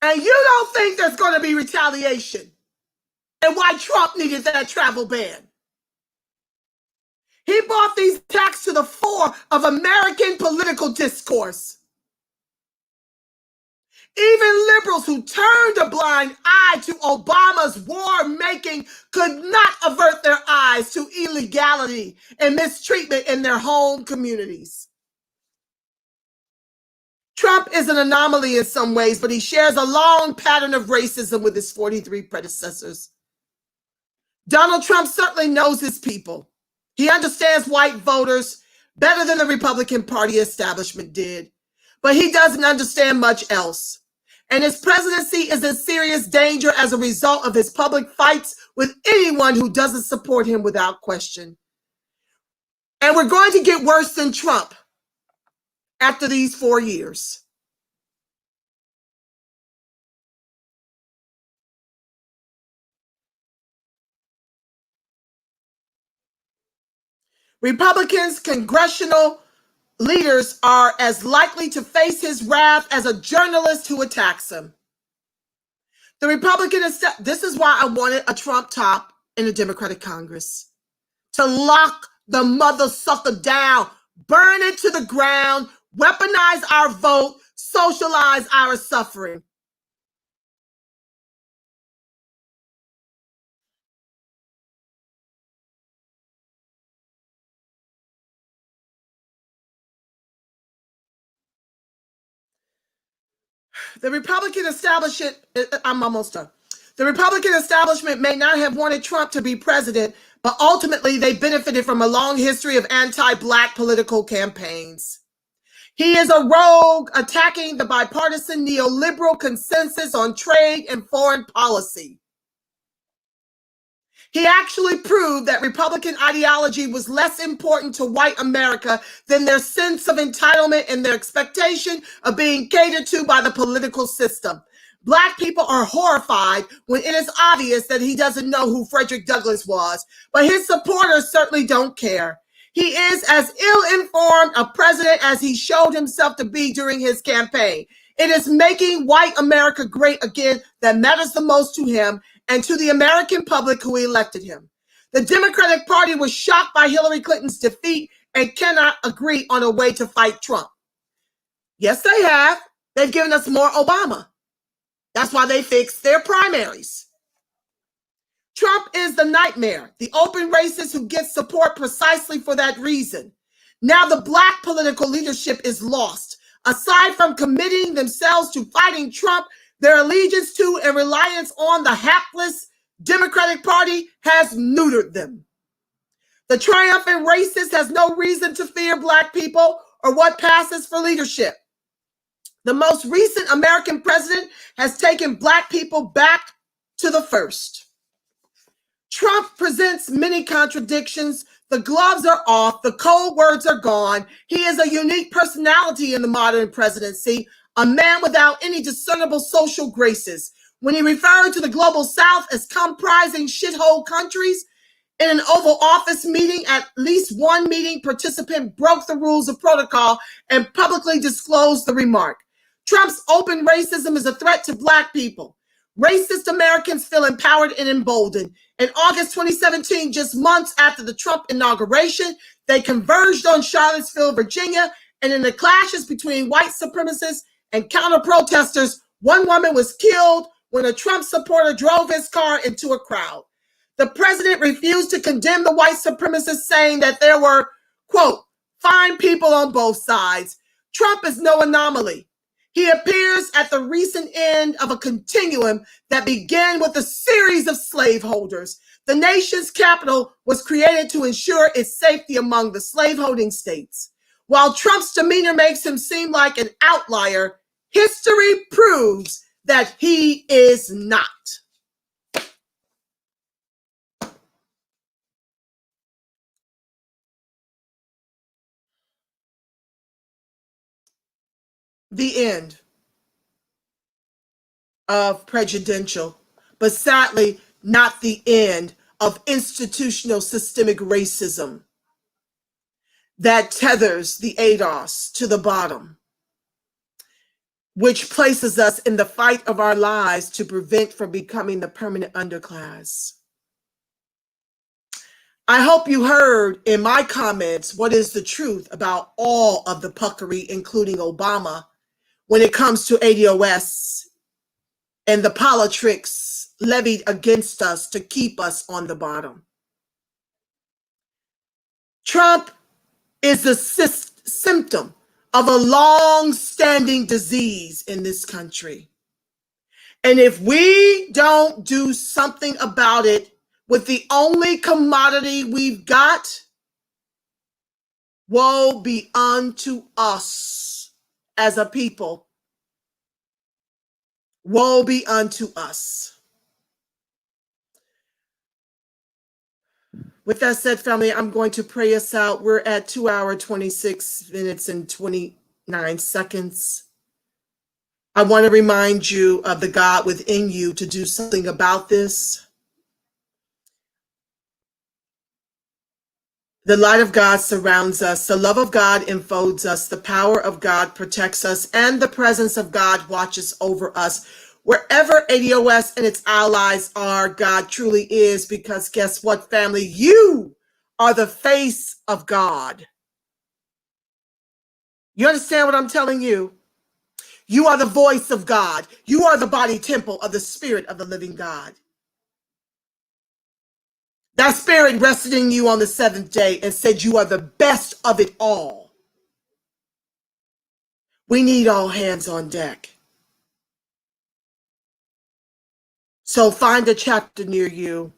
And you don't think there's going to be retaliation and why Trump needed that travel ban. He brought these attacks to the fore of American political discourse. Even liberals who turned a blind eye to Obama's war-making could not avert their eyes to illegality and mistreatment in their home communities. Trump is an anomaly in some ways, but he shares a long pattern of racism with his 43 predecessors. Donald Trump certainly knows his people. He understands white voters better than the Republican Party establishment did, but he doesn't understand much else. And his presidency is in serious danger as a result of his public fights with anyone who doesn't support him without question. And we're going to get worse than Trump after these 4 years. Republicans' congressional leaders are as likely to face his wrath as a journalist who attacks him. The Republican, this is why I wanted a Trump top in the Democratic Congress. To lock the mother sucker down, burn it to the ground, weaponize our vote, socialize our suffering. The Republican establishment, I'm almost done. The Republican establishment may not have wanted Trump to be president, but ultimately they benefited from a long history of anti-Black political campaigns. He is a rogue attacking the bipartisan neoliberal consensus on trade and foreign policy. He actually proved that Republican ideology was less important to white America than their sense of entitlement and their expectation of being catered to by the political system. Black people are horrified when it is obvious that he doesn't know who Frederick Douglass was, but his supporters certainly don't care. He is as ill-informed a president as he showed himself to be during his campaign. It is making white America great again that matters the most to him and to the American public who elected him. The Democratic Party was shocked by Hillary Clinton's defeat and cannot agree on a way to fight Trump. Yes, they have. They've given us more Obama. That's why they fixed their primaries. Trump is the nightmare, the open racist who gets support precisely for that reason. Now the Black political leadership is lost. Aside from committing themselves to fighting Trump, their allegiance to and reliance on the hapless Democratic Party has neutered them. The triumphant racist has no reason to fear Black people or what passes for leadership. The most recent American president has taken Black people back to the first. Trump presents many contradictions. The gloves are off. The cold words are gone. He is a unique personality in the modern presidency, a man without any discernible social graces. When he referred to the global South as comprising shithole countries, in an Oval Office meeting, at least one meeting participant broke the rules of protocol and publicly disclosed the remark. Trump's open racism is a threat to Black people. Racist Americans feel empowered and emboldened. In August 2017, just months after the Trump inauguration, they converged on Charlottesville, Virginia, And in the clashes between white supremacists and counter-protesters, one woman was killed when a Trump supporter drove his car into a crowd. The president refused to condemn the white supremacists, saying that there were, quote, fine people on both sides. Trump is no anomaly. He appears at the recent end of a continuum that began with a series of slaveholders. The nation's capital was created to ensure its safety among the slaveholding states. While Trump's demeanor makes him seem like an outlier, history proves that he is not. The end of prejudicial, but sadly not the end of institutional systemic racism that tethers the ADOS to the bottom, which places us in the fight of our lives to prevent from becoming the permanent underclass. I hope you heard in my comments what is the truth about all of the puckery, including Obama, when it comes to ADOS and the politics levied against us to keep us on the bottom. Trump is the symptom of a long-standing disease in this country. And if we don't do something about it with the only commodity we've got, woe be unto us as a people. Woe be unto us. With that said, family, I'm going to pray us out. We're at 2 hours, 26 minutes, and 29 seconds. I want to remind you of the God within you to do something about this. The light of God surrounds us. The love of God enfolds us. The power of God protects us. And the presence of God watches over us. Wherever ADOS and its allies are, God truly is, because guess what, family? You are the face of God. You understand what I'm telling you? You are the voice of God. You are the body temple of the Spirit of the living God. That Spirit rested in you on the seventh day and said you are the best of it all. We need all hands on deck. So find a chapter near you.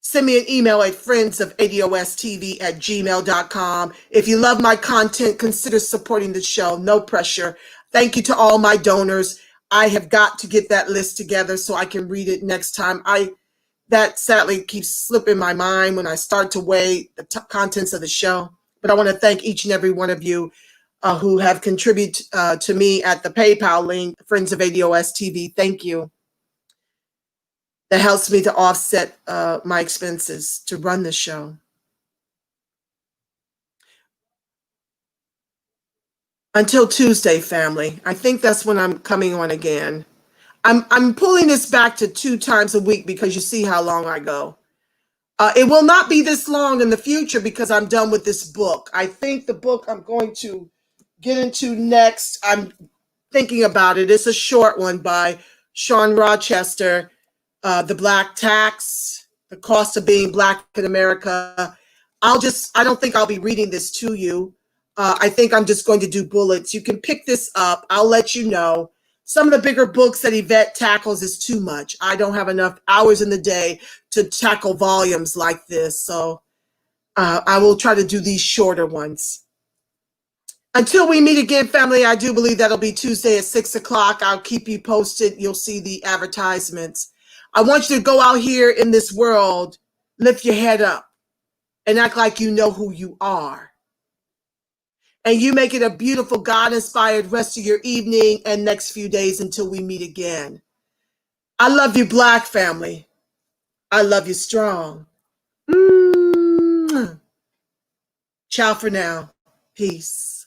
Send me an email at friendsofadostv@gmail.com. If you love my content, consider supporting the show. No pressure. Thank you to all my donors. I have got to get that list together so I can read it next time. That sadly keeps slipping my mind when I start to weigh the contents of the show. But I want to thank each and every one of you who have contributed to me at the PayPal link, Friends of ADOS TV. Thank you. That helps me to offset my expenses to run the show. Until Tuesday, family. I think that's when I'm coming on again. I'm pulling this back to 2 times a week because you see how long I go. It will not be this long in the future because I'm done with this book. I think the book I'm going to get into next, I'm thinking about it. It's a short one by Sean Rochester. The Black Tax, the cost of being Black in America. I don't think I'll be reading this to you. I think I'm just going to do bullets. You can pick this up. I'll let you know. Some of the bigger books that Yvette tackles is too much. I don't have enough hours in the day to tackle volumes like this. So I will try to do these shorter ones. Until we meet again, family, I do believe that'll be Tuesday at 6 o'clock. I'll keep you posted. You'll see the advertisements. I want you to go out here in this world, lift your head up, and act like you know who you are. And you make it a beautiful, God-inspired rest of your evening and next few days until we meet again. I love you, Black family. I love you strong. Ciao for now. Peace.